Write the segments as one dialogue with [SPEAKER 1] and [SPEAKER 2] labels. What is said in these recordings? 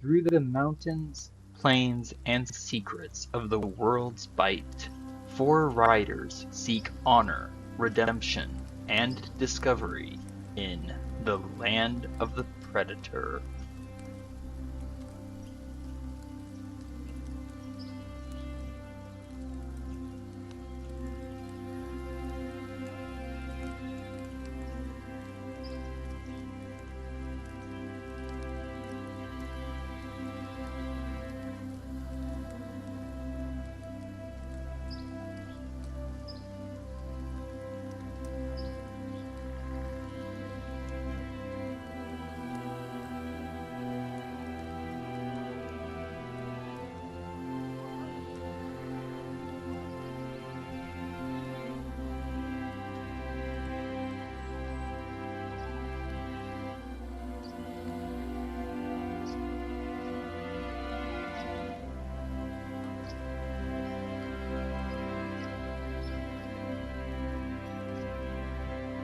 [SPEAKER 1] through the mountains, plains, and secrets of the world's bite. 4 riders seek honor, redemption, and discovery in the land of the Predator.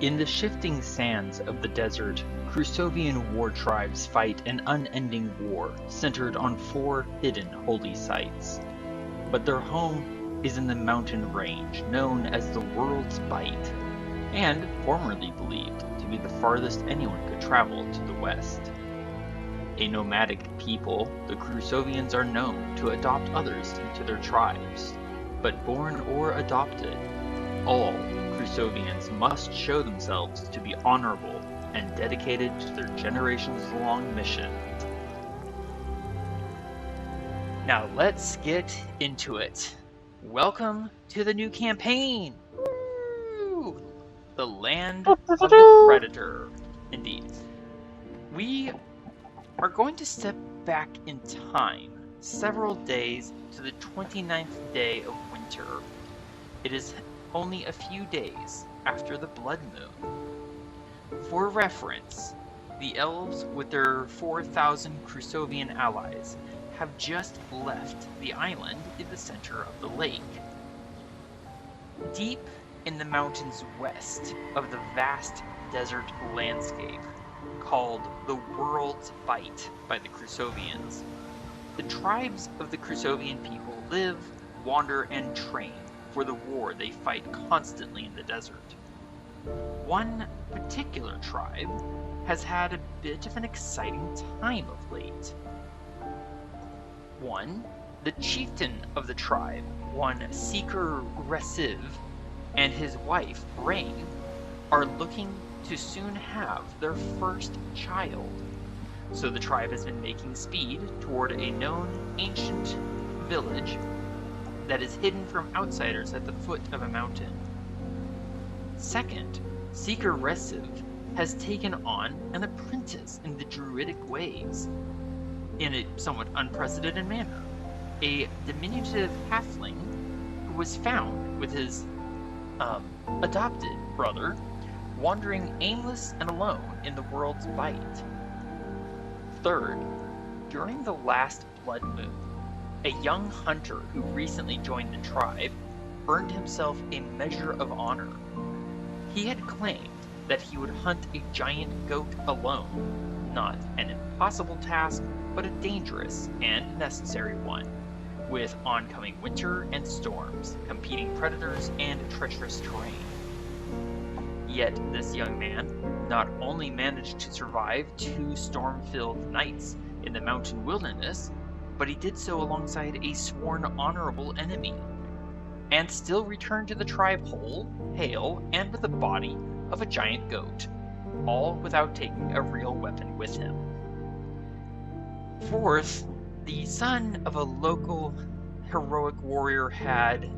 [SPEAKER 1] In the shifting sands of the desert, Crusovian war tribes fight an unending war centered on 4 hidden holy sites. But their home is in the mountain range known as the World's Bite, and formerly believed to be the farthest anyone could travel to the west. A nomadic people, the Crusovians are known to adopt others into their tribes, but born or adopted, all Crusovians must show themselves to be honorable and dedicated to their generations-long mission. Now let's get into it. Welcome to the new campaign! Woo! The land of the Predator. Indeed. We are going to step back in time several days to the 29th day of winter. It is only a few days after the blood moon. For reference, the elves with their 4,000 Crusovian allies have just left the island in the center of the lake. Deep in the mountains west of the vast desert landscape called the World's Bite by the Crusovians, the tribes of the Crusovian people live, wander, and train for the war they fight constantly in the desert. One particular tribe has had a bit of an exciting time of late. The chieftain of the tribe, one Seeker Resiv, and his wife, Rain, are looking to soon have their first child. So the tribe has been making speed toward a known ancient village that is hidden from outsiders at the foot of a mountain. Second, Seeker Resiv has taken on an apprentice in the druidic ways, in a somewhat unprecedented manner. A diminutive halfling who was found with his adopted brother, wandering aimless and alone in the World's Bite. Third, during the last blood moon, a young hunter who recently joined the tribe earned himself a measure of honor. He had claimed that he would hunt a giant goat alone, not an impossible task, but a dangerous and necessary one, with oncoming winter and storms, competing predators, and treacherous terrain. Yet this young man not only managed to survive 2 storm-filled nights in the mountain wilderness, but he did so alongside a sworn honorable enemy, and still returned to the tribe whole, hale, and with the body of a giant goat, all without taking a real weapon with him. Fourth, the son of a local heroic warrior had,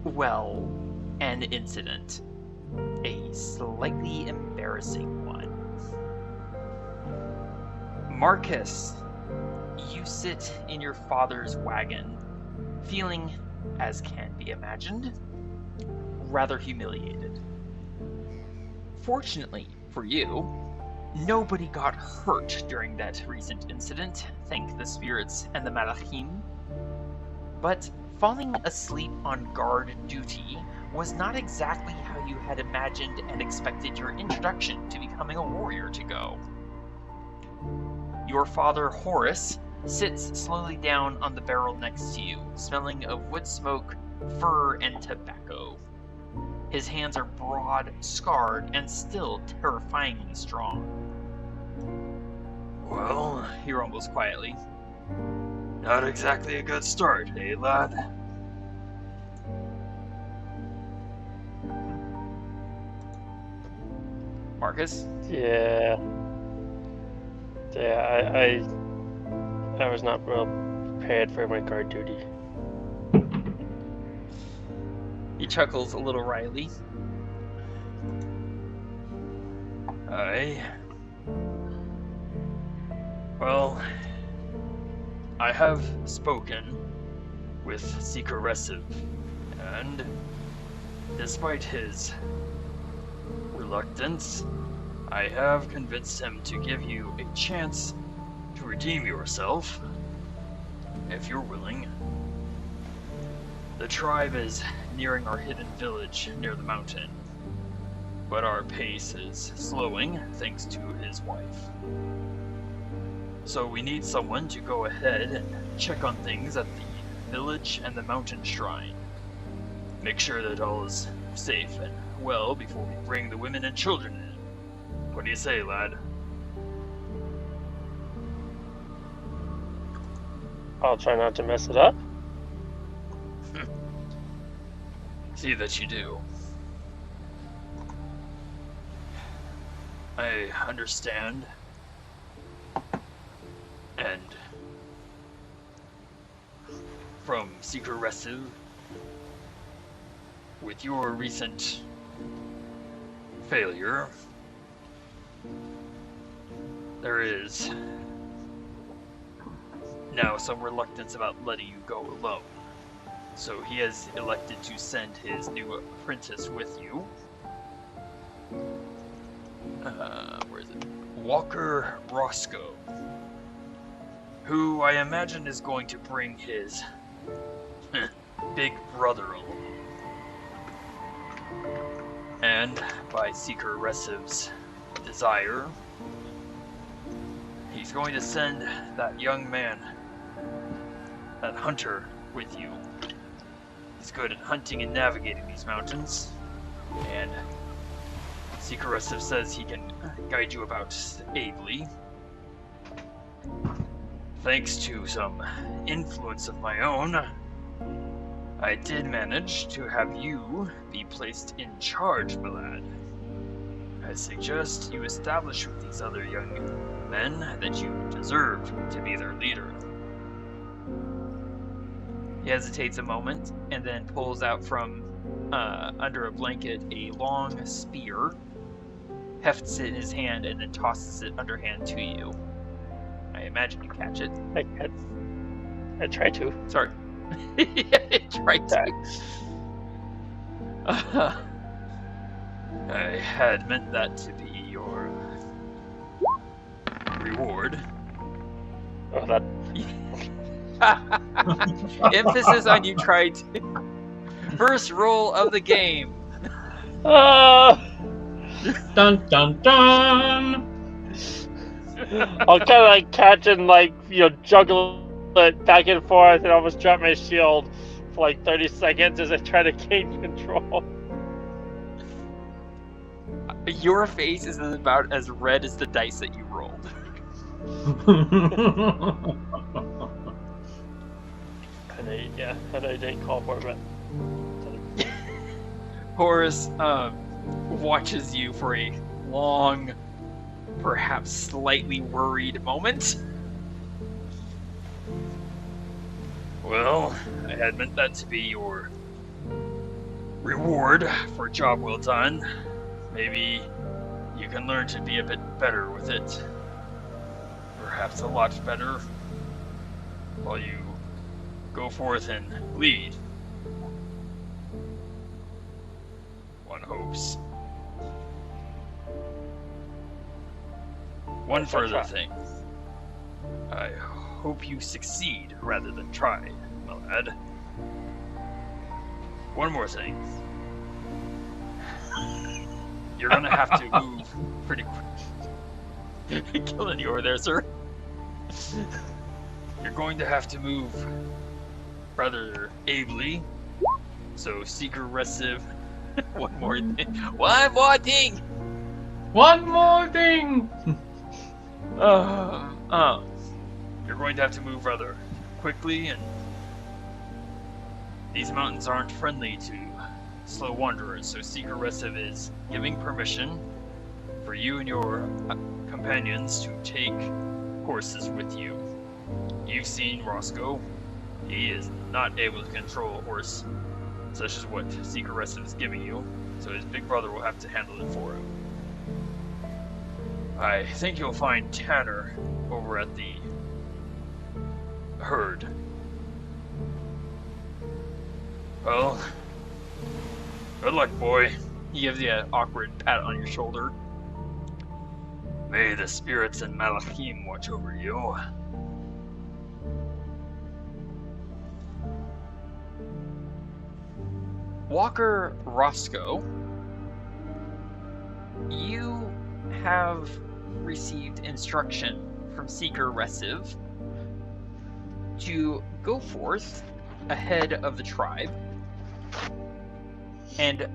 [SPEAKER 1] well, an incident. A slightly embarrassing one. Marcus, you sit in your father's wagon, feeling, as can be imagined, rather humiliated. Fortunately for you, nobody got hurt during that recent incident, thank the spirits and the Malachim. But falling asleep on guard duty was not exactly how you had imagined and expected your introduction to becoming a warrior to go. Your father, Horace, sits slowly down on the barrel next to you, smelling of wood smoke, fur, and tobacco. His hands are broad, scarred, and still terrifyingly strong.
[SPEAKER 2] Well,
[SPEAKER 1] He rumbles quietly.
[SPEAKER 2] not exactly a good start, eh, lad?
[SPEAKER 1] Marcus?
[SPEAKER 3] Yeah. Yeah, I was not well prepared for my guard duty.
[SPEAKER 1] He chuckles a little wryly.
[SPEAKER 2] Aye. Well, I have spoken with Seeker Resiv, and despite his reluctance, I have convinced him to give you a chance to redeem yourself, if you're willing. The tribe is nearing our hidden village near the mountain, but our pace is slowing thanks to his wife. So we need someone to go ahead and check on things at the village and the mountain shrine. Make sure that all is safe and well before we bring the women and children in. What do you say, lad?
[SPEAKER 3] I'll try not to mess it up.
[SPEAKER 2] See that you do. I understand. And from Seeker Resiv, with your recent failure, there is now some reluctance about letting you go alone. So he has elected to send his new apprentice with you. Where is it? Walker Roscoe, who I imagine is going to bring his big brother along. And by Seeker Resiv's desire, he's going to send that young man, that hunter, with you. He's good at hunting and navigating these mountains, and Seeker Resiv says he can guide you about ably. Thanks to some influence of my own, I did manage to have you be placed in charge, my lad. I suggest you establish with these other young men that you deserve to be their leader.
[SPEAKER 1] He hesitates a moment and then pulls out from under a blanket a long spear, hefts it in his hand, and then tosses it underhand to you. I imagine you catch it.
[SPEAKER 3] I try to.
[SPEAKER 1] Sorry. It's right there.
[SPEAKER 2] I had meant that to be your reward.
[SPEAKER 3] Oh, that.
[SPEAKER 1] Emphasis on you tried to. First roll of the game.
[SPEAKER 4] Dun dun dun!
[SPEAKER 3] I'll kind of like catch and like, juggle it back and forth and almost drop my shield for like 30 seconds as I try to gain control.
[SPEAKER 1] Your face is about as red as the dice that you rolled.
[SPEAKER 3] And I didn't call for it, but...
[SPEAKER 1] Horace watches you for a long, perhaps slightly worried moment.
[SPEAKER 2] Well, I had meant that to be your reward for a job well done. Maybe you can learn to be a bit better with it. Perhaps a lot better while you go forth and lead. One hopes. One further thing. I hope you succeed rather than try, my lad. One more thing. You're gonna have to move pretty quick.
[SPEAKER 1] Killing you over there, sir.
[SPEAKER 2] You're going to have to move rather ably. So seek aggressive.
[SPEAKER 1] One more thing. One more thing.
[SPEAKER 4] One more thing.
[SPEAKER 2] You're going to have to move rather quickly, and these mountains aren't friendly to slow wanderers, so seek aggressive is giving permission for you and your companions to take horses with you. You've seen Roscoe. He is not able to control a horse, such as what seek aggressive is giving you, so his big brother will have to handle it for him. I think you'll find Tanner over at the herd. Well, good luck, boy.
[SPEAKER 1] He gives you an awkward pat on your shoulder.
[SPEAKER 2] May the spirits and Malachim watch over you.
[SPEAKER 1] Walker Roscoe, you have received instruction from Seeker Resiv to go forth ahead of the tribe and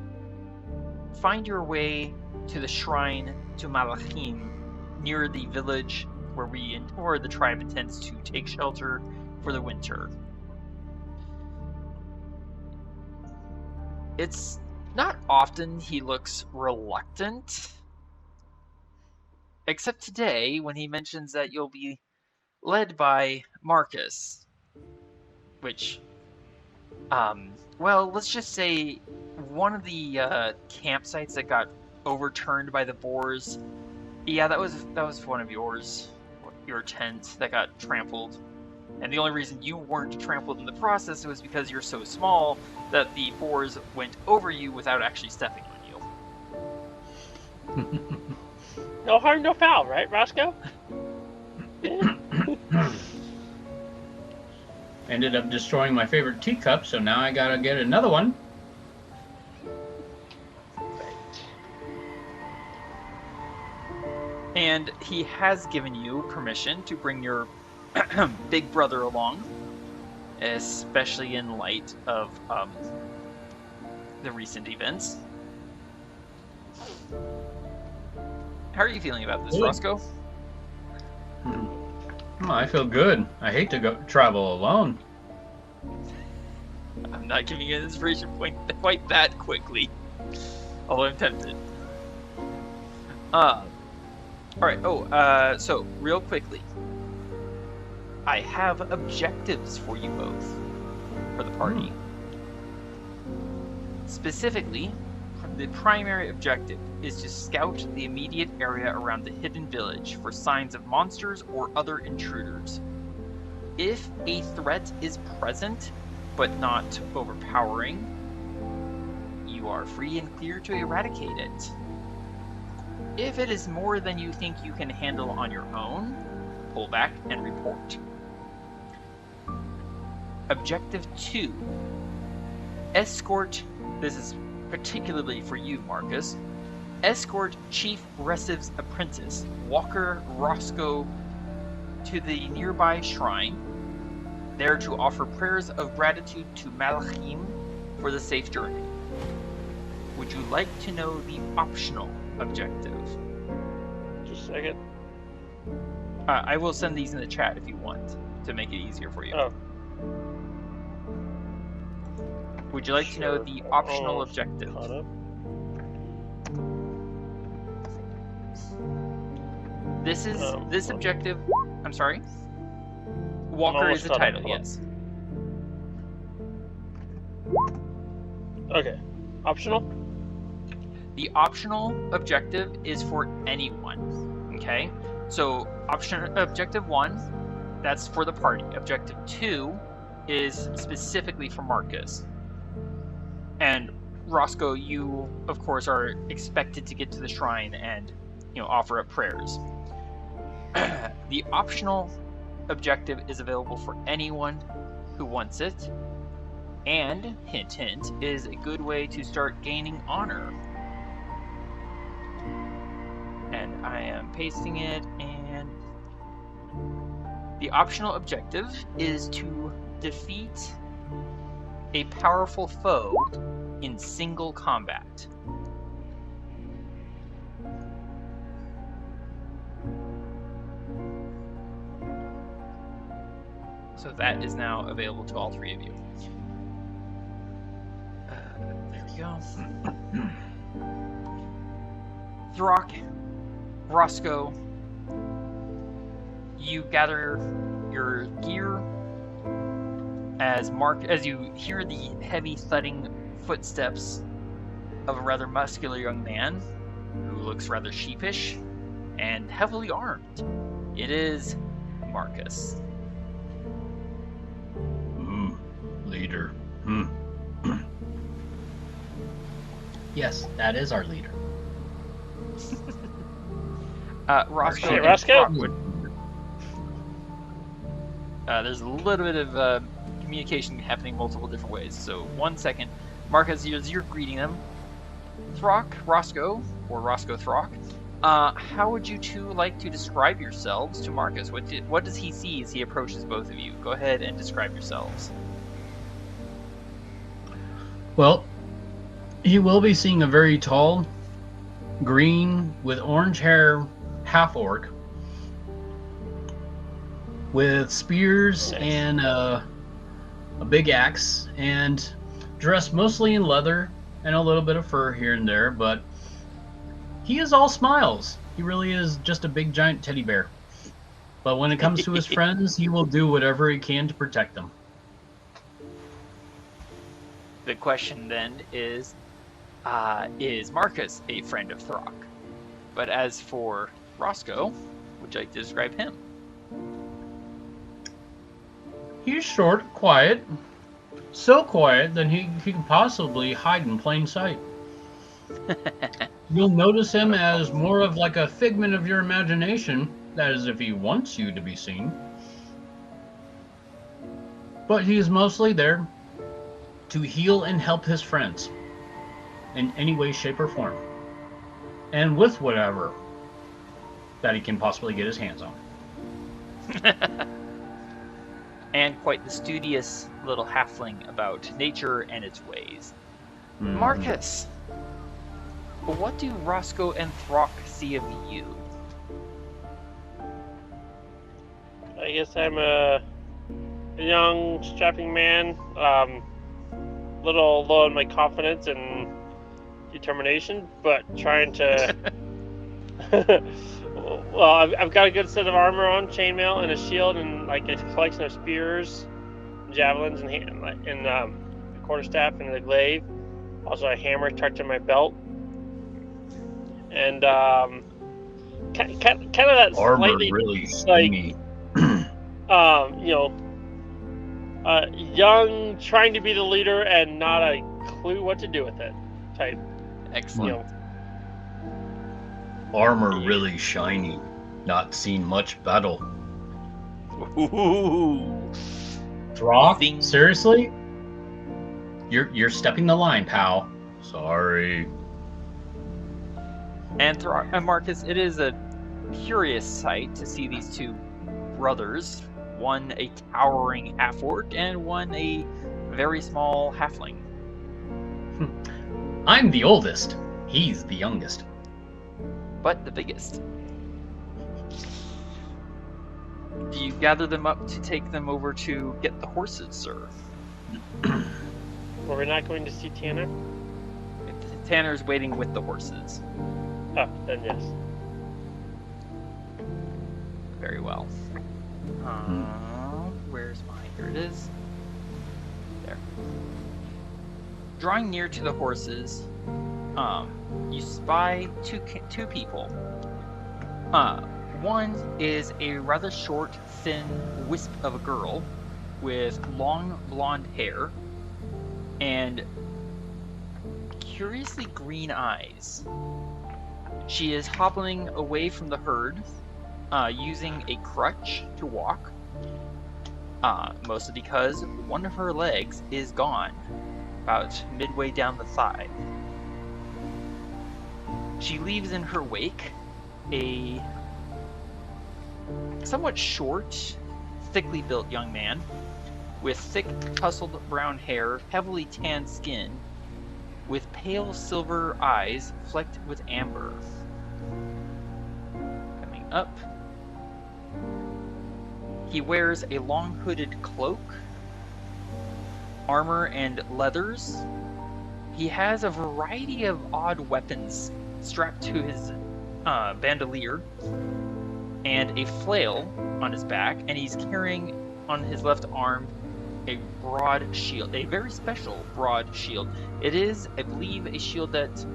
[SPEAKER 1] find your way to the shrine to Malachim near the village where the tribe intends to take shelter for the winter. It's not often he looks reluctant, except today when he mentions that you'll be led by Marcus, which, well, let's just say one of the campsites that got overturned by the boars. Yeah, that was one of yours, your tent that got trampled. And the only reason you weren't trampled in the process was because you're so small that the boars went over you without actually stepping on you.
[SPEAKER 3] No harm, no foul, right, Roscoe?
[SPEAKER 4] Ended up destroying my favorite teacup, so now I gotta get another one.
[SPEAKER 1] And he has given you permission to bring your big brother along, especially in light of the recent events. How are you feeling about this,
[SPEAKER 4] Good.
[SPEAKER 1] Roscoe?
[SPEAKER 4] Oh, I feel good. I hate to go travel alone.
[SPEAKER 1] I'm not giving you an inspiration point quite that quickly, although I'm tempted. Alright, so, real quickly. I have objectives for you both, for the party. Specifically, the primary objective is to scout the immediate area around the hidden village for signs of monsters or other intruders. If a threat is present, but not overpowering, you are free and clear to eradicate it. If it is more than you think you can handle on your own, pull back and report. Objective 2. Escort, this is particularly for you, Marcus, escort Chief Resiv's apprentice, Walker Roscoe, to the nearby shrine, there to offer prayers of gratitude to Malachim for the safe journey. Would you like to know the optional objective?
[SPEAKER 3] Just a second.
[SPEAKER 1] I will send these in the chat if you want, to make it easier for you.
[SPEAKER 3] Oh.
[SPEAKER 1] Would you like to know the optional objective?
[SPEAKER 3] Caught up.
[SPEAKER 1] This is this objective. I'm sorry. Walker is the title. Yes.
[SPEAKER 3] Okay. Optional?
[SPEAKER 1] The optional objective is for anyone. Okay. So objective 1, that's for the party. Objective 2 is specifically for Marcus. And Roscoe, you of course are expected to get to the shrine and, offer up prayers. The optional objective is available for anyone who wants it, and hint hint, is a good way to start gaining honor. And I am pasting it, and The optional objective is to defeat a powerful foe in single combat. So that is now available to all three of you. There we go. Throk, Roscoe, you gather your gear as you hear the heavy thudding footsteps of a rather muscular young man who looks rather sheepish and heavily armed. It is Marcus.
[SPEAKER 4] Leader. Yes, that is our leader.
[SPEAKER 1] Roscoe.
[SPEAKER 3] Hey, Roscoe?
[SPEAKER 1] There's a little bit of communication happening multiple different ways. So 1 second. Marcus, as you're greeting them, Throk, Roscoe, or Roscoe Throk, how would you two like to describe yourselves to Marcus? What does he see as he approaches both of you? Go ahead and describe yourselves.
[SPEAKER 4] Well, he will be seeing a very tall, green, with orange hair half-orc with spears and a big axe, and dressed mostly in leather and a little bit of fur here and there, but he is all smiles. He really is just a big giant teddy bear. But when it comes to his friends, he will do whatever he can to protect them.
[SPEAKER 1] The question then is Marcus a friend of Throk? But as for Roscoe, would you like to describe him?
[SPEAKER 4] He's short, quiet. So quiet that he can possibly hide in plain sight. You'll notice him as more of like a figment of your imagination, that is if he wants you to be seen. But he's mostly there to heal and help his friends in any way, shape, or form. And with whatever that he can possibly get his hands on.
[SPEAKER 1] And quite the studious little halfling about nature and its ways. Marcus, what do Roscoe and Throk see of you?
[SPEAKER 3] I guess I'm a young, strapping man. Little low in my confidence and determination, but trying to. Well, I've got a good set of armor on, chainmail, and a shield, and like a collection of spears, javelins, and a quarterstaff, and a glaive. Also, a hammer tucked in my belt, and kind of that
[SPEAKER 4] Armor
[SPEAKER 3] slightly
[SPEAKER 4] really stingy.
[SPEAKER 3] Young, trying to be the leader, and not a clue what to do with it type.
[SPEAKER 1] Excellent.
[SPEAKER 4] Armor really shiny. Not seen much battle.
[SPEAKER 1] Ooh.
[SPEAKER 4] Throk?
[SPEAKER 1] Ding.
[SPEAKER 4] Seriously? You're stepping the line, pal. Sorry.
[SPEAKER 1] And Marcus, it is a curious sight to see these two brothers, one a towering half-orc and one a very small halfling.
[SPEAKER 4] I'm the oldest. He's the youngest.
[SPEAKER 1] But the biggest. Do you gather them up to take them over to get the horses, sir?
[SPEAKER 3] We're not going to see Tanner?
[SPEAKER 1] Tanner's waiting with the horses.
[SPEAKER 3] Oh, then yes.
[SPEAKER 1] Very well. Where's mine? Here it is. There. Drawing near to the horses, you spy two people. One is a rather short, thin wisp of a girl with long blonde hair and curiously green eyes. She is hobbling away from the herd, using a crutch to walk, mostly because one of her legs is gone, about midway down the thigh. She leaves in her wake a somewhat short thickly built young man with thick, tousled brown hair, heavily tanned skin, with pale silver eyes flecked with amber. Coming up, he wears a long hooded cloak, armor, and leathers. He has a variety of odd weapons strapped to his bandolier and a flail on his back, and he's carrying on his left arm a broad shield, a very special broad shield. It is, I believe, a shield that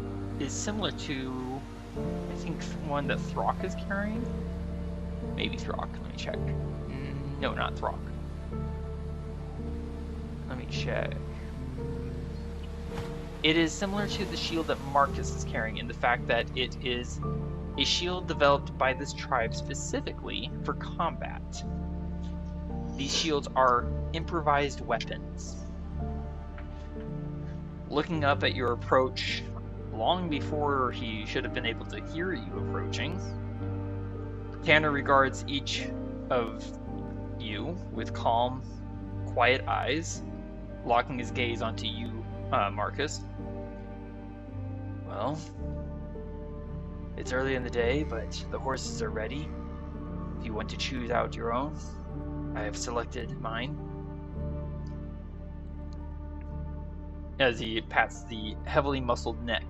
[SPEAKER 1] is similar to, I think, one that Throk is carrying. Maybe Throk. Let me check. No, not Throk. Let me check. It is similar to the shield that Marcus is carrying in the fact that it is a shield developed by this tribe specifically for combat. These shields are improvised weapons. Looking up at your approach long before he should have been able to hear you approaching, Tanner regards each of you with calm, quiet eyes, locking his gaze onto you, Marcus. Well, it's early in the day, but the horses are ready. If you want to choose out your own, I have selected mine. As he pats the heavily muscled neck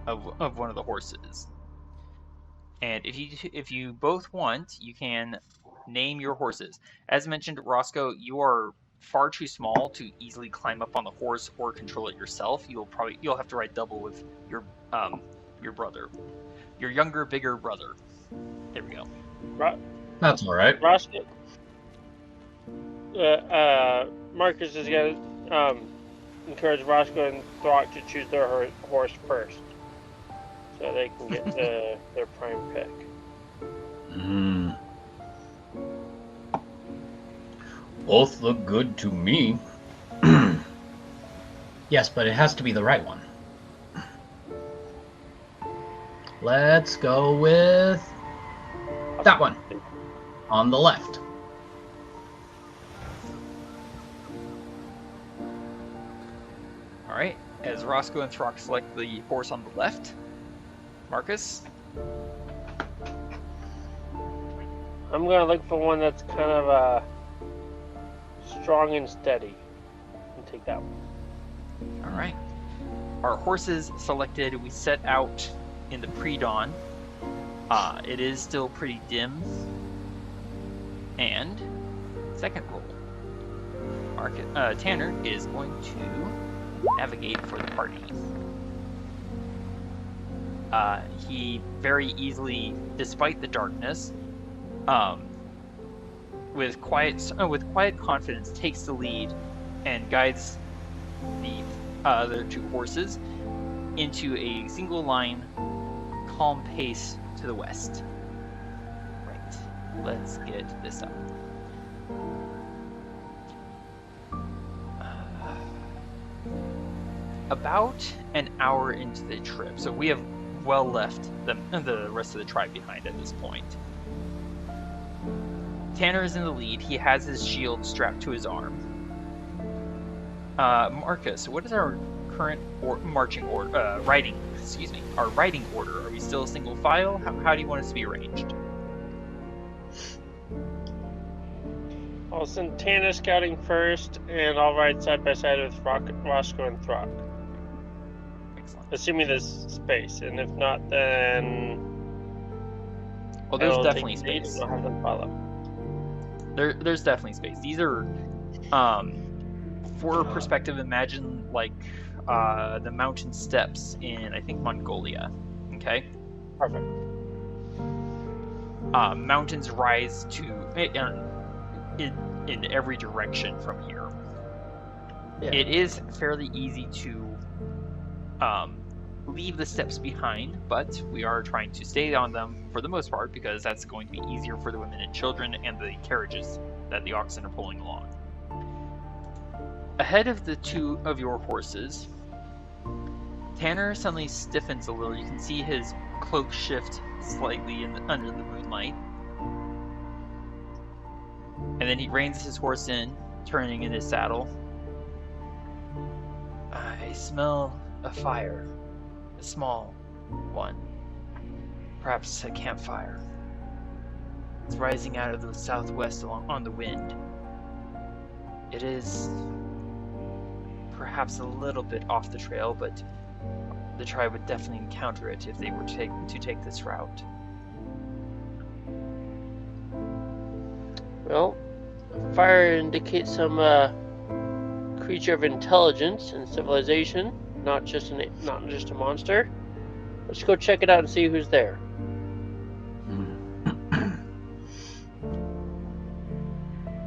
[SPEAKER 1] of one of the horses. And if you both want, you can name your horses. As mentioned, Roscoe, you are far too small to easily climb up on the horse or control it yourself. You'll have to ride double with your brother, your younger, bigger brother. There we go.
[SPEAKER 4] That's all right.
[SPEAKER 3] Roscoe. Marcus is gonna encourage Roscoe and Throk to choose their horse first, so they can get their prime pick.
[SPEAKER 4] Both look good to me. Yes, but it has to be the right one. Let's go with that one on the left.
[SPEAKER 1] All right. As Roscoe and Throk select the horse on the left, Marcus.
[SPEAKER 3] I'm gonna look for one that's kind of strong and steady, and take that one.
[SPEAKER 1] All right. Our horses selected. We set out in the pre-dawn. It is still pretty dim. And second roll. Tanner is going to navigate for the party. He very easily, despite the darkness, with quiet confidence, takes the lead and guides the other two horses into a single line, calm pace to the west. Right. Let's get this up. About an hour into the trip, so we have well left the rest of the tribe behind at this point. Tanner is in the lead. He has his shield strapped to his arm. Marcus, what is our current riding order? Are we still single file? How do you want us to be arranged?
[SPEAKER 3] I'll send Tanner scouting first, and I'll ride side by side with Roscoe and Throk.
[SPEAKER 1] Excellent.
[SPEAKER 3] Assuming there's space, and if not, then...
[SPEAKER 1] Well, there's definitely space.
[SPEAKER 3] I'll have them follow.
[SPEAKER 1] There's definitely space. These are, for perspective, imagine like the mountain steps in, I think, Mongolia. Okay?
[SPEAKER 3] Perfect.
[SPEAKER 1] Mountains rise to in every direction from here. Yeah. It is fairly easy to leave the steps behind, but we are trying to stay on them for the most part because that's going to be easier for the women and children and the carriages that the oxen are pulling along. Ahead of the two of your horses, Tanner suddenly stiffens a little. You can see his cloak shift slightly under the moonlight. And And then he reins his horse in, turning in his saddle. I smell a fire. A small one. Perhaps a campfire. It's rising out of the southwest on the wind. It is perhaps a little bit off the trail, but the tribe would definitely encounter it if they were to take this route.
[SPEAKER 3] Well, fire indicates some creature of intelligence and civilization, not just a monster. Let's go check it out and see who's there.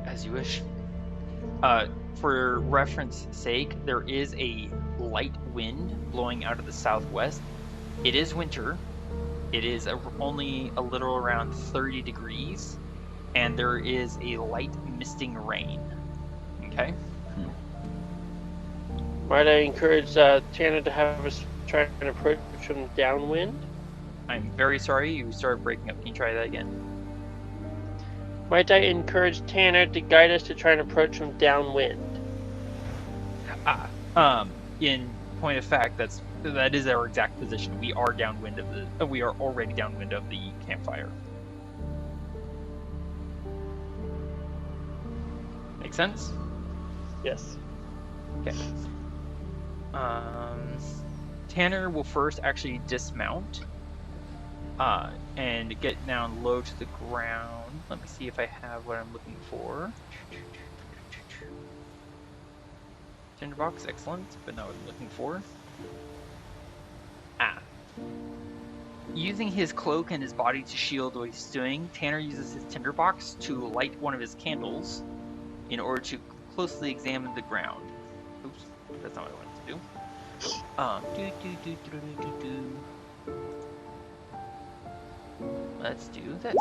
[SPEAKER 1] As you wish. For reference sake, there is a light wind blowing out of the southwest. It is winter. It is only a little around 30 degrees, and there is a light misting rain. Okay?
[SPEAKER 3] Might I encourage Tanner to have us try and approach from downwind?
[SPEAKER 1] I'm very sorry, you started breaking up. Can you try that again?
[SPEAKER 3] Might I encourage Tanner to guide us to try and approach from downwind?
[SPEAKER 1] In point of fact, that is our exact position. We are downwind of we are already downwind of the campfire. Make sense?
[SPEAKER 3] Yes.
[SPEAKER 1] Okay. Tanner will first actually dismount and get down low to the ground. Let me see if I have what I'm looking for. Tinderbox, excellent, but not what I'm looking for. Using his cloak and his body to shield what he's doing, Tanner uses his tinderbox to light one of his candles in order to closely examine the ground. Oops, that's not what I wanted to do. Let's do this.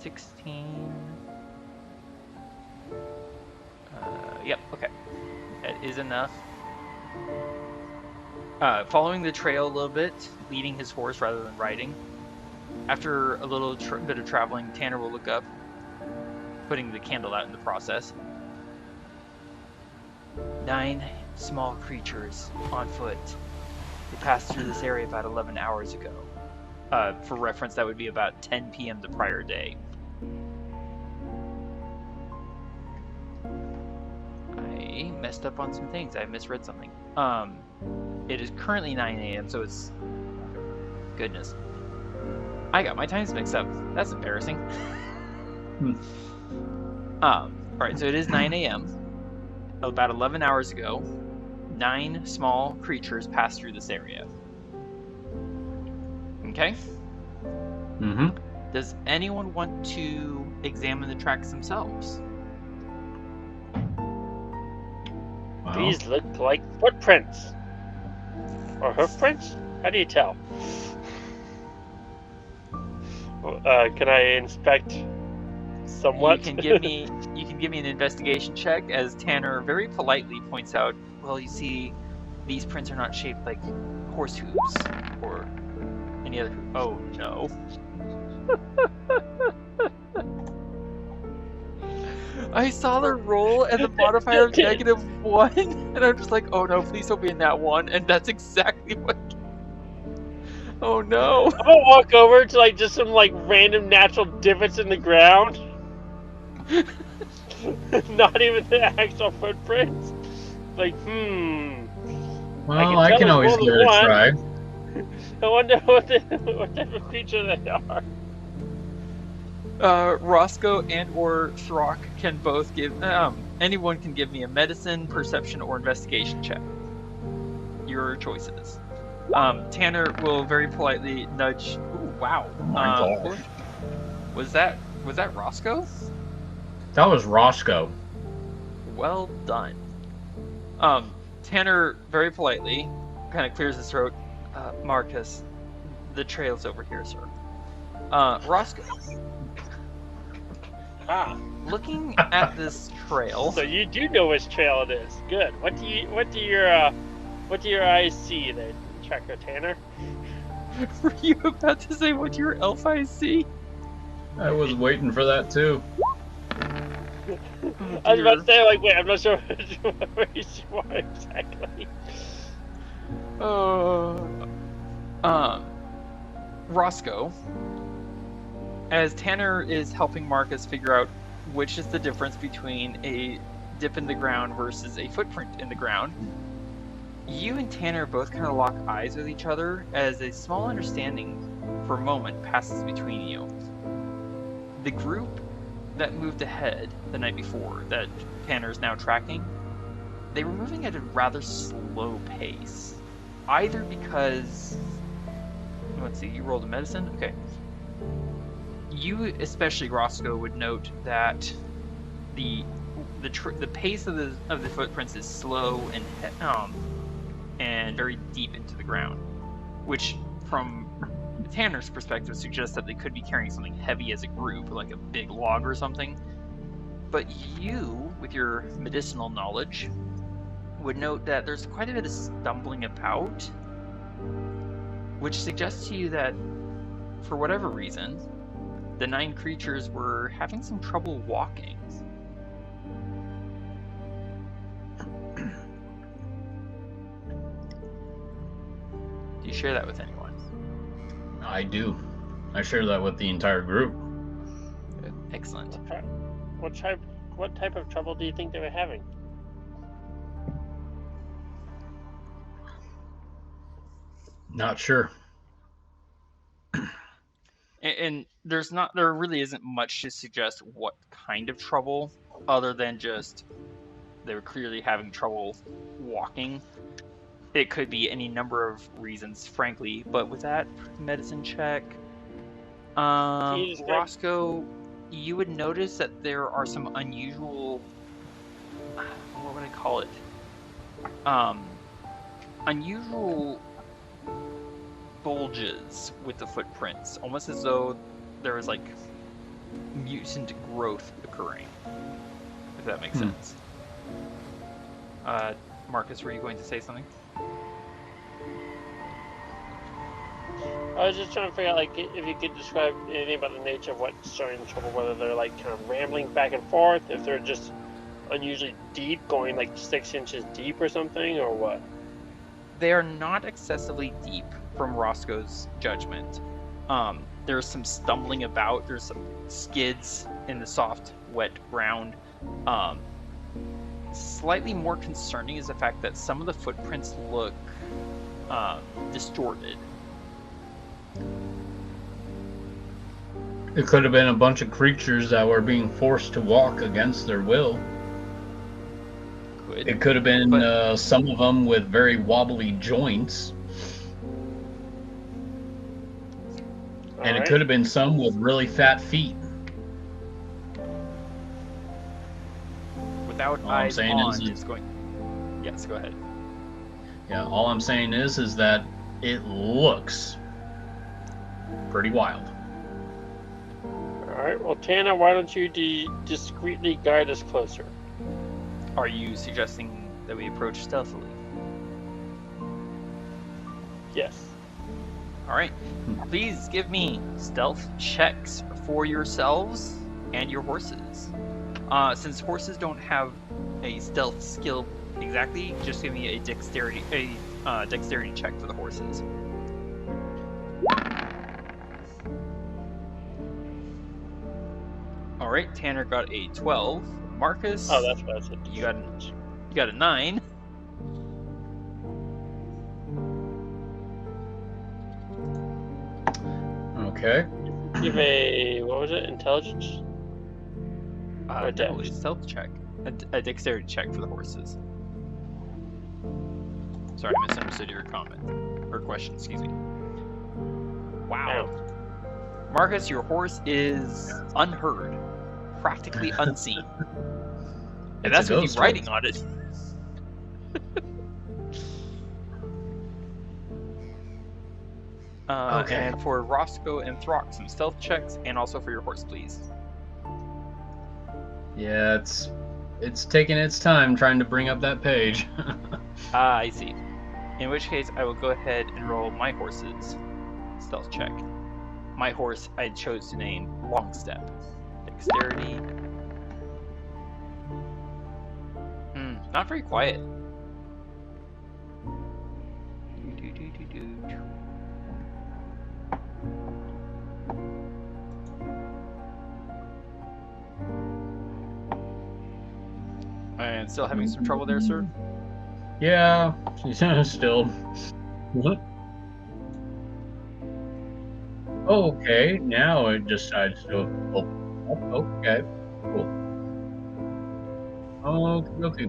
[SPEAKER 1] 16. Yep, okay. That is enough. Following the trail a little bit, leading his horse rather than riding. After a little bit of traveling, Tanner will look up, putting the candle out in the process. 9 small creatures on foot. They passed through this area about 11 hours ago. For reference, that would be about 10 p.m. the prior day. I messed up on some things. I misread something. It is currently 9 a.m., so it's... Goodness. I got my times mixed up. That's embarrassing. Alright, so it is 9 a.m. About 11 hours ago, 9 small creatures passed through this area. Okay?
[SPEAKER 4] Mm-hmm.
[SPEAKER 1] Does anyone want to examine the tracks themselves?
[SPEAKER 4] Well,
[SPEAKER 3] These look like footprints. Or hoofprints? How do you tell? Can I inspect somewhat?
[SPEAKER 1] You can give me an investigation check as Tanner very politely points out, well, you see, these prints are not shaped like horse hooves or any other. Oh no. I saw the roll and the modifier of -1, and I'm just like, oh no, please don't be in that one, and that's exactly what. Oh no.
[SPEAKER 3] I'm gonna walk over to like just some like random natural divots in the ground. Not even the actual footprints. Like,
[SPEAKER 4] well, I can always give it a try.
[SPEAKER 3] I wonder what type of creature they are.
[SPEAKER 1] Roscoe and or Throk can both give. Anyone can give me a medicine, perception, or investigation check. Your choices. Tanner will very politely nudge. Ooh, wow. Was that Roscoe?
[SPEAKER 4] That was Roscoe.
[SPEAKER 1] Well done. Tanner very politely kind of clears his throat. Marcus, the trail's over here, sir. Roscoe. Looking at this trail.
[SPEAKER 3] So you do know which trail it is. Good. What do your eyes see there, Tracker Tanner?
[SPEAKER 1] Were you about to say what your elf eyes see?
[SPEAKER 4] I was waiting for that too.
[SPEAKER 3] I was about to say, like, wait, I'm not sure where you are exactly.
[SPEAKER 1] Roscoe, as Tanner is helping Marcus figure out which is the difference between a dip in the ground versus a footprint in the ground, you and Tanner both kind of lock eyes with each other as a small understanding for a moment passes between you. The group that moved ahead the night before, that Tanner is now tracking, they were moving at a rather slow pace. Either because... Let's see, you rolled a medicine? Okay. You, especially Roscoe, would note that the pace of the footprints is slow and very deep into the ground, which from Tanner's perspective suggests that they could be carrying something heavy as a group, like a big log or something. But you, with your medicinal knowledge, would note that there's quite a bit of stumbling about, which suggests to you that, for whatever reason, the 9 creatures were having some trouble walking. Do you share that with anyone?
[SPEAKER 4] I do. I share that with the entire group.
[SPEAKER 1] Excellent.
[SPEAKER 3] What type of trouble do you think they were having?
[SPEAKER 4] Not sure.
[SPEAKER 1] And there really isn't much to suggest what kind of trouble, other than just they were clearly having trouble walking. It could be any number of reasons, frankly, but with that medicine check, Roscoe, you would notice that there are some unusual, what would I call it? Unusual bulges with the footprints, almost as though there was like mutant growth occurring, if that makes sense. Marcus, were you going to say something?
[SPEAKER 3] I was just trying to figure out, like, if you could describe anything about the nature of what's starting the trouble, whether they're like kind of rambling back and forth, if they're just unusually deep, going like 6 inches deep or something, or what?
[SPEAKER 1] They are not excessively deep from Roscoe's judgment. There's some stumbling about, there's some skids in the soft, wet ground. Slightly more concerning is the fact that some of the footprints look distorted.
[SPEAKER 4] It could have been a bunch of creatures that were being forced to walk against their will. It could have been some of them with very wobbly joints. And it could have been some with really fat feet.
[SPEAKER 1] Without eyes on, it's going... Yes, go ahead.
[SPEAKER 4] Yeah, all I'm saying is that it looks pretty wild.
[SPEAKER 3] Alright, well, Tana, why don't you discreetly guide us closer?
[SPEAKER 1] Are you suggesting that we approach stealthily?
[SPEAKER 3] Yes.
[SPEAKER 1] Alright, please give me stealth checks for yourselves and your horses. Since horses don't have a stealth skill exactly, just give me a dexterity check for the horses. Alright, Tanner got a 12. Marcus,
[SPEAKER 3] oh, that's what I said.
[SPEAKER 1] You got a 9.
[SPEAKER 4] Okay.
[SPEAKER 3] Give a, what was it, intelligence?
[SPEAKER 1] No, it's a stealth check. A dexterity check for the horses. Sorry, I misunderstood your comment. Or question, excuse me. Wow. Marcus, your horse is unheard. Practically unseen. And that's with you riding on it.
[SPEAKER 4] Okay.
[SPEAKER 1] And for Roscoe and Throk, some stealth checks, and also for your horse, please.
[SPEAKER 4] Yeah, it's taking its time trying to bring up that page.
[SPEAKER 1] I see. In which case, I will go ahead and roll my horses. stealth check. My horse I chose to name Longstep. Dexterity. Not very quiet. And still having some trouble there, sir?
[SPEAKER 4] Yeah, she's still. What? Okay, now it decides to open up. Okay, cool. Okay.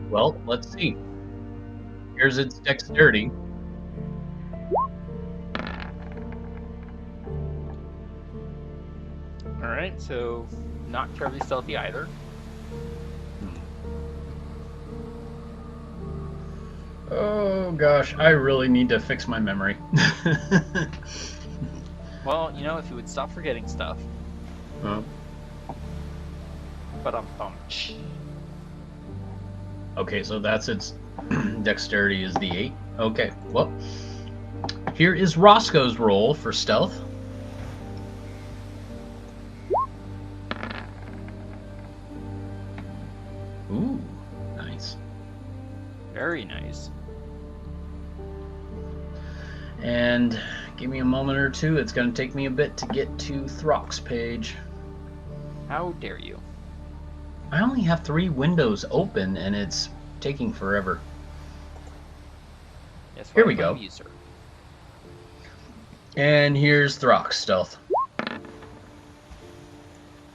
[SPEAKER 4] Well, let's see. Here's its dexterity.
[SPEAKER 1] Alright, so not terribly stealthy either.
[SPEAKER 4] Oh gosh, I really need to fix my memory.
[SPEAKER 1] Well, you know, if you would stop forgetting stuff. But
[SPEAKER 4] Okay, so that's its dexterity is the 8. Okay, well, here is Roscoe's roll for stealth. Ooh, nice.
[SPEAKER 1] Very nice.
[SPEAKER 4] And give me a moment or two. It's going to take me a bit to get to Throk's page.
[SPEAKER 1] How dare you?
[SPEAKER 4] I only have 3 windows open, and it's taking forever.
[SPEAKER 1] Yes,
[SPEAKER 4] Here we go.
[SPEAKER 1] You, sir.
[SPEAKER 4] And here's Throk's stealth.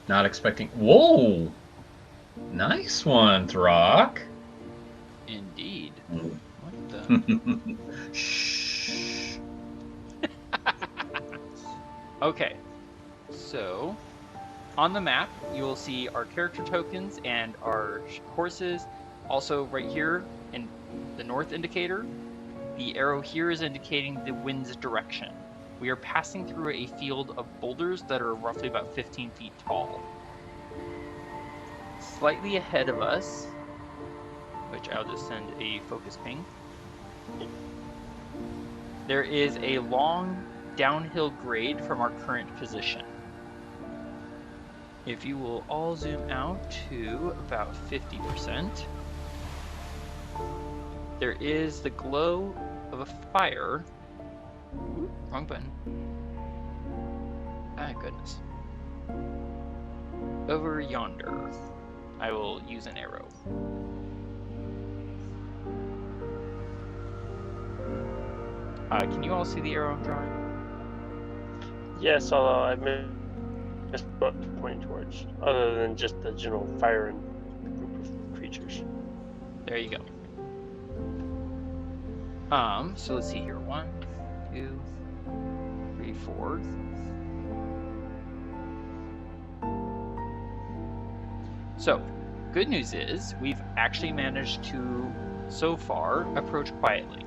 [SPEAKER 4] Not expecting... Whoa! Nice one, Throk.
[SPEAKER 1] Indeed. What the...
[SPEAKER 4] Shh.
[SPEAKER 1] Okay. So, on the map, you will see our character tokens and our horses. Also, right here in the north indicator, the arrow here is indicating the wind's direction. We are passing through a field of boulders that are roughly about 15 feet tall. Slightly ahead of us, which I'll just send a focus ping, there is a long downhill grade from our current position. If you will all zoom out to about 50%, there is the glow of a fire. Ooh, wrong button. Ah, goodness. Over yonder. I will use an arrow. Can you all see the arrow I'm drawing?
[SPEAKER 3] Yes, although I missed what it's pointing towards, other than just the general fire and group of creatures.
[SPEAKER 1] There you go. So let's see here. 1, 2, 3, 4. So, good news is we've actually managed to, so far, approach quietly.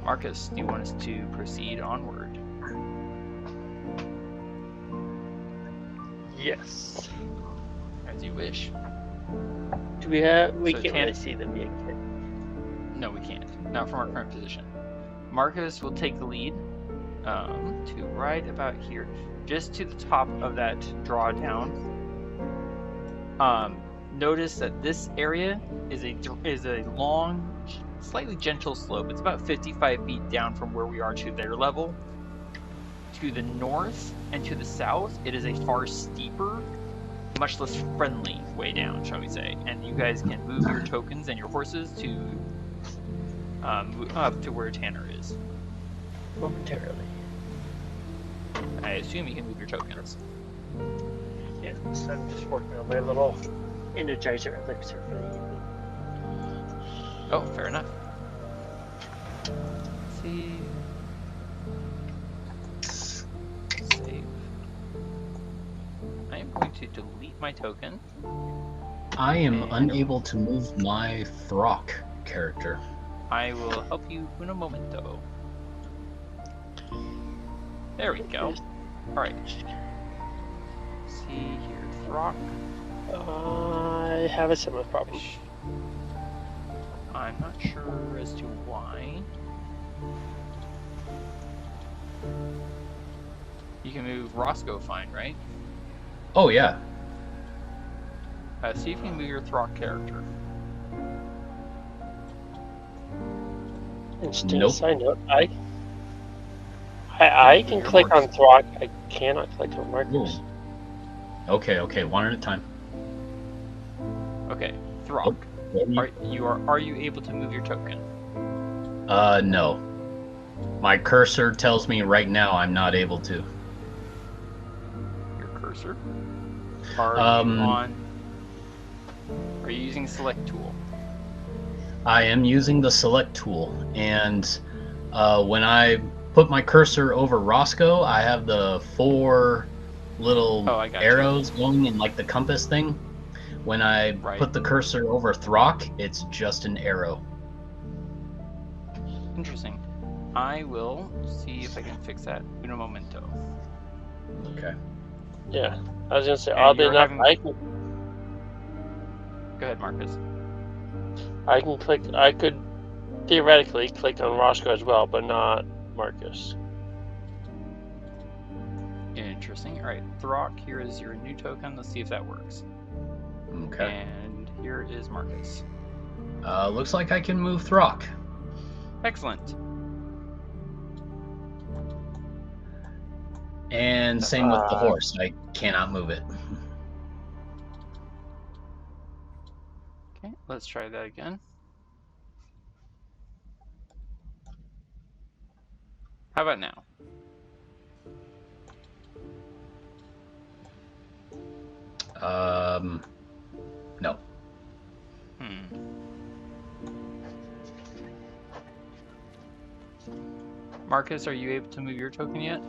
[SPEAKER 1] Marcus, do you want us to proceed onward?
[SPEAKER 3] Yes.
[SPEAKER 1] As you wish.
[SPEAKER 3] Do we have? We
[SPEAKER 1] So
[SPEAKER 3] can't really see them yet.
[SPEAKER 1] No, we can't. Not from our current position. Marcus will take the lead to right about here, just to the top of that drawdown. Notice that this area is a long, slightly gentle slope. It's about 55 feet down from where we are to their level. To the north and to the south, it is a far steeper, much less friendly way down, shall we say. And you guys can move your tokens and your horses to move up to where Tanner is.
[SPEAKER 3] Momentarily.
[SPEAKER 1] I assume you can move your tokens.
[SPEAKER 3] Yes, I'm just working on my little energizer elixir for the evening.
[SPEAKER 1] Oh, fair enough. Let's see. Save. I am going to delete my token.
[SPEAKER 4] I am unable to move my Throk character.
[SPEAKER 1] I will help you in a momento. There we go. Alright. See here, Throk.
[SPEAKER 3] I have a similar problem.
[SPEAKER 1] I'm not sure as to why. You can move Roscoe fine, right?
[SPEAKER 4] Oh yeah.
[SPEAKER 1] See if you can move your Throk character.
[SPEAKER 3] Interesting
[SPEAKER 4] Nope.
[SPEAKER 3] side note. I can
[SPEAKER 1] Your
[SPEAKER 3] click on
[SPEAKER 1] horse.
[SPEAKER 3] Throk. I cannot click on Marcus.
[SPEAKER 4] Okay, one at a time.
[SPEAKER 1] Okay, Throk.
[SPEAKER 4] Oh,
[SPEAKER 1] Are you able to move your token?
[SPEAKER 4] No. My cursor tells me right now I'm not able to.
[SPEAKER 1] Your cursor? Are you using select tool?
[SPEAKER 4] I am using the select tool, and when I put my cursor over Roscoe, I have the 4 little
[SPEAKER 1] Oh, I got
[SPEAKER 4] arrows going in like the compass thing. When I put the cursor over Throk, it's just an arrow.
[SPEAKER 1] Interesting. I will see if I can fix that in a momento.
[SPEAKER 4] Okay.
[SPEAKER 3] Yeah, I was gonna say.
[SPEAKER 1] And
[SPEAKER 3] Oddly
[SPEAKER 1] you're
[SPEAKER 3] enough,
[SPEAKER 1] having- Go ahead, Marcus.
[SPEAKER 3] I can click. I could theoretically click on Roscoe as well, but not Marcus.
[SPEAKER 1] Interesting. All right, Throk, here is your new token. Let's see if that works.
[SPEAKER 4] Okay.
[SPEAKER 1] And here is Marcus.
[SPEAKER 4] Looks like I can move Throk.
[SPEAKER 1] Excellent.
[SPEAKER 4] And same with the horse. I cannot move it.
[SPEAKER 1] Okay, let's try that again. How about now?
[SPEAKER 4] No.
[SPEAKER 1] Marcus, are you able to move your token yet?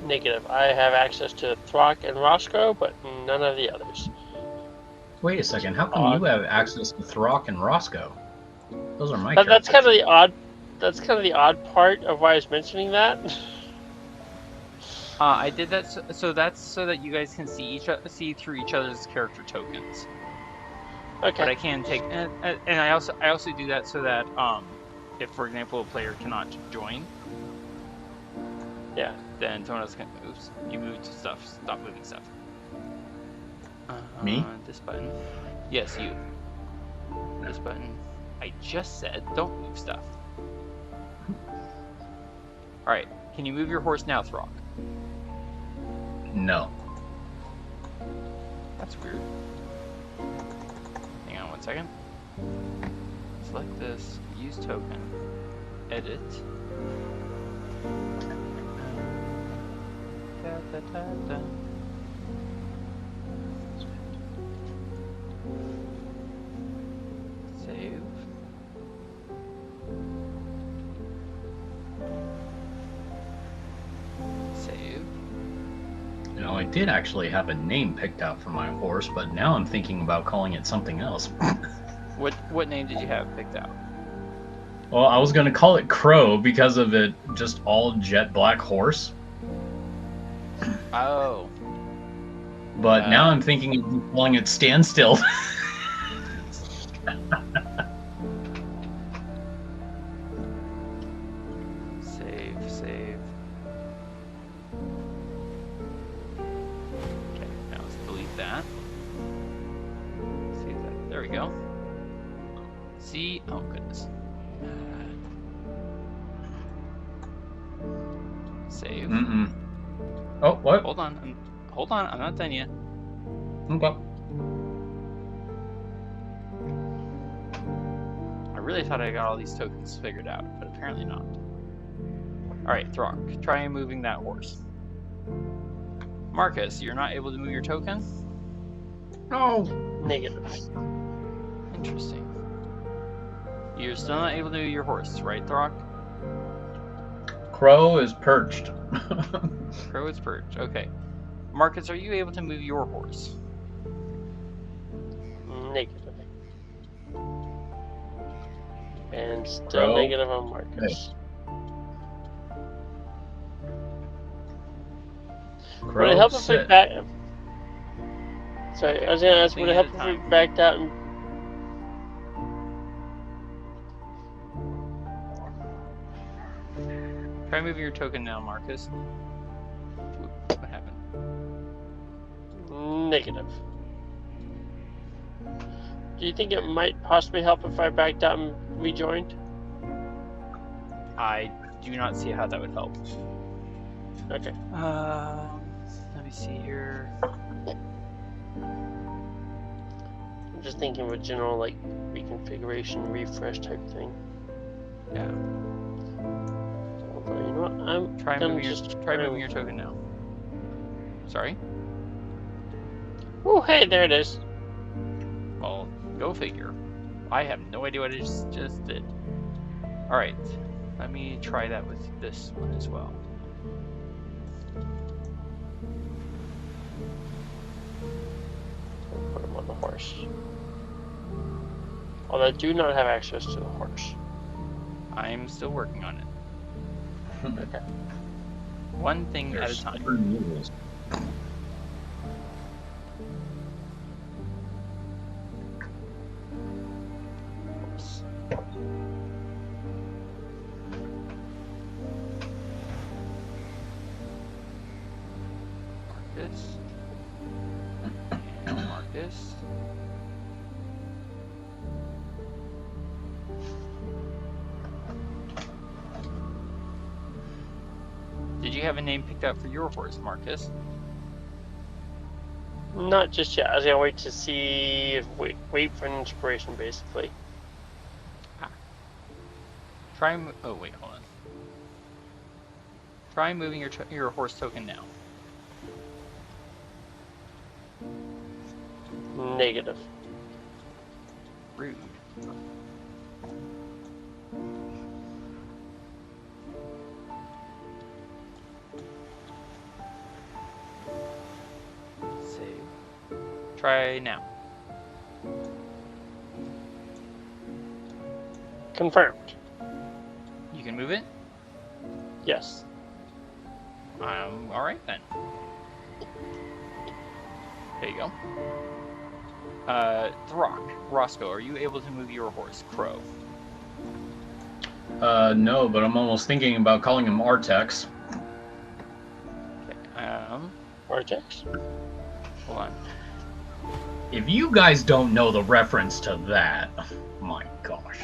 [SPEAKER 3] Negative. I have access to Throk and Roscoe, but none of the others.
[SPEAKER 4] Wait a second. How come you have access to Throk and Roscoe? Those are my
[SPEAKER 3] That's
[SPEAKER 4] characters.
[SPEAKER 3] kind of the odd. That's kind of the odd part of why I was mentioning that.
[SPEAKER 1] I did that so that's so that you guys can see through each other's character tokens.
[SPEAKER 3] Okay.
[SPEAKER 1] But I can take and I also do that so that if, for example, a player cannot join,
[SPEAKER 3] Yeah.
[SPEAKER 1] then someone else can move. You move to stuff. Stop moving stuff.
[SPEAKER 4] Me?
[SPEAKER 1] This button. Yes, you. This button. I just said don't move stuff. All right. Can you move your horse now, Throk?
[SPEAKER 4] No.
[SPEAKER 1] That's weird. Hang on one second. Select this. Use token. Edit. Da, da, da, da. Save. Save.
[SPEAKER 4] You know, I did actually have a name picked out for my horse, but now I'm thinking about calling it something else.
[SPEAKER 1] What name did you have picked out?
[SPEAKER 4] Well, I was going to call it Crow because of it just all jet black horse.
[SPEAKER 1] Oh.
[SPEAKER 4] But now I'm thinking of calling it Standstill.
[SPEAKER 1] Save. Okay, now let's delete that. See that? There we go. See? Oh goodness. Save.
[SPEAKER 4] Oh, what?
[SPEAKER 1] Hold on. I'm not done yet.
[SPEAKER 4] Okay.
[SPEAKER 1] I really thought I got all these tokens figured out, but apparently not. Alright, Throk, try moving that horse. Marcus, you're not able to move your token?
[SPEAKER 4] No.
[SPEAKER 3] Negative.
[SPEAKER 1] Interesting. You're still not able to move your horse, right, Throk?
[SPEAKER 4] Crow is perched.
[SPEAKER 1] Crow is perched, okay. Marcus, are you able to move your horse?
[SPEAKER 3] Negative. And still
[SPEAKER 4] Crow.
[SPEAKER 3] negative on Marcus.
[SPEAKER 4] Crow,
[SPEAKER 3] Would it help if we
[SPEAKER 4] sit.
[SPEAKER 3] back? Sorry, I was gonna ask. Would it help if we
[SPEAKER 1] Time.
[SPEAKER 3] backed out and?
[SPEAKER 5] Try moving your token now, Marcus. What happened?
[SPEAKER 3] Negative. Do you think it might possibly help if I backed out and rejoined?
[SPEAKER 5] I do not see how that would help.
[SPEAKER 3] Okay.
[SPEAKER 5] Let me see here.
[SPEAKER 3] I'm just thinking of a general like reconfiguration, refresh type thing.
[SPEAKER 5] Yeah.
[SPEAKER 3] Although, you know what? I'm
[SPEAKER 5] Try
[SPEAKER 3] gonna
[SPEAKER 5] moving
[SPEAKER 3] just
[SPEAKER 5] your token now. Sorry?
[SPEAKER 3] Oh, hey, there it is.
[SPEAKER 5] Well, go figure. I have no idea what it just did. Alright. Let me try that with this one as well.
[SPEAKER 3] Put him on the horse. Although I do not have access to the horse.
[SPEAKER 5] I'm still working on it.
[SPEAKER 3] Okay.
[SPEAKER 5] One thing at a time. Marcus. And Marcus. Did you have a name picked out for your horse, Marcus?
[SPEAKER 3] Not just yet. I was gonna wait to see if wait for an inspiration, basically.
[SPEAKER 5] Try. Oh wait, hold on. Try moving your horse token now.
[SPEAKER 3] Negative.
[SPEAKER 5] Rude. Save. Try now.
[SPEAKER 3] Confirmed.
[SPEAKER 5] You can move it?
[SPEAKER 3] Yes.
[SPEAKER 5] Alright then. There you go. Throk, Roscoe, are you able to move your horse, Crow?
[SPEAKER 4] No, but I'm almost thinking about calling him Artex.
[SPEAKER 5] Okay,
[SPEAKER 3] Vortex?
[SPEAKER 5] hold on.
[SPEAKER 4] If you guys don't know the reference to that, my gosh.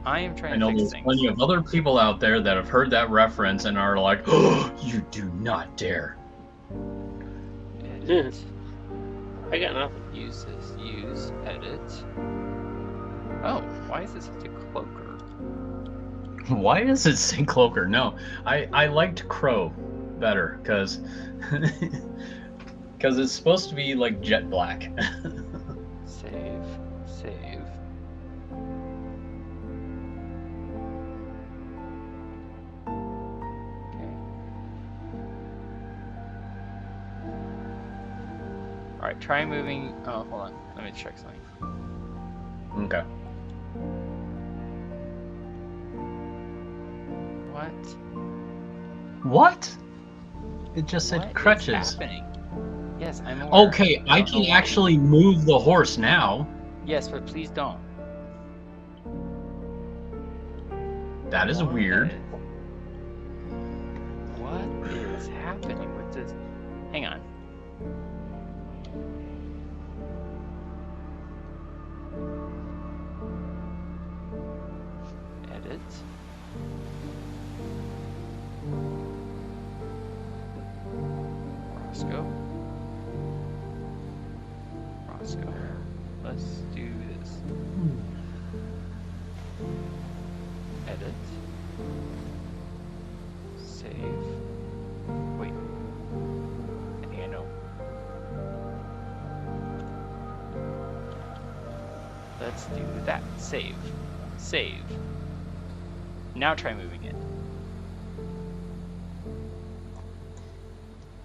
[SPEAKER 5] I am trying
[SPEAKER 4] I know
[SPEAKER 5] to fix
[SPEAKER 4] there's
[SPEAKER 5] things.
[SPEAKER 4] plenty of other people out there that have heard that reference and are like, oh, you do not dare.
[SPEAKER 5] Edit.
[SPEAKER 3] I got nothing.
[SPEAKER 5] Use this. Use. Edit. Oh, why is this such a cloaker?
[SPEAKER 4] Why does it say Cloaker? No, I liked Crow better because it's supposed to be like jet black.
[SPEAKER 5] Save. Save. Okay. Alright, try moving. Oh, hold on. Let me check something.
[SPEAKER 4] Okay. What? It just said
[SPEAKER 5] What
[SPEAKER 4] crutches.
[SPEAKER 5] is happening? Yes, I'm aware.
[SPEAKER 4] Okay, I
[SPEAKER 5] don't know
[SPEAKER 4] can
[SPEAKER 5] why.
[SPEAKER 4] actually move the horse now.
[SPEAKER 5] Yes, but please don't.
[SPEAKER 4] That is weird.
[SPEAKER 5] What is happening with this? Hang on. Edit. Roscoe. Roscoe. Let's do this. Edit. Save. Wait. I think I know. Let's do that. Save. Save. Now try moving it.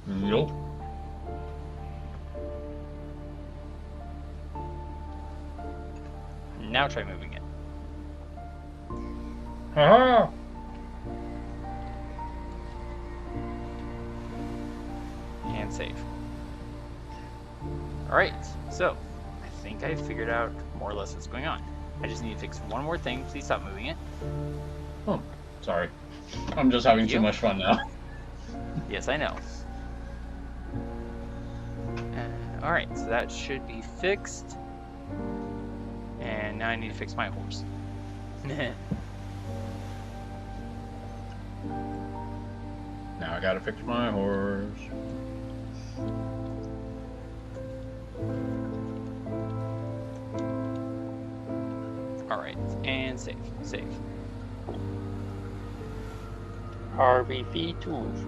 [SPEAKER 4] Nope.
[SPEAKER 5] Now try moving it.
[SPEAKER 4] Ah!
[SPEAKER 5] And save. Alright, so I think I figured out more or less what's going on. I just need to fix one more thing. Please stop moving it.
[SPEAKER 4] Oh, sorry. I'm just having too
[SPEAKER 5] you.
[SPEAKER 4] much fun now.
[SPEAKER 5] Yes, I know. Alright, so that should be fixed. And now I need to fix my horse.
[SPEAKER 4] Now I gotta fix my horse.
[SPEAKER 5] Alright, and save. Save.
[SPEAKER 3] RVP to move.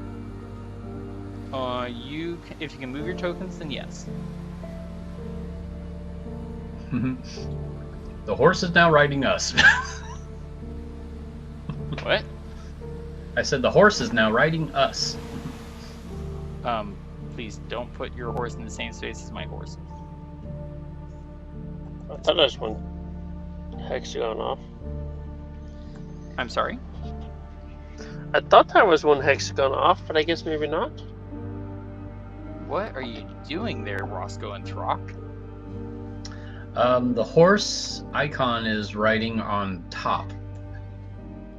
[SPEAKER 5] If you can move your tokens, then yes.
[SPEAKER 4] The horse is now riding us.
[SPEAKER 5] What?
[SPEAKER 4] I said the horse is now riding us.
[SPEAKER 5] Please don't put your horse in the same space as my horse.
[SPEAKER 3] I thought I just one hexagon off.
[SPEAKER 5] I'm sorry?
[SPEAKER 3] I thought that was one hexagon off, but I guess maybe not.
[SPEAKER 5] What are you doing there, Roscoe and Throk?
[SPEAKER 4] The horse icon is riding on top.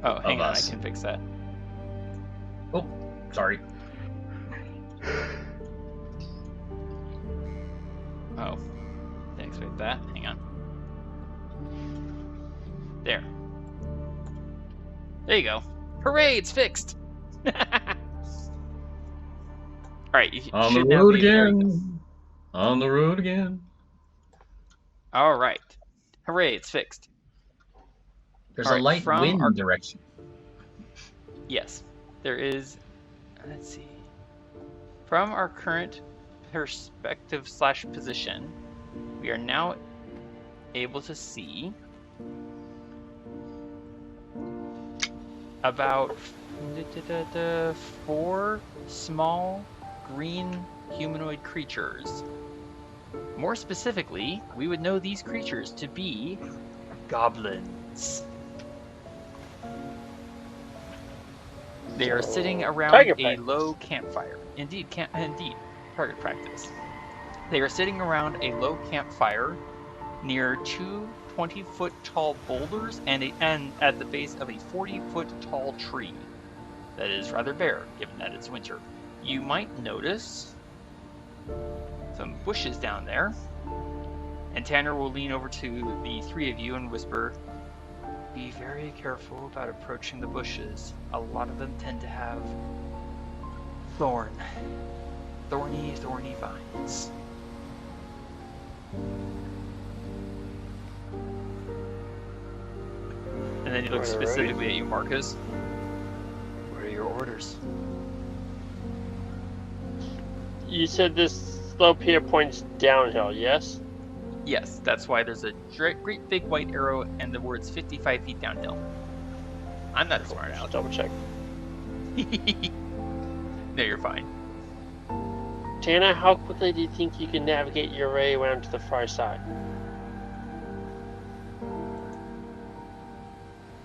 [SPEAKER 5] Oh, hang on,
[SPEAKER 4] us.
[SPEAKER 5] I can fix that.
[SPEAKER 4] Oh, sorry.
[SPEAKER 5] Oh, thanks for that. Hang on. There. There you go. Hooray, it's fixed! Alright, you
[SPEAKER 4] On
[SPEAKER 5] should
[SPEAKER 4] the
[SPEAKER 5] now
[SPEAKER 4] road
[SPEAKER 5] be hearing this.
[SPEAKER 4] again. On the road again.
[SPEAKER 5] Alright. Hooray, it's fixed.
[SPEAKER 4] There's
[SPEAKER 5] Alright,
[SPEAKER 4] a light
[SPEAKER 5] from
[SPEAKER 4] wind
[SPEAKER 5] our-
[SPEAKER 4] direction.
[SPEAKER 5] Yes, there is. Let's see. From our current perspective / position, we are now able to see about 4 small green humanoid creatures. More specifically, we would know these creatures to be goblins. They are sitting around
[SPEAKER 3] Target
[SPEAKER 5] a
[SPEAKER 3] practice.
[SPEAKER 5] low campfire. Indeed, target practice. They are sitting around a low campfire near 2 20-foot tall boulders and at the base of a 40-foot tall tree that is rather bare, given that it's winter. You might notice some bushes down there, and Tanner will lean over to the 3 of you and whisper, "Be very careful about approaching the bushes. A lot of them tend to have thorny vines." And then he looks
[SPEAKER 3] Alright.
[SPEAKER 5] specifically at you, Marcus. What are your orders?
[SPEAKER 3] You said this slope here points downhill, yes?
[SPEAKER 5] Yes, that's why there's a great big white arrow and the words 55 feet downhill. I'm not a smart
[SPEAKER 3] I'll
[SPEAKER 5] aleck.
[SPEAKER 3] double check.
[SPEAKER 5] No, you're fine.
[SPEAKER 3] Tana, how quickly do you think you can navigate your way around to the far side?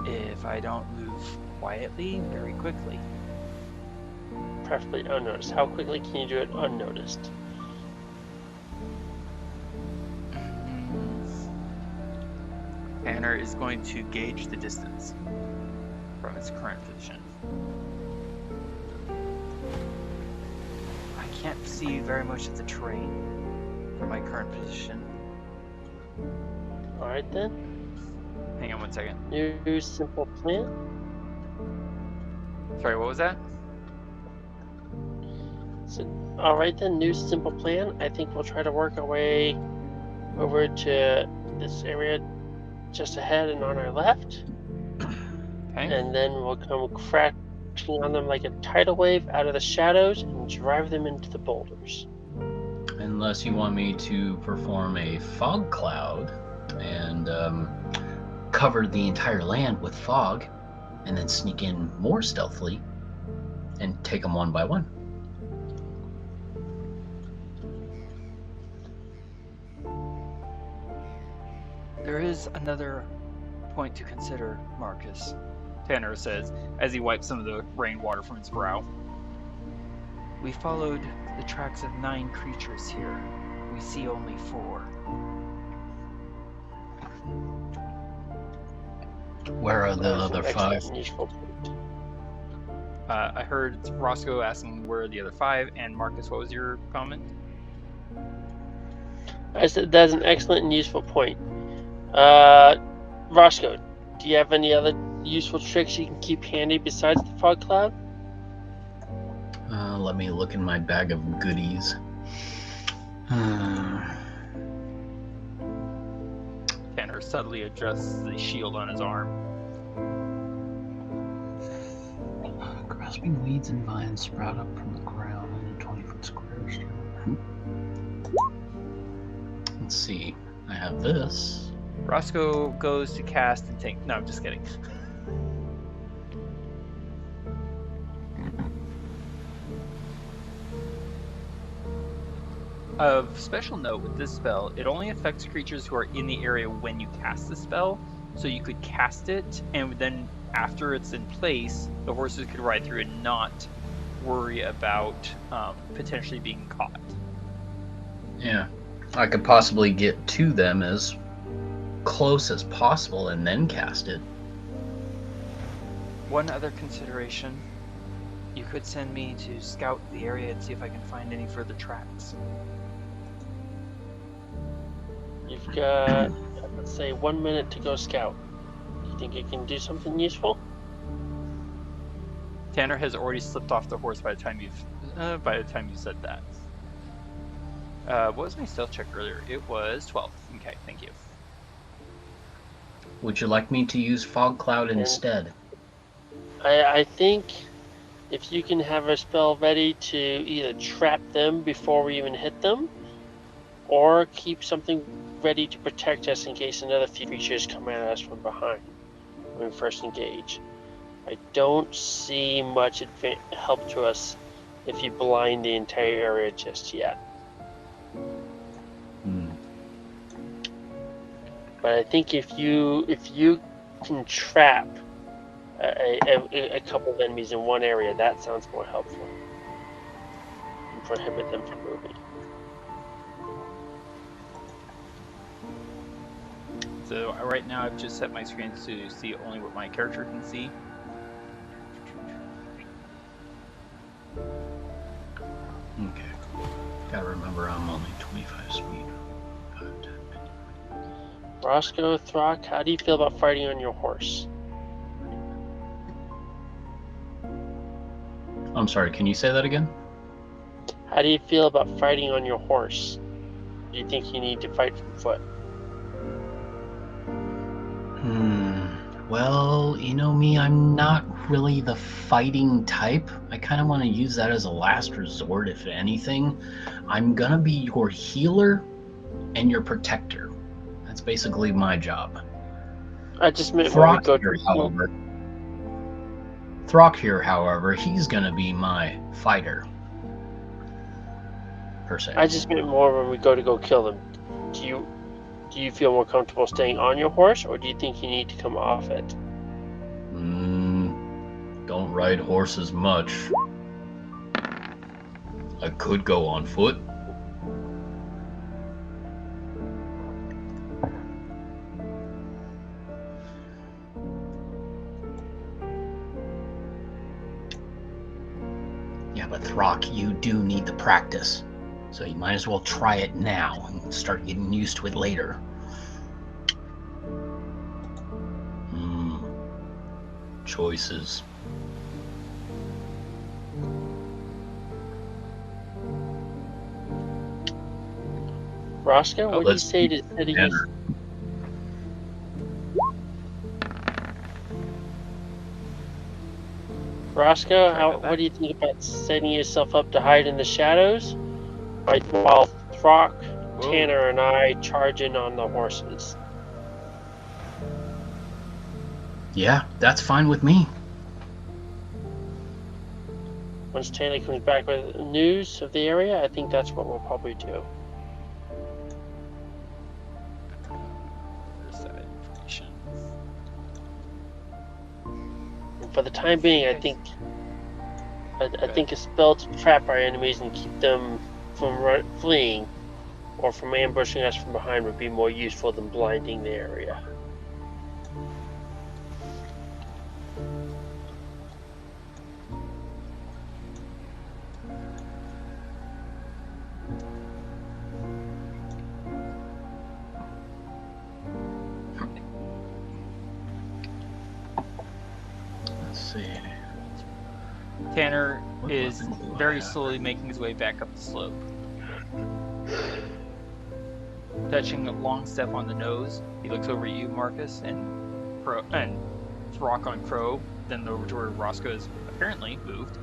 [SPEAKER 5] If I don't move quietly, very quickly.
[SPEAKER 3] Preferably unnoticed. How quickly can you do it unnoticed?
[SPEAKER 5] Tanner is going to gauge the distance from its current position. I can't see very much of the terrain from my current position.
[SPEAKER 3] Alright then.
[SPEAKER 5] Hang on one second.
[SPEAKER 3] New simple plan.
[SPEAKER 5] Sorry, what was that?
[SPEAKER 3] So, alright then, new simple plan. I think we'll try to work our way over to this area just ahead and on our left.
[SPEAKER 5] Okay.
[SPEAKER 3] And then we'll come crashing on them like a tidal wave out of the shadows and drive them into the boulders.
[SPEAKER 4] Unless you want me to perform a fog cloud and cover the entire land with fog and then sneak in more stealthily and take them one by one.
[SPEAKER 5] There is another point to consider, Marcus, Tanner says as he wipes some of the rainwater from his brow. We followed the tracks of 9 creatures here. We see only 4.
[SPEAKER 4] Where are the
[SPEAKER 3] That's
[SPEAKER 4] other
[SPEAKER 3] an excellent
[SPEAKER 4] 5?
[SPEAKER 3] and useful point.
[SPEAKER 5] I heard Roscoe asking where are the other 5, and Marcus, what was your comment?
[SPEAKER 3] I said that's an excellent and useful point. Roscoe, do you have any other useful tricks you can keep handy besides the fog cloud?
[SPEAKER 4] Let me look in my bag of goodies.
[SPEAKER 5] Tanner subtly adjusts the shield on his arm.
[SPEAKER 4] Grasping weeds and vines sprout up from the ground in a 20-foot square. Let's see. I have this.
[SPEAKER 5] Roscoe goes to cast and think. No, I'm just kidding. Of special note with this spell, it only affects creatures who are in the area when you cast the spell. So you could cast it, and then after it's in place, the horses could ride through and not worry about potentially being caught.
[SPEAKER 4] Yeah. I could possibly get to them as close as possible and then cast it.
[SPEAKER 5] One other consideration, you could send me to scout the area and see if I can find any further tracks.
[SPEAKER 3] You've got, let's say, 1 minute to go scout. Do you think you can do something useful?
[SPEAKER 5] Tanner has already slipped off the horse by the time you said that. What was my stealth check earlier? It was 12. Okay, thank you.
[SPEAKER 4] Would you like me to use fog cloud instead?
[SPEAKER 3] I think if you can have a spell ready to either trap them before we even hit them, or keep something ready to protect us in case another few creatures come at us from behind when we first engage. I don't see much help to us if you blind the entire area just yet. But I think if you can trap a couple of enemies in one area, that sounds more helpful. And prohibit them from moving.
[SPEAKER 5] So right now I've just set my screen to see only what my character can see.
[SPEAKER 4] Okay. Gotta remember I'm only 25 speed. 5, 10, 15.
[SPEAKER 3] Roscoe, Throk, how do you feel about fighting on your horse?
[SPEAKER 4] I'm sorry, can you say that again?
[SPEAKER 3] How do you feel about fighting on your horse? Do you think you need to fight from foot?
[SPEAKER 4] Well, you know me, I'm not really the fighting type. I kind of want to use that as a last resort, if anything. I'm gonna be your healer and your protector. That's basically my job.
[SPEAKER 3] I just meant when we
[SPEAKER 4] Throk
[SPEAKER 3] go
[SPEAKER 4] here,
[SPEAKER 3] to
[SPEAKER 4] however. Throk here, however, he's gonna be my fighter. Per se.
[SPEAKER 3] I just meant more when we go kill them. Do you feel more comfortable staying on your horse, or do you think you need to come off it?
[SPEAKER 4] Don't ride horses much. I could go on foot. Yeah, but Throk, you do need the practice. So you might as well try it now and start getting used to it later. Choices.
[SPEAKER 3] Roscoe, what do you say to setting us? Roscoe, what do you think about setting yourself up to hide in the shadows? Right, while Throk, Tanner, and I charge in on the horses.
[SPEAKER 4] Yeah, that's fine with me.
[SPEAKER 3] Once Tanner comes back with news of the area, I think that's what we'll probably do. And for the time being, I think a spell to trap our enemies and keep them from fleeing or from ambushing us from behind would be more useful than blinding the area.
[SPEAKER 4] see.
[SPEAKER 5] Tanner
[SPEAKER 4] What
[SPEAKER 5] is
[SPEAKER 4] weapon do I
[SPEAKER 5] very
[SPEAKER 4] have?
[SPEAKER 5] slowly making his way back up the slope. Touching a long step on the nose, he looks over at you, Marcus, and Throk on Crow, then over to where Roscoe is apparently moved.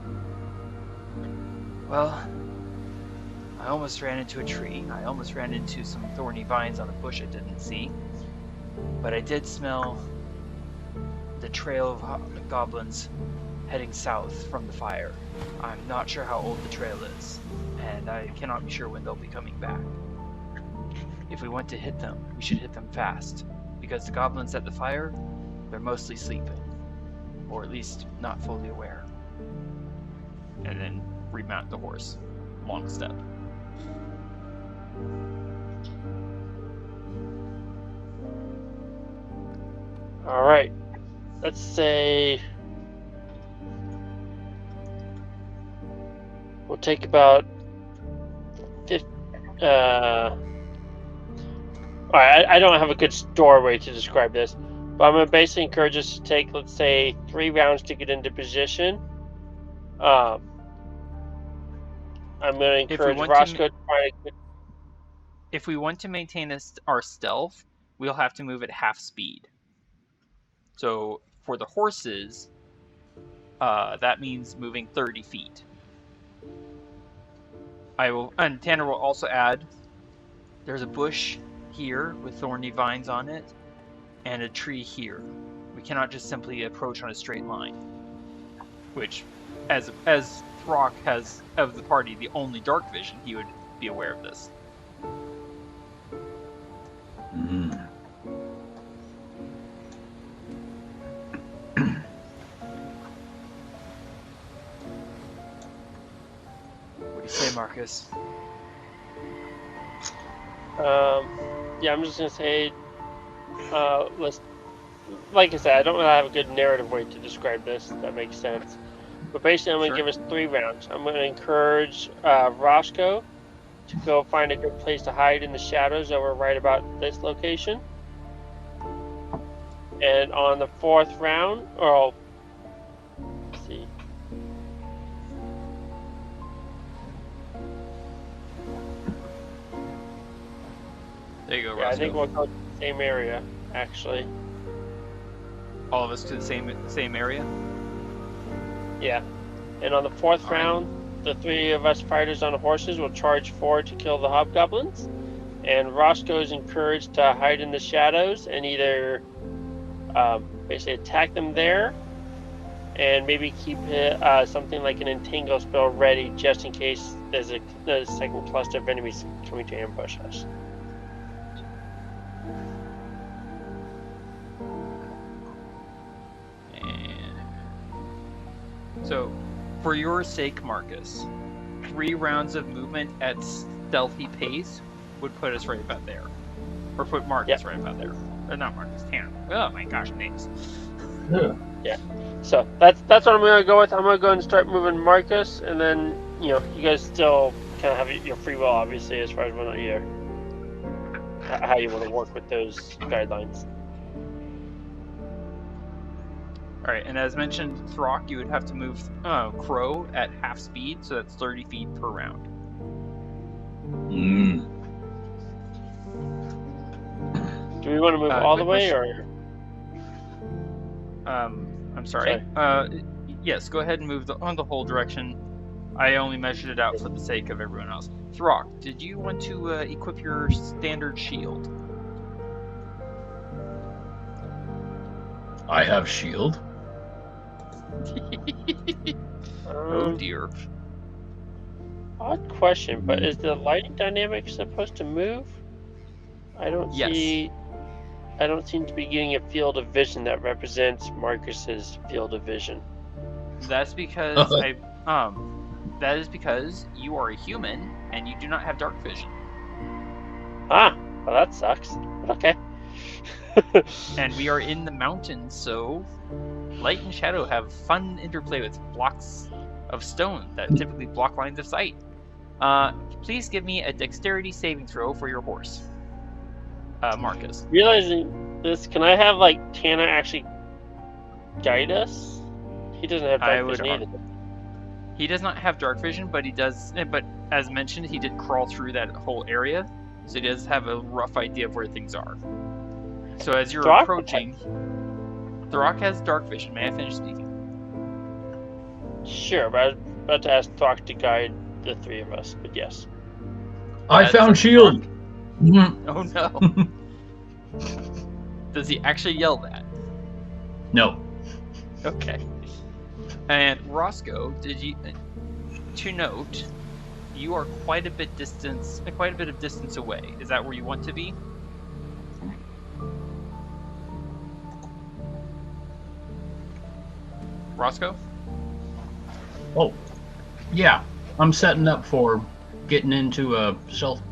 [SPEAKER 2] Well, I almost ran into a tree. I almost ran into some thorny vines on a bush I didn't see. But I did smell the trail of goblins heading south from the fire. I'm not sure how old the trail is, and I cannot be sure when they'll be coming back. If we want to hit them, we should hit them fast, because the goblins at the fire, they're mostly sleeping, or at least not fully aware.
[SPEAKER 5] And then remount the horse. Long step.
[SPEAKER 3] All right. Let's say we'll take about 50. All right. I don't have a good doorway to describe this, but I'm gonna basically encourage us to take, let's say, 3 rounds to get into position. I'm gonna encourage Roscoe to find a good.
[SPEAKER 5] If we want to maintain our stealth, we'll have to move at half speed. So for the horses, that means moving 30 feet. And Tanner will also add, there's a bush here with thorny vines on it, and a tree here. We cannot just simply approach on a straight line. Which, as Throk has, of the party, the only dark vision, he would be aware of this.
[SPEAKER 4] Mm.
[SPEAKER 2] What do you say, Marcus?
[SPEAKER 3] Yeah, I'm just gonna say, let's. Like I said, I don't really have a good narrative way to describe this. If that makes sense. But basically, I'm gonna give us 3 rounds. I'm gonna encourage Roscoe to go find a good place to hide in the shadows over right about this location. And on the 4th round, let's see.
[SPEAKER 5] There you go,
[SPEAKER 3] Yeah,
[SPEAKER 5] Roscoe.
[SPEAKER 3] I think we'll go to the same area, actually.
[SPEAKER 5] All of us to the same area?
[SPEAKER 3] Yeah. And on the 4th
[SPEAKER 5] All right.
[SPEAKER 3] round, the 3 of us fighters on horses will charge forward to kill the hobgoblins. And Roscoe is encouraged to hide in the shadows and either basically attack them there, and maybe keep something like an entangle spell ready just in case there's a second cluster of enemies coming to ambush us.
[SPEAKER 5] So, for your sake, Marcus, 3 rounds of movement at stealthy pace would put us right about there. Or put Marcus right about there. Not Marcus, Tanner. Oh my gosh, names.
[SPEAKER 3] Yeah. So that's what I'm gonna go with. I'm gonna go ahead and start moving Marcus, and then you guys still kind of have your free will, obviously, as far as how you want to work with those guidelines.
[SPEAKER 5] Alright, and as mentioned, Throk, you would have to move Crow at half speed, so that's 30 feet per round.
[SPEAKER 4] Mm.
[SPEAKER 3] Do we want to move all the
[SPEAKER 5] quick
[SPEAKER 3] way,
[SPEAKER 5] question.
[SPEAKER 3] or?
[SPEAKER 5] I'm sorry. Yes, go ahead and move on the whole direction. I only measured it out for the sake of everyone else. Throk, did you want to equip your standard shield?
[SPEAKER 4] I have shield.
[SPEAKER 5] Oh dear.
[SPEAKER 3] Odd question, but is the lighting dynamic supposed to move? I don't
[SPEAKER 5] Yes.
[SPEAKER 3] see. I don't seem to be getting a field of vision that represents Marcus's field of vision.
[SPEAKER 5] That's because that is because you are a human and you do not have dark vision.
[SPEAKER 3] Ah, well that sucks. But okay.
[SPEAKER 5] And we are in the mountains, so light and shadow have fun interplay with blocks of stone that typically block lines of sight. Please give me a dexterity saving throw for your horse, Marcus.
[SPEAKER 3] Realizing this, can I have Tana actually guide us? He doesn't have
[SPEAKER 5] I
[SPEAKER 3] dark
[SPEAKER 5] would
[SPEAKER 3] vision either.
[SPEAKER 5] He does not have dark vision, but he does. But as mentioned, he did crawl through that whole area, so he does have a rough idea of where things are. So as you're
[SPEAKER 3] Throk?
[SPEAKER 5] approaching, Throk has dark vision. May I finish speaking?
[SPEAKER 3] Sure, but I was about to ask Throk to guide the three of us, but yes.
[SPEAKER 4] I found shield.
[SPEAKER 5] Oh no! Does he actually yell that?
[SPEAKER 4] No.
[SPEAKER 5] Okay. And Roscoe, to note, you are quite a bit of distance away. Is that where you want to be? Roscoe?
[SPEAKER 4] Oh, yeah. I'm setting up for getting into a stealth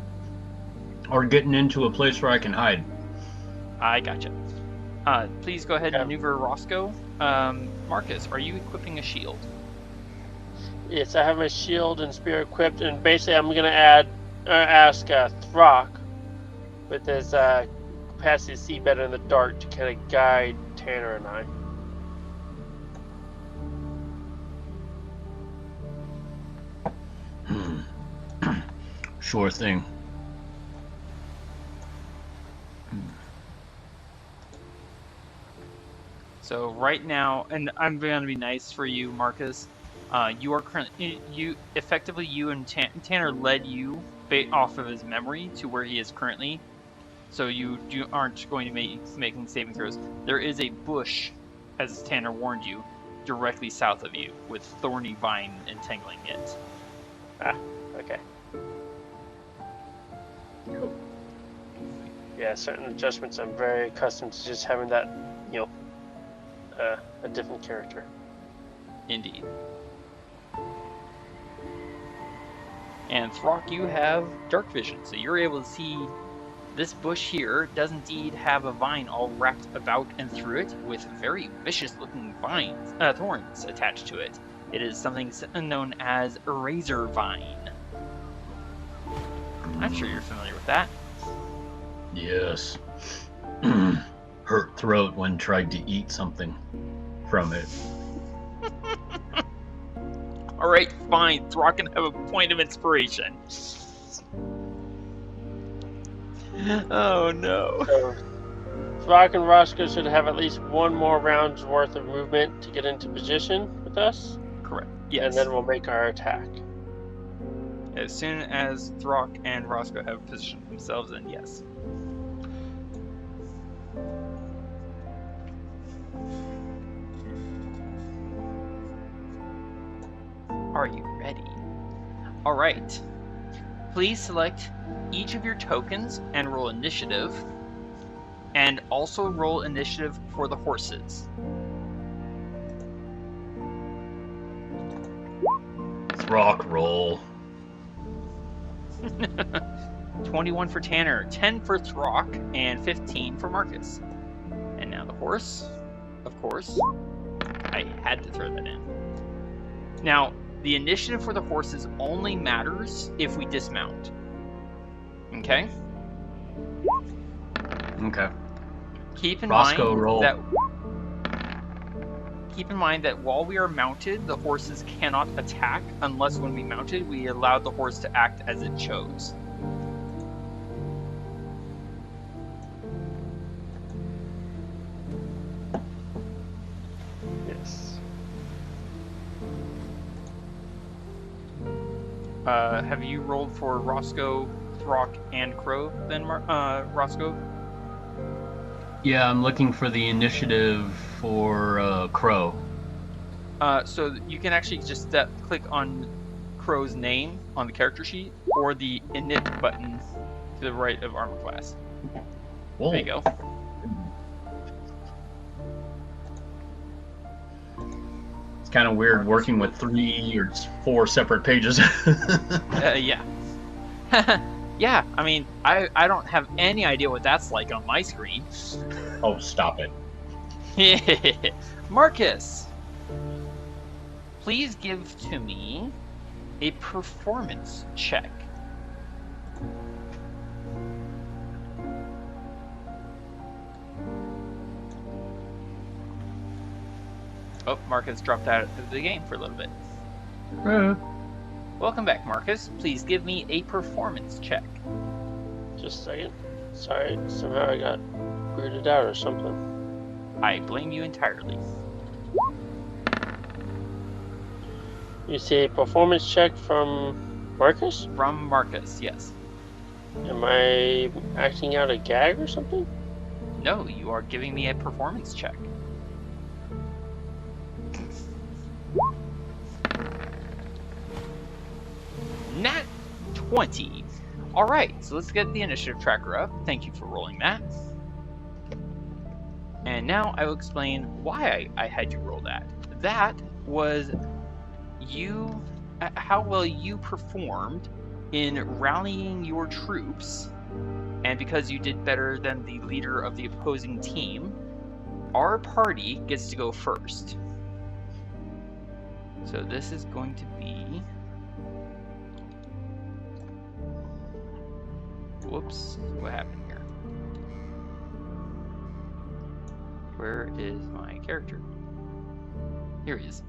[SPEAKER 4] or getting into a place where I can hide.
[SPEAKER 5] I gotcha. Please go ahead and maneuver Roscoe. Marcus, are you equipping a shield?
[SPEAKER 3] Yes, I have my shield and spear equipped, and basically I'm going to ask Throk, with his capacity to see better in the dark, to kind of guide Tanner and I.
[SPEAKER 4] Sure thing.
[SPEAKER 5] So right now, and I'm going to be nice for you, Marcus. You are currently, you and Tanner led you off of his memory to where he is currently. So you aren't going to be making saving throws. There is a bush, as Tanner warned you, directly south of you, with thorny vine entangling it.
[SPEAKER 3] Ah, okay. Yeah, certain adjustments I'm very accustomed to just having that, a different character.
[SPEAKER 5] Indeed. And Throk, you have dark vision, so you're able to see this bush here does indeed have a vine all wrapped about and through it, with very vicious-looking thorns attached to it. It is something known as a razor vine. I'm sure you're familiar with that.
[SPEAKER 4] Yes. Hurt throat when tried to eat something from it.
[SPEAKER 5] Alright, fine. Throk can have a point of inspiration. Oh no.
[SPEAKER 3] So, Throk and Roscoe should have at least one more round's worth of movement to get into position with us.
[SPEAKER 5] Correct. Yes.
[SPEAKER 3] And then we'll make our attack.
[SPEAKER 5] As soon as Throk and Roscoe have positioned themselves, then yes. Are you ready? Alright. Please select each of your tokens and roll initiative. And also roll initiative for the horses.
[SPEAKER 4] Throk roll.
[SPEAKER 5] 21 for Tanner, 10 for Throk, and 15 for Marcus. And now the horse, of course. I had to throw that in. Now, the initiative for the horses only matters if we dismount. Okay?
[SPEAKER 4] Okay.
[SPEAKER 5] Keep in
[SPEAKER 4] Roscoe
[SPEAKER 5] mind
[SPEAKER 4] roll.
[SPEAKER 5] Keep in mind that while we are mounted, the horses cannot attack unless when we mounted, we allowed the horse to act as it chose.
[SPEAKER 3] Yes.
[SPEAKER 5] Have you rolled for Roscoe, Throk, and Crow then, Roscoe?
[SPEAKER 4] Yeah, I'm looking for the initiative for Crow.
[SPEAKER 5] So you can actually just click on Crow's name on the character sheet, or the init button to the right of armor class.
[SPEAKER 4] Whoa.
[SPEAKER 5] There you go.
[SPEAKER 4] It's kind of weird working with 3 or 4 separate pages.
[SPEAKER 5] Yeah. Yeah, I mean, I don't have any idea what that's like on my screen.
[SPEAKER 4] Oh, stop it.
[SPEAKER 5] Marcus, please give to me a performance check. Oh, Marcus dropped out of the game for a little bit. Welcome back, Marcus. Please give me a performance check.
[SPEAKER 3] Just a second. Sorry, somehow I got weirded out or something.
[SPEAKER 5] I blame you entirely.
[SPEAKER 3] You see a performance check from Marcus?
[SPEAKER 5] From Marcus, yes.
[SPEAKER 3] Am I acting out a gag or something?
[SPEAKER 5] No, you are giving me a performance check. Nat 20. Alright, so let's get the initiative tracker up. Thank you for rolling that. And now I will explain why I had you roll that. That was you, how well you performed in rallying your troops, and because you did better than the leader of the opposing team, our party gets to go first. So this is going to be... Whoops, what happened here? Where is my character? Here he is.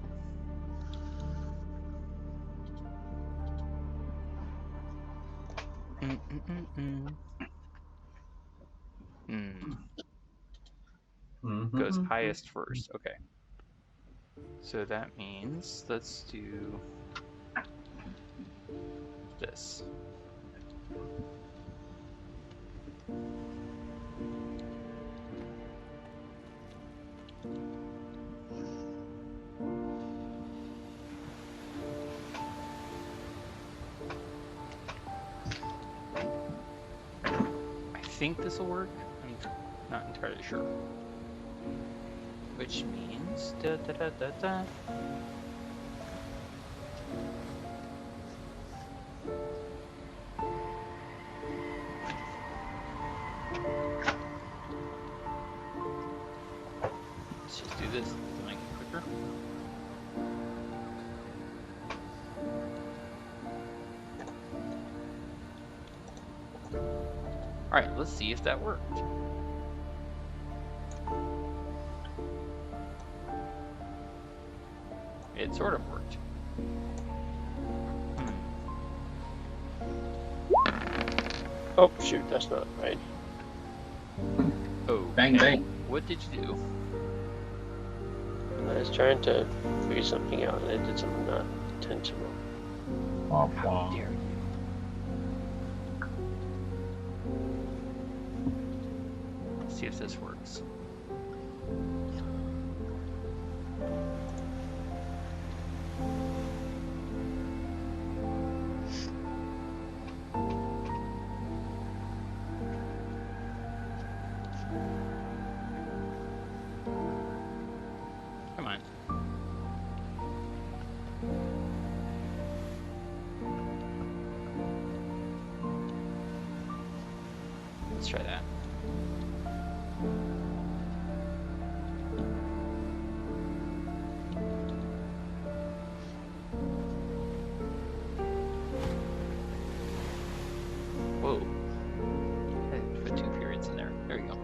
[SPEAKER 5] Goes highest first. Okay. So that means let's do this. I think this will work. I'm not entirely sure. Which means da da da da da. Let's just do this to make it quicker. Alright, let's see if that worked. It sort of worked.
[SPEAKER 3] Oh, shoot, that's not right.
[SPEAKER 5] Oh,
[SPEAKER 4] Bang, bang.
[SPEAKER 5] What did you do?
[SPEAKER 3] I was trying to figure something out and I did something not intentional.
[SPEAKER 5] How dare you? Let's see if this works. Come on. Let's try that. Whoa. I put 2 periods in there. There we go.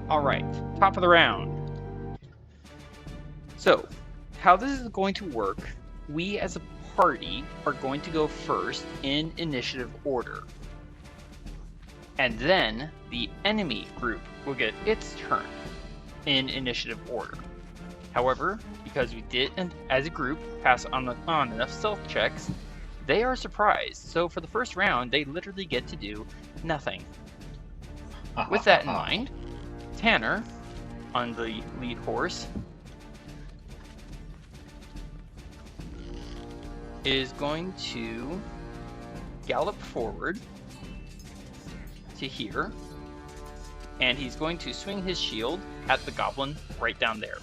[SPEAKER 5] All right, top of the round. So, how this is going to work, we as a party are going to go first in initiative order. And then the enemy group will get its turn in initiative order. However, because we didn't, as a group, pass on enough stealth checks, they are surprised. So for the first round, they literally get to do nothing. With that in mind, Tanner, on the lead horse, is going to gallop forward to here, and he's going to swing his shield at the goblin right down there.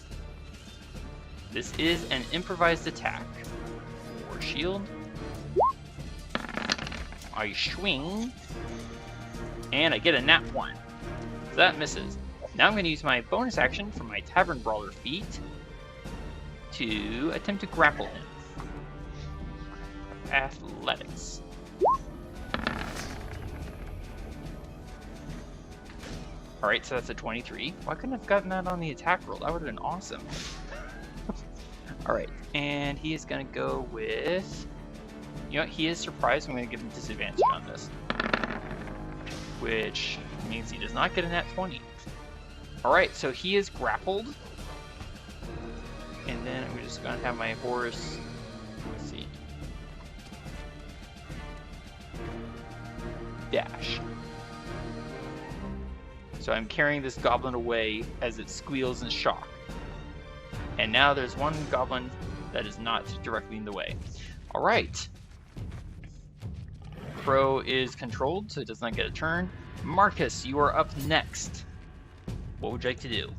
[SPEAKER 5] This is an improvised attack. Or shield. I swing, and I get a nat 1. So that misses. Now I'm going to use my bonus action from my Tavern Brawler feat to attempt to grapple him. Athletics. Alright, so that's a 23. Why couldn't I have gotten that on the attack roll? That would have been awesome. Alright, and he is going to go with... You know what, he is surprised. I'm going to give him disadvantage on this. Which means he does not get a nat 20. Alright, so he is grappled. And then I'm just going to have my horse... Let's see. Dash. So I'm carrying this goblin away as it squeals in shock. And now there's one goblin that is not directly in the way. Alright. Crow is controlled, so it does not get a turn. Marcus, you are up next. What would you like to do?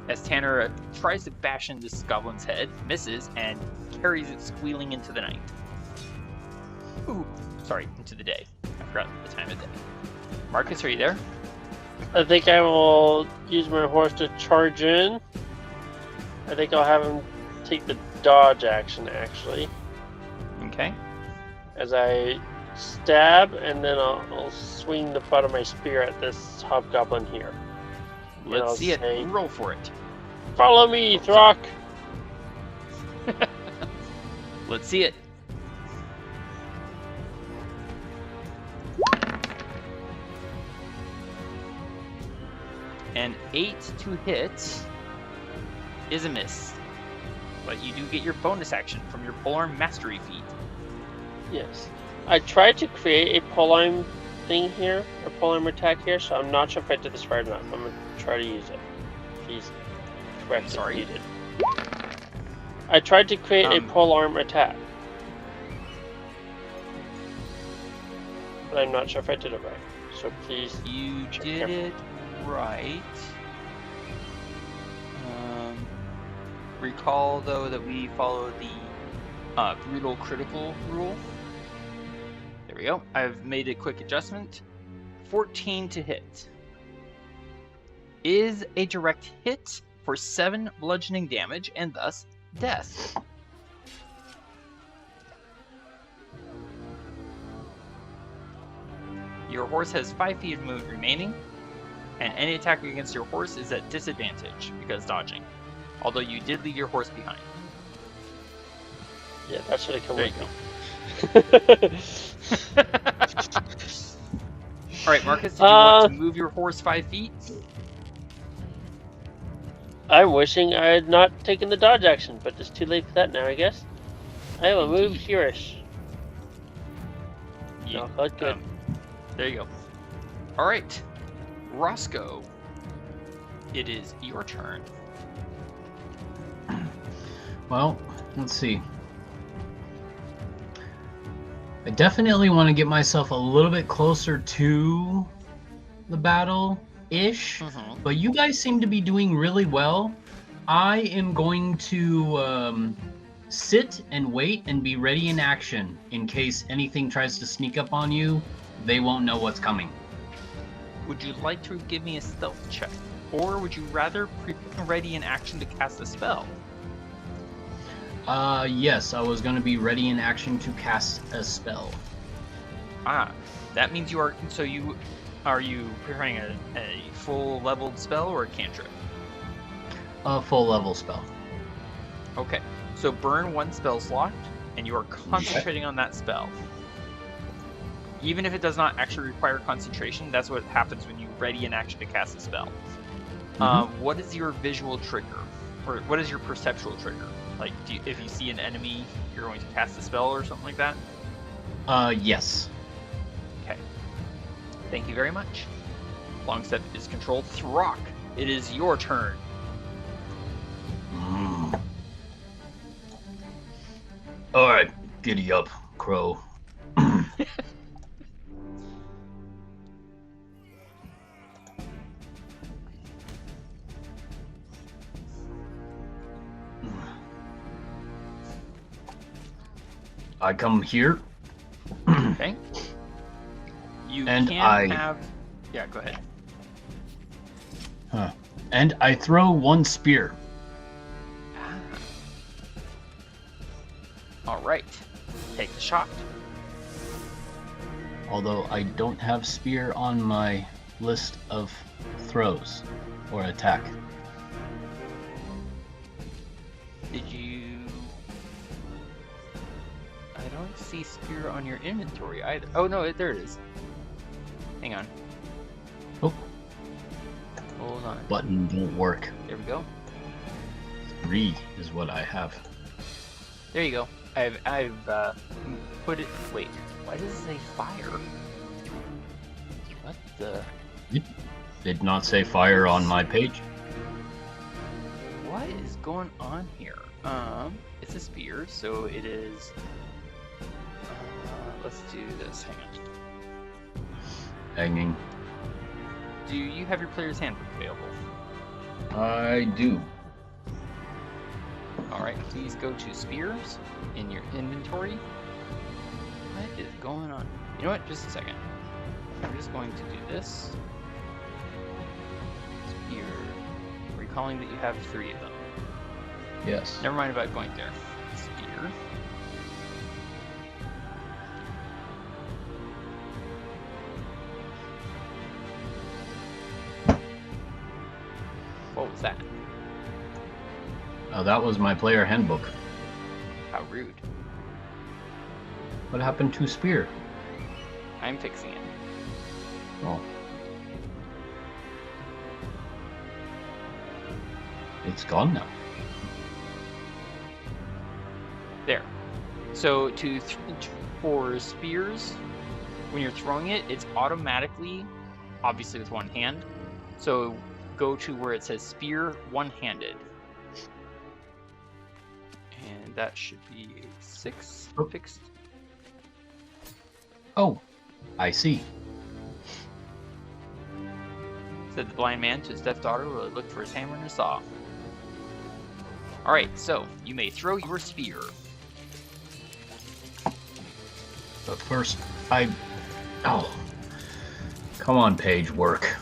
[SPEAKER 5] As Tanner tries to bash in this goblin's head, misses, and carries it squealing into the night. Ooh, sorry, into the day. I forgot the time of day. Marcus, are you there?
[SPEAKER 3] I think I will use my horse to charge in. I think I'll have him take the dodge action, actually.
[SPEAKER 5] Okay.
[SPEAKER 3] As I stab, and then I'll swing the butt of my spear at this hobgoblin here.
[SPEAKER 5] Let's see
[SPEAKER 3] say,
[SPEAKER 5] it. Roll for it.
[SPEAKER 3] Follow me, Throk!
[SPEAKER 5] Let's see it. An 8 to hit is a miss. But you do get your bonus action from your polearm mastery feat.
[SPEAKER 3] Yes. I tried to create a polearm thing here, a polearm attack here, so I'm not sure if I did this right or not. I'm going to try to use it. Please correct me if you did. I tried to create a polearm attack. But I'm not sure if I did it right. So please...
[SPEAKER 5] You did it right. Recall, though, that we follow the brutal critical rule. There we go. I've made a quick adjustment. 14 to hit. Is a direct hit for 7 bludgeoning damage and thus death. Your horse has 5 feet of movement remaining, and any attack against your horse is at disadvantage because dodging. Although you did leave your horse behind.
[SPEAKER 3] Yeah, that should have come
[SPEAKER 5] there
[SPEAKER 3] with me.
[SPEAKER 5] Alright, Marcus, did you want to move your horse 5 feet?
[SPEAKER 3] I'm wishing I had not taken the dodge action, but it's too late for that now, I guess. I will move hereish. No, good.
[SPEAKER 5] There you go. Alright, Roscoe, it is your turn.
[SPEAKER 4] Well, let's see. I definitely want to get myself a little bit closer to the battle-ish, but you guys seem to be doing really well. I am going to sit and wait and be ready in action in case anything tries to sneak up on you. They won't know what's coming.
[SPEAKER 5] Would you like to give me a stealth check? Or would you rather be ready in action to cast a spell?
[SPEAKER 4] Yes, I was going to be ready in action to cast a spell.
[SPEAKER 5] Ah, that means you are... So are you preparing a full leveled spell or a cantrip?
[SPEAKER 4] A full level spell.
[SPEAKER 5] Okay, so burn 1 spell slot, and you are concentrating on that spell. Even if it does not actually require concentration, that's what happens when you ready in action to cast a spell. What is your visual trigger? Or what is your perceptual trigger? Like, if you see an enemy, you're going to cast a spell or something like that?
[SPEAKER 4] Yes.
[SPEAKER 5] Okay. Thank you very much. Longstep is controlled. Throk, it is your turn.
[SPEAKER 4] Alright, giddy up, Crow.
[SPEAKER 5] I come here. Okay. You and can have Yeah, go ahead.
[SPEAKER 4] Huh. And I throw 1 spear.
[SPEAKER 5] Ah. All right. Take the shot.
[SPEAKER 4] Although I don't have spear on my list of throws or attack.
[SPEAKER 5] Did you... I don't see spear on your inventory either. Oh no, there it is. Hang on.
[SPEAKER 4] Oh,
[SPEAKER 5] Hold on.
[SPEAKER 4] button won't work.
[SPEAKER 5] There we go.
[SPEAKER 4] 3 is what I have.
[SPEAKER 5] There you go. I've put it... Wait, why does it say fire? What the...
[SPEAKER 4] It did not say fire on my page.
[SPEAKER 5] What is going on here? It's a spear, so it is... let's do this. Hang on.
[SPEAKER 4] Hanging.
[SPEAKER 5] Do you have your player's handbook available?
[SPEAKER 4] I do.
[SPEAKER 5] Alright, please go to spears in your inventory. What is going on? You know what? Just a second. I'm just going to do this. Spear. Recalling that you have 3 of them.
[SPEAKER 4] Yes.
[SPEAKER 5] Never mind about going there. Spear. What was that?
[SPEAKER 4] Oh, that was my player handbook.
[SPEAKER 5] How rude.
[SPEAKER 4] What happened to spear?
[SPEAKER 5] I'm fixing it.
[SPEAKER 4] Oh. It's gone now.
[SPEAKER 5] There. So for spears, when you're throwing it, it's automatically, obviously with one hand. So go to where it says spear one-handed. And that should be a 6 fixed.
[SPEAKER 4] Oh, I see.
[SPEAKER 5] Said the blind man to his deaf daughter while he looked for his hammer and his saw. Alright, so you may throw your spear.
[SPEAKER 4] But first, oh. Come on, page work.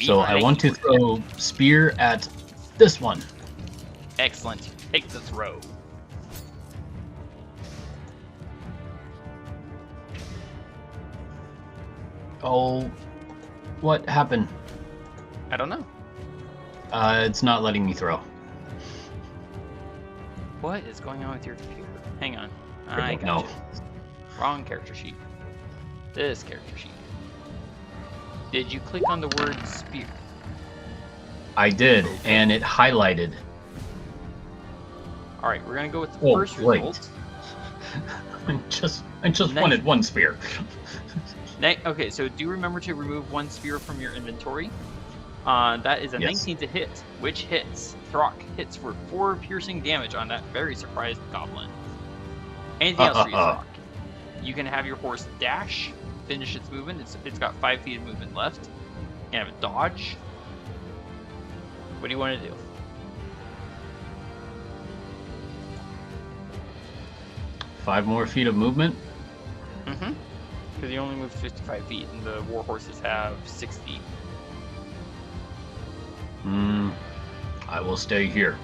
[SPEAKER 4] So I want to throw spear at this one.
[SPEAKER 5] Excellent. Take the throw.
[SPEAKER 4] Oh, what happened?
[SPEAKER 5] I don't know.
[SPEAKER 4] It's not letting me throw.
[SPEAKER 5] What is going on with your computer? Hang on.
[SPEAKER 4] I
[SPEAKER 5] I
[SPEAKER 4] don't
[SPEAKER 5] got
[SPEAKER 4] know.
[SPEAKER 5] you. Wrong character sheet. This character sheet. Did you click on the word spear?
[SPEAKER 4] I did, and it highlighted.
[SPEAKER 5] Alright, we're gonna go with the
[SPEAKER 4] Oh,
[SPEAKER 5] first
[SPEAKER 4] wait.
[SPEAKER 5] result.
[SPEAKER 4] I just
[SPEAKER 5] Nice.
[SPEAKER 4] wanted 1 spear.
[SPEAKER 5] Okay, so do remember to remove 1 spear from your inventory. That is a
[SPEAKER 4] Yes.
[SPEAKER 5] 19 to hit, which hits. Throk hits for 4 piercing damage on that very surprised goblin. Anything else for you, Throk? You can have your horse dash, finish its movement. It's got 5 feet of movement left. You can have it dodge. What do you want to do?
[SPEAKER 4] Five more feet of movement.
[SPEAKER 5] Mm-hmm. Because you only move 55 feet, and the war horses have 6 feet.
[SPEAKER 4] I will stay here.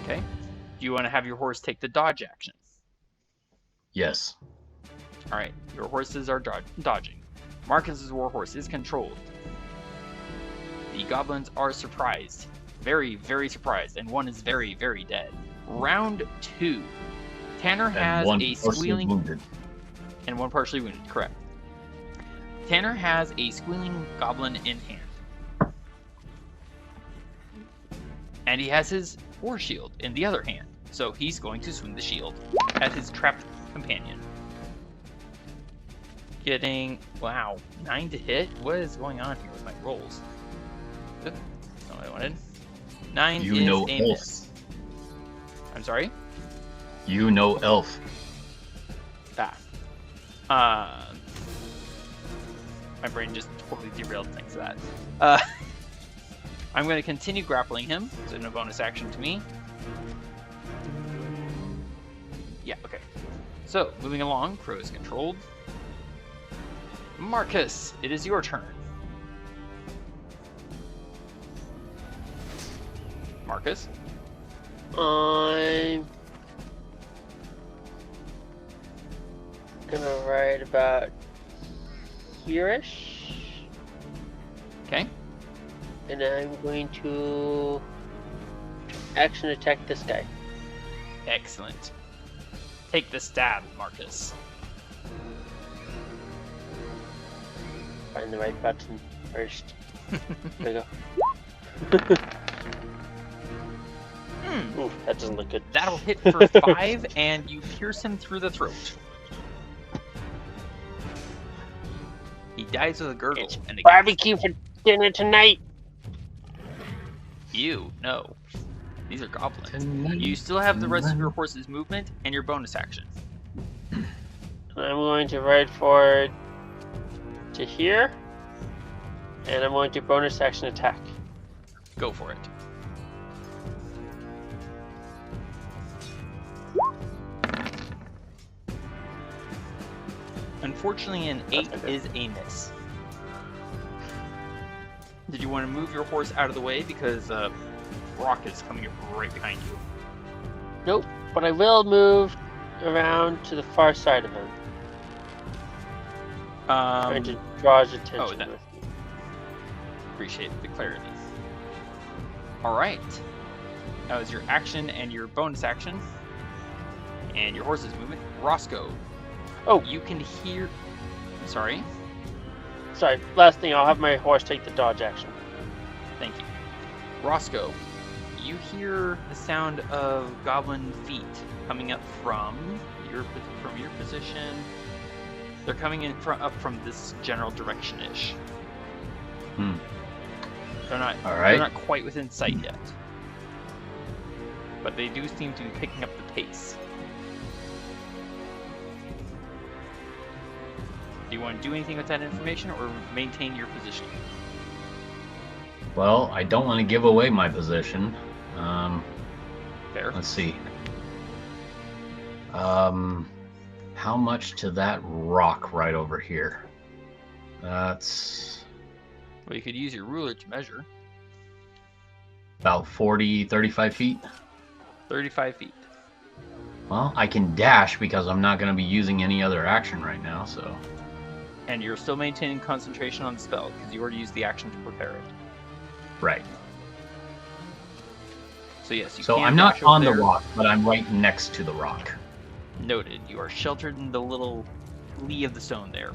[SPEAKER 5] Okay. Do you want to have your horse take the dodge action?
[SPEAKER 4] Yes.
[SPEAKER 5] Alright, your horses are dodging. Marcus's warhorse is controlled. The goblins are surprised. Very, very surprised, and one is very, very dead. Round 2. Tanner has
[SPEAKER 4] one
[SPEAKER 5] a
[SPEAKER 4] partially
[SPEAKER 5] squealing...
[SPEAKER 4] wounded.
[SPEAKER 5] And one partially wounded, correct. Tanner has a squealing goblin in hand. And he has his war shield in the other hand. So he's going to swing the shield at his trapped companion. Getting, wow, 9 to hit? What is going on here with my rolls? Oop, that's not what I wanted. 9
[SPEAKER 4] You
[SPEAKER 5] is
[SPEAKER 4] know
[SPEAKER 5] a
[SPEAKER 4] elf.
[SPEAKER 5] miss. I'm sorry?
[SPEAKER 4] You know elf.
[SPEAKER 5] My brain just totally derailed thanks to that. I'm going to continue grappling him, so no bonus action to me. Yeah, okay. So, moving along, Crow is controlled. Marcus, it is your turn. Marcus?
[SPEAKER 3] I'm gonna ride about here-ish.
[SPEAKER 5] Okay.
[SPEAKER 3] And I'm going to action attack this guy.
[SPEAKER 5] Excellent. Take the stab, Marcus.
[SPEAKER 3] Find the right button first. There we go. Ooh, that doesn't look good.
[SPEAKER 5] That'll hit for 5, and you pierce him through the throat. He dies with a gurgle.
[SPEAKER 3] It's
[SPEAKER 5] and
[SPEAKER 3] barbecue for dinner tonight.
[SPEAKER 5] You, no. These are goblins.
[SPEAKER 4] Tonight.
[SPEAKER 5] You still have the rest of your horse's movement and your bonus action.
[SPEAKER 3] I'm going to ride forward to here, and I'm going to bonus action attack.
[SPEAKER 5] Go for it. Unfortunately, an 8 is a miss. Did you want to move your horse out of the way because Throk is coming up right behind you?
[SPEAKER 3] Nope, but I will move around to the far side of him. Trying to draw his attention
[SPEAKER 5] that-
[SPEAKER 3] with me.
[SPEAKER 5] Appreciate the clarity. Alright. That was your action and your bonus action. And your horse's movement. Roscoe.
[SPEAKER 3] Oh.
[SPEAKER 5] You can hear... Sorry.
[SPEAKER 3] Sorry, last thing, I'll have my horse take the dodge action.
[SPEAKER 5] Thank you. Roscoe, you hear the sound of goblin feet coming up from your position. They're coming in up from this general direction-ish. They're not.
[SPEAKER 4] All right.
[SPEAKER 5] They're not quite within sight yet, but they do seem to be picking up the pace. Do you want to do anything with that information, or maintain your position?
[SPEAKER 4] Well, I don't want to give away my position.
[SPEAKER 5] Fair.
[SPEAKER 4] Let's see. How much to that rock right over here? That's
[SPEAKER 5] Well, you could use your ruler to measure.
[SPEAKER 4] about 35 feet.
[SPEAKER 5] 35 feet.
[SPEAKER 4] Well, I can dash because I'm not going to be using any other action right now, so...
[SPEAKER 5] And you're still maintaining concentration on the spell, because you already used the action to prepare it.
[SPEAKER 4] Right.
[SPEAKER 5] So yes, you
[SPEAKER 4] So
[SPEAKER 5] can
[SPEAKER 4] I'm not
[SPEAKER 5] dash over
[SPEAKER 4] on the
[SPEAKER 5] there.
[SPEAKER 4] rock, but I'm right next to the rock.
[SPEAKER 5] Noted. You are sheltered in the little lee of the stone there.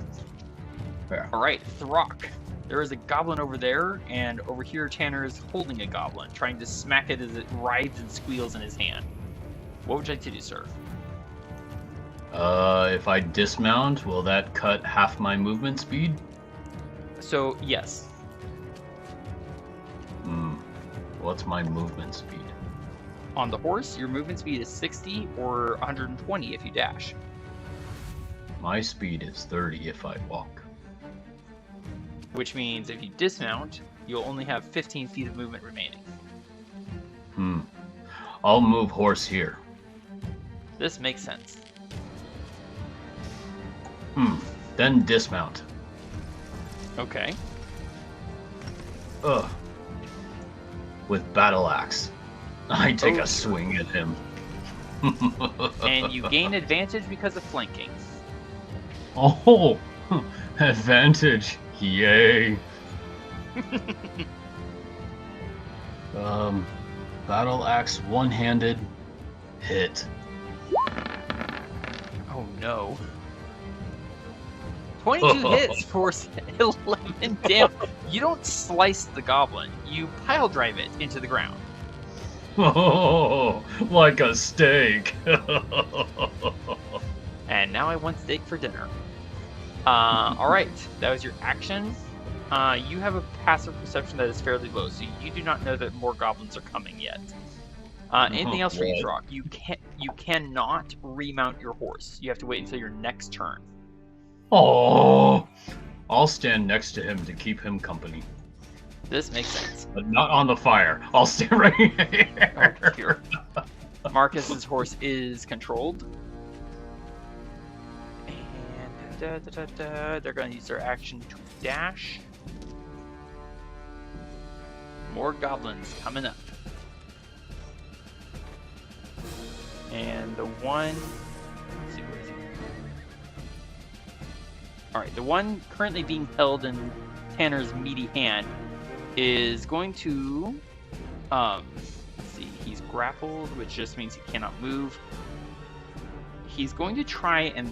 [SPEAKER 4] Fair.
[SPEAKER 5] Alright, Throk. There is a goblin over there, and over here Tanner is holding a goblin, trying to smack it as it writhes and squeals in his hand. What would you like to do, sir?
[SPEAKER 4] If I dismount, will that cut half my movement speed?
[SPEAKER 5] So, yes.
[SPEAKER 4] What's my movement speed?
[SPEAKER 5] On the horse, your movement speed is 60 or 120 if you dash.
[SPEAKER 4] My speed is 30 if I walk.
[SPEAKER 5] Which means if you dismount, you'll only have 15 feet of movement remaining.
[SPEAKER 4] I'll move horse here.
[SPEAKER 5] This makes sense.
[SPEAKER 4] Then dismount.
[SPEAKER 5] Okay.
[SPEAKER 4] Ugh. With battle axe, I take
[SPEAKER 5] Oh.
[SPEAKER 4] a swing at him.
[SPEAKER 5] And you gain advantage because of flanking.
[SPEAKER 4] Oh, advantage! Yay! Battle axe one-handed hit.
[SPEAKER 5] Oh no. 22 hits for 11 damage. You don't slice the goblin, you pile drive it into the ground.
[SPEAKER 4] Oh, like a steak.
[SPEAKER 5] And now I want steak for dinner. Alright, that was your action. You have a passive perception that is fairly low, so you do not know that more goblins are coming yet. Anything else for you, Throk? You cannot remount your horse. You have to wait until your next turn.
[SPEAKER 4] Oh, I'll stand next to him to keep him company.
[SPEAKER 5] This makes sense.
[SPEAKER 4] But not on the fire. I'll stay right here.
[SPEAKER 5] Oh, dear. Marcus's horse is controlled. They're going to use their action to dash. More goblins coming up. And the one... Let's see, where is he? Alright, the one currently being held in Tanner's meaty hand is going to... let's see, he's grappled, which just means he cannot move. He's going to try and...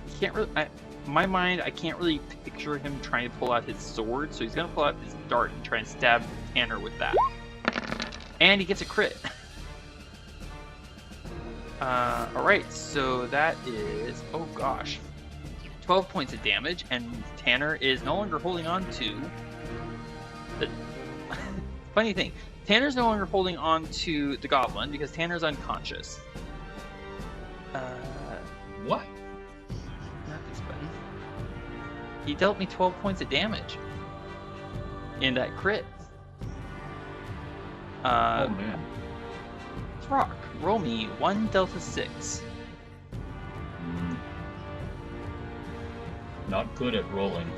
[SPEAKER 5] He can't really... in my mind, I can't really picture him trying to pull out his sword, so he's going to pull out his dart and try and stab Tanner with that. And he gets a crit. Alright, so that is... Oh gosh. 12 points of damage, and Tanner is no longer holding on to... The... Funny thing, Tanner's no longer holding on to the goblin because Tanner's unconscious.
[SPEAKER 4] What?
[SPEAKER 5] Not this button. He dealt me 12 points of damage in that crit.
[SPEAKER 4] Oh man.
[SPEAKER 5] Throk, roll me 1 Delta 6.
[SPEAKER 4] Not good at rolling.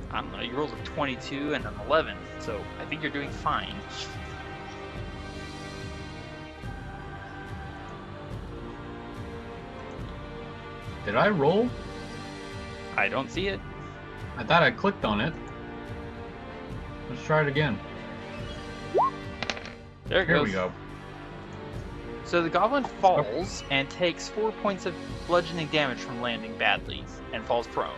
[SPEAKER 5] I don't know, you rolled a 22 and an 11, so I think you're doing fine.
[SPEAKER 4] Did I roll?
[SPEAKER 5] I don't see it.
[SPEAKER 4] I thought I clicked on it. Let's try it again.
[SPEAKER 5] There it
[SPEAKER 4] Here
[SPEAKER 5] goes.
[SPEAKER 4] we go.
[SPEAKER 5] So the goblin falls and takes 4 points of bludgeoning damage from landing badly and falls prone.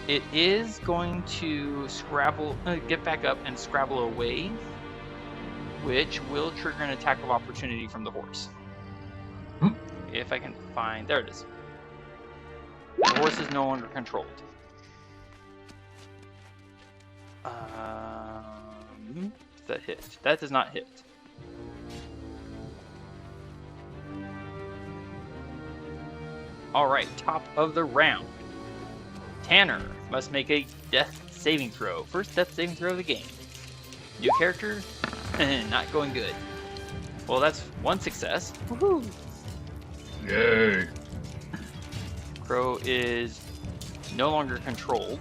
[SPEAKER 5] It is going to scrabble, get back up and scrabble away, which will trigger an attack of opportunity from the horse. If I can find... There it is. The horse is no longer controlled. That hit. That does not hit. Alright, top of the round. Tanner must make a death saving throw. First death saving throw of the game. New character? Not going good. Well, that's one success. Woohoo!
[SPEAKER 4] Yay.
[SPEAKER 5] Crow is no longer controlled,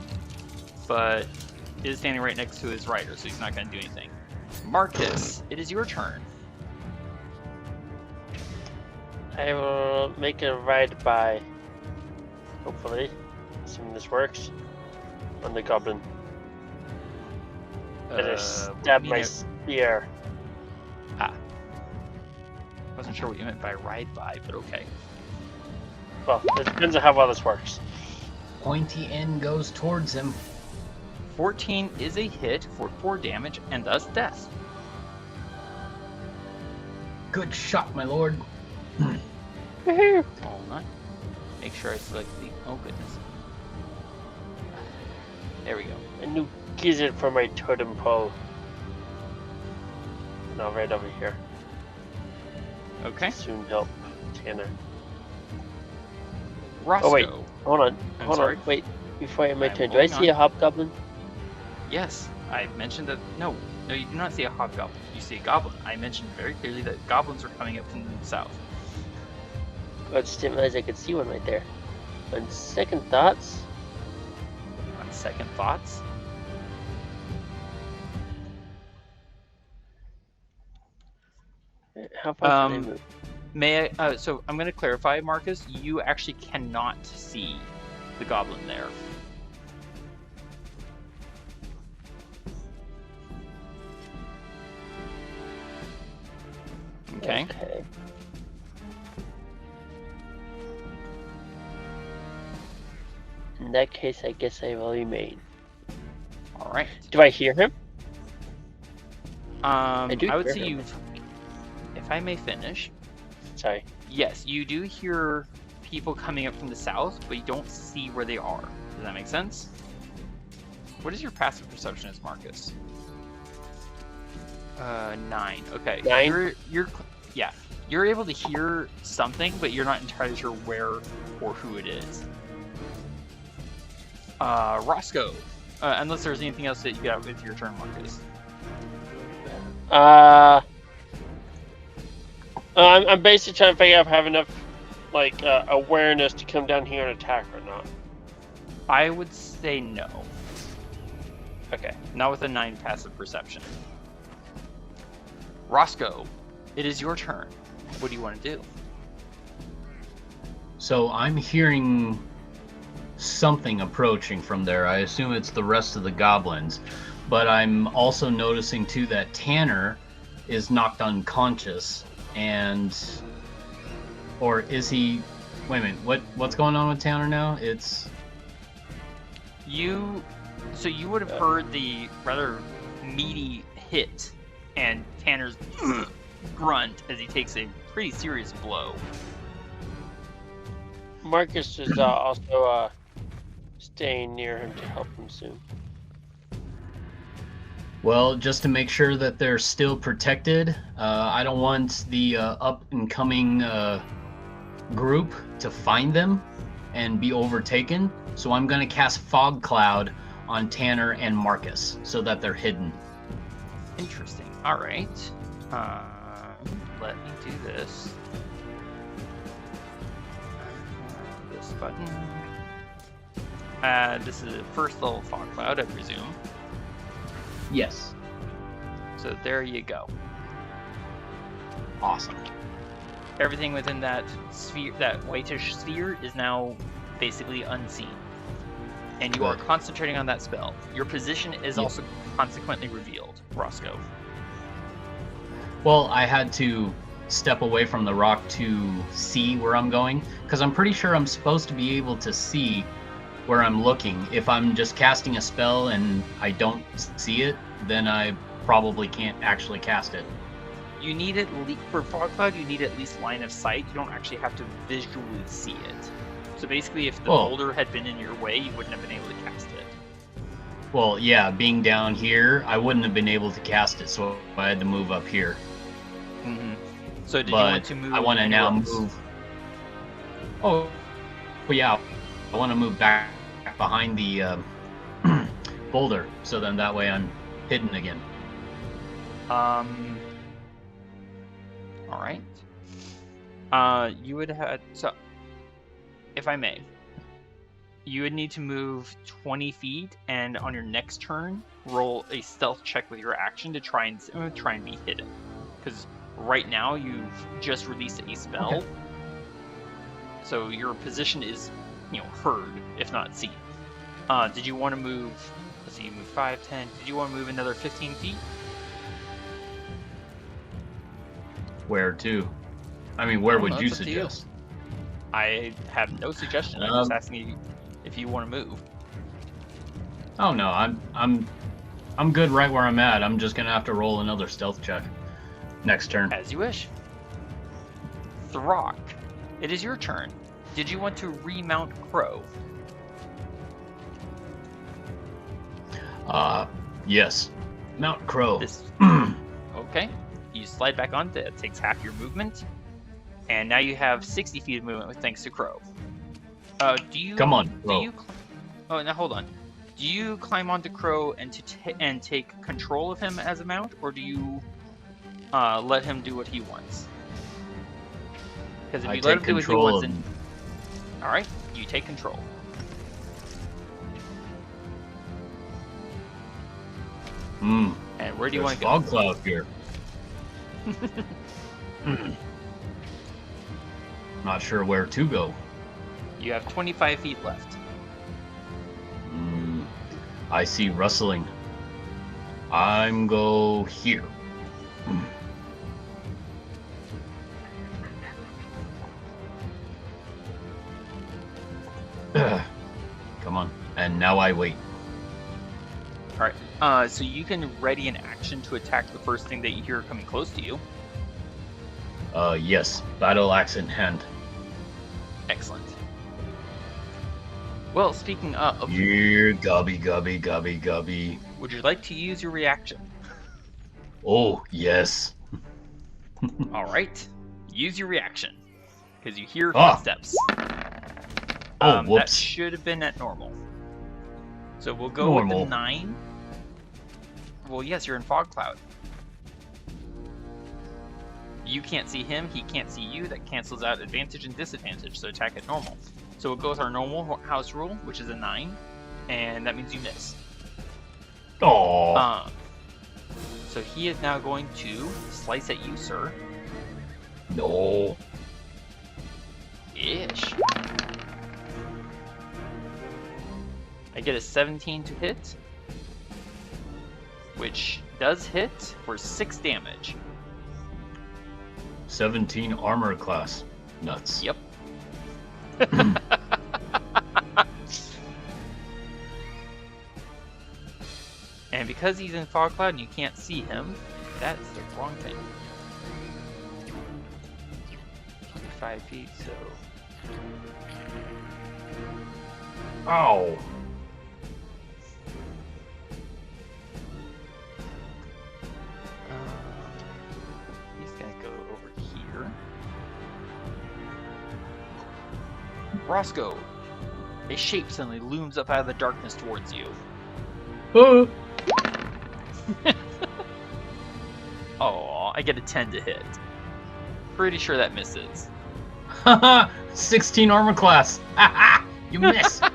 [SPEAKER 5] but is standing right next to his rider, so he's not going to do anything. Marcus, it is your turn.
[SPEAKER 3] I will make a ride by, hopefully, assuming this works, on the goblin. Better stab my spear.
[SPEAKER 5] Wasn't sure what you meant by ride by, but okay.
[SPEAKER 3] Well, it depends on how well this works.
[SPEAKER 4] Pointy end goes towards him.
[SPEAKER 5] 14 is a hit for 4 damage and thus death.
[SPEAKER 4] Good shot, my lord.
[SPEAKER 5] Hold on. Make sure I select the... Oh, goodness. There we go.
[SPEAKER 3] A new gizzard for my totem pole. No, right over here.
[SPEAKER 5] Okay.
[SPEAKER 3] Soon help Tanner.
[SPEAKER 5] Roscoe.
[SPEAKER 3] Oh wait, hold on,
[SPEAKER 5] I'm
[SPEAKER 3] hold
[SPEAKER 5] sorry.
[SPEAKER 3] on, wait. Before I my
[SPEAKER 5] I'm
[SPEAKER 3] turn, do I
[SPEAKER 5] holding
[SPEAKER 3] see a
[SPEAKER 5] on.
[SPEAKER 3] hobgoblin?
[SPEAKER 5] Yes, I mentioned that... No, you do not see a hobgoblin. You see a goblin. I mentioned very clearly that goblins are coming up from the south.
[SPEAKER 3] I just didn't realize I could see one right there. On second thoughts,
[SPEAKER 5] On second thoughts,
[SPEAKER 3] how far can I move?
[SPEAKER 5] may I... so I'm going to clarify, Marcus. You actually cannot see the goblin there. Okay.
[SPEAKER 3] Okay. In that case, I guess I will remain.
[SPEAKER 5] All right.
[SPEAKER 3] Do I hear him?
[SPEAKER 5] I
[SPEAKER 3] do
[SPEAKER 5] would
[SPEAKER 3] hear
[SPEAKER 5] say
[SPEAKER 3] him.
[SPEAKER 5] you've... If I may finish.
[SPEAKER 3] Sorry.
[SPEAKER 5] Yes, you do hear people coming up from the south, but you don't see where they are. Does that make sense? What is your passive perception as, Marcus? 9. Okay.
[SPEAKER 3] 9?
[SPEAKER 5] Yeah. You're able to hear something, but you're not entirely sure where or who it is. Roscoe. Unless there's anything else that you got with your turn, Marcus.
[SPEAKER 3] I'm basically trying to figure out if I have enough like awareness to come down here and attack or not.
[SPEAKER 5] I would say no.
[SPEAKER 3] Okay.
[SPEAKER 5] Not with a 9 passive perception. Roscoe, it is your turn. What do you want to do?
[SPEAKER 4] So I'm hearing something approaching from there. I assume it's the rest of the goblins. But I'm also noticing too that Tanner is knocked unconscious, and or is he? Wait a minute. What's going on with Tanner now? It's
[SPEAKER 5] you. So you would have heard the rather meaty hit, and Tanner's grunt as he takes a pretty serious blow.
[SPEAKER 3] Marcus is also staying near him to help him soon.
[SPEAKER 4] well, just to make sure that they're still protected. I don't want the up and coming group to find them and be overtaken. So I'm going to cast Fog Cloud on Tanner and Marcus so that they're hidden.
[SPEAKER 5] Interesting. All right. Let me do this. This button. This is a first level fog cloud, I presume.
[SPEAKER 4] Yes.
[SPEAKER 5] So there you go.
[SPEAKER 4] Awesome.
[SPEAKER 5] Everything within that sphere, that whitish sphere, is now basically unseen. And you are
[SPEAKER 4] Good.
[SPEAKER 5] concentrating on that spell. Your position is
[SPEAKER 4] Yeah.
[SPEAKER 5] also consequently revealed, Roscoe.
[SPEAKER 4] Well, I had to step away from the rock to see where I'm going, because I'm pretty sure I'm supposed to be able to see where I'm looking. If I'm just casting a spell and I don't see it, then I probably can't actually cast it.
[SPEAKER 5] You need at least, for fog cloud, you need at least line of sight. You don't actually have to visually see it. So basically, if the boulder had been in your way, you wouldn't have been able to cast it.
[SPEAKER 4] Well, yeah, being down here, I wouldn't have been able to cast it, so I had to move up here.
[SPEAKER 5] Mm-hmm. So did you
[SPEAKER 4] But
[SPEAKER 5] want to move?
[SPEAKER 4] I want to
[SPEAKER 5] anywhere
[SPEAKER 4] now
[SPEAKER 5] else?
[SPEAKER 4] move. Oh, well, yeah, I want to move back behind the boulder, so then that way I'm hidden again.
[SPEAKER 5] All right. You would have so, if I may, you would need to move 20 feet, and on your next turn, roll a stealth check with your action to try and be hidden. Because right now you've just released a spell,
[SPEAKER 4] Okay.
[SPEAKER 5] so your position is, heard if not seen. Did you want to move? Let's see, you move 5, 10. Did you want to move another 15 feet?
[SPEAKER 4] Where to? I mean, where
[SPEAKER 5] I don't
[SPEAKER 4] would
[SPEAKER 5] know,
[SPEAKER 4] you
[SPEAKER 5] it's up to you.
[SPEAKER 4] suggest?
[SPEAKER 5] I have no suggestion. I'm just asking you if you want to move.
[SPEAKER 4] Oh no, I'm good right where I'm at. I'm just gonna have to roll another stealth check next turn.
[SPEAKER 5] As you wish. Throk, it is your turn. Did you want to remount Crow?
[SPEAKER 4] Yes. Mount Crow.
[SPEAKER 5] This. Okay. You slide back on. That takes half your movement, and now you have 60 feet of movement thanks to Crow. Do you?
[SPEAKER 4] Come on,
[SPEAKER 5] Do
[SPEAKER 4] Crow.
[SPEAKER 5] you? Oh, now hold on. Do you climb onto Crow and take control of him as a mount, or do you let him do what he wants? Because if
[SPEAKER 4] I
[SPEAKER 5] you let him
[SPEAKER 4] take
[SPEAKER 5] do what he
[SPEAKER 4] control
[SPEAKER 5] wants,
[SPEAKER 4] of
[SPEAKER 5] then all right, you take control.
[SPEAKER 4] Hmm.
[SPEAKER 5] And where do you
[SPEAKER 4] There's
[SPEAKER 5] want to go?
[SPEAKER 4] fog cloud here. Not sure where to go.
[SPEAKER 5] You have 25 feet left.
[SPEAKER 4] I see rustling. I'm go here. Come on. And now I wait.
[SPEAKER 5] All right. So you can ready an action to attack the first thing that you hear coming close to you.
[SPEAKER 4] Yes. Battle axe in hand.
[SPEAKER 5] Excellent. Well, speaking of,
[SPEAKER 4] Here, gubby, gubby, gubby, gubby.
[SPEAKER 5] would you like to use your reaction?
[SPEAKER 4] Oh, yes.
[SPEAKER 5] All right. Use your reaction. Because you hear
[SPEAKER 4] Ah.
[SPEAKER 5] footsteps.
[SPEAKER 4] Oh,
[SPEAKER 5] That
[SPEAKER 4] whoops.
[SPEAKER 5] should have been at normal. So we'll go
[SPEAKER 4] Normal.
[SPEAKER 5] with the 9. Well, yes, you're in fog cloud. You can't see him, he can't see you. That cancels out advantage and disadvantage, so attack at normal. So we'll go with our normal house rule, which is a 9, and that means you miss.
[SPEAKER 4] Oh.
[SPEAKER 5] So he is now going to slice at you, sir.
[SPEAKER 4] No.
[SPEAKER 5] Ish. I get a 17 to hit, which does hit for 6 damage.
[SPEAKER 4] 17 armor class. Nuts.
[SPEAKER 5] Yep. And because he's in fog cloud and you can't see him, that is the wrong thing. 25 feet, so...
[SPEAKER 4] Ow.
[SPEAKER 5] He's gonna go over here. Roscoe, a shape suddenly looms up out of the darkness towards you.
[SPEAKER 4] Oh.
[SPEAKER 5] Oh, I get a 10 to hit. Pretty sure that misses.
[SPEAKER 4] Haha. 16 armor class. Haha. You miss.
[SPEAKER 5] And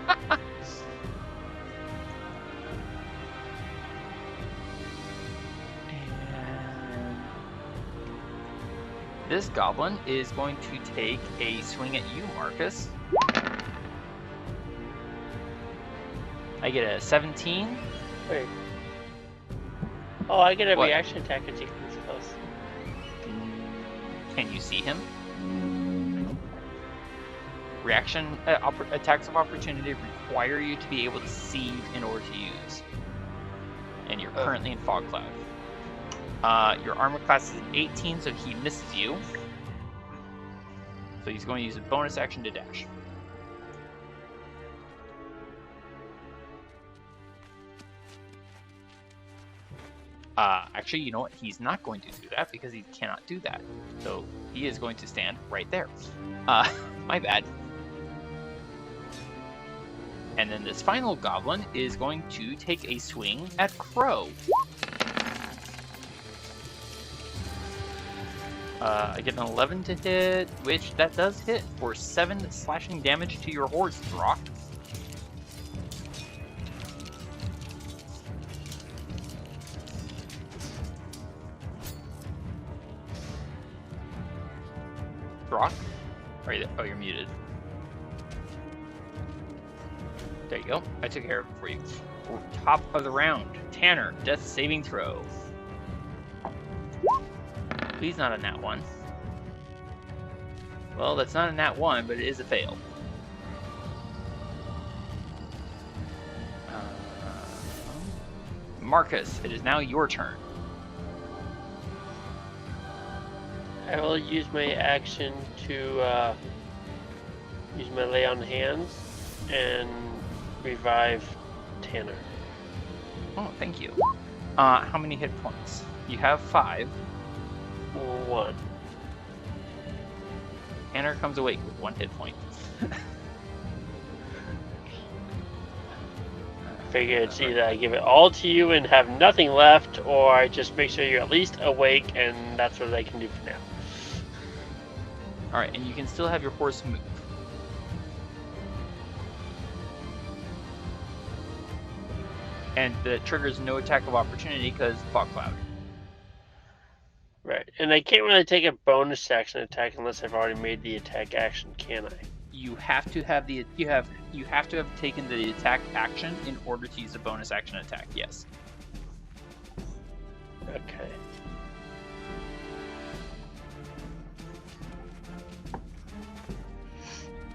[SPEAKER 5] this goblin is going to take a swing at you, Marcus. I get a 17.
[SPEAKER 3] Wait. Oh, I get a
[SPEAKER 5] What?
[SPEAKER 3] reaction attack as he comes close.
[SPEAKER 5] Can you see him? Reaction attacks of opportunity require you to be able to see in order to use. And you're currently in fog cloud. Your armor class is 18, so he misses you. So he's going to use a bonus action to dash. Actually, you know what? He's not going to do that because he cannot do that. So he is going to stand right there. My bad. And then this final goblin is going to take a swing at Crow. I get an 11 to hit, which that does hit for 7 slashing damage to your horse, Throk. Throk? Oh, you're muted. There you go. I took care of it for you. Top of the round. Tanner, death saving throw. Please not a nat 1. Well, that's not a nat 1, but it is a fail. Marcus, it is now your turn.
[SPEAKER 3] I will use my action to use my lay on hands and revive Tanner.
[SPEAKER 5] Oh, thank you. How many hit points? You have 5.
[SPEAKER 3] 1.
[SPEAKER 5] Tanner comes awake with 1 hit point.
[SPEAKER 3] Figure it's either I give it all to you and have nothing left, or I just make sure you're at least awake, and that's what I can do for now.
[SPEAKER 5] Alright, and you can still have your horse move. And that triggers no attack of opportunity because fog cloud.
[SPEAKER 3] Right, and I can't really take a bonus action attack unless I've already made the attack action, can I?
[SPEAKER 5] You have to have you have to have taken the attack action in order to use a bonus action attack. Yes.
[SPEAKER 3] Okay.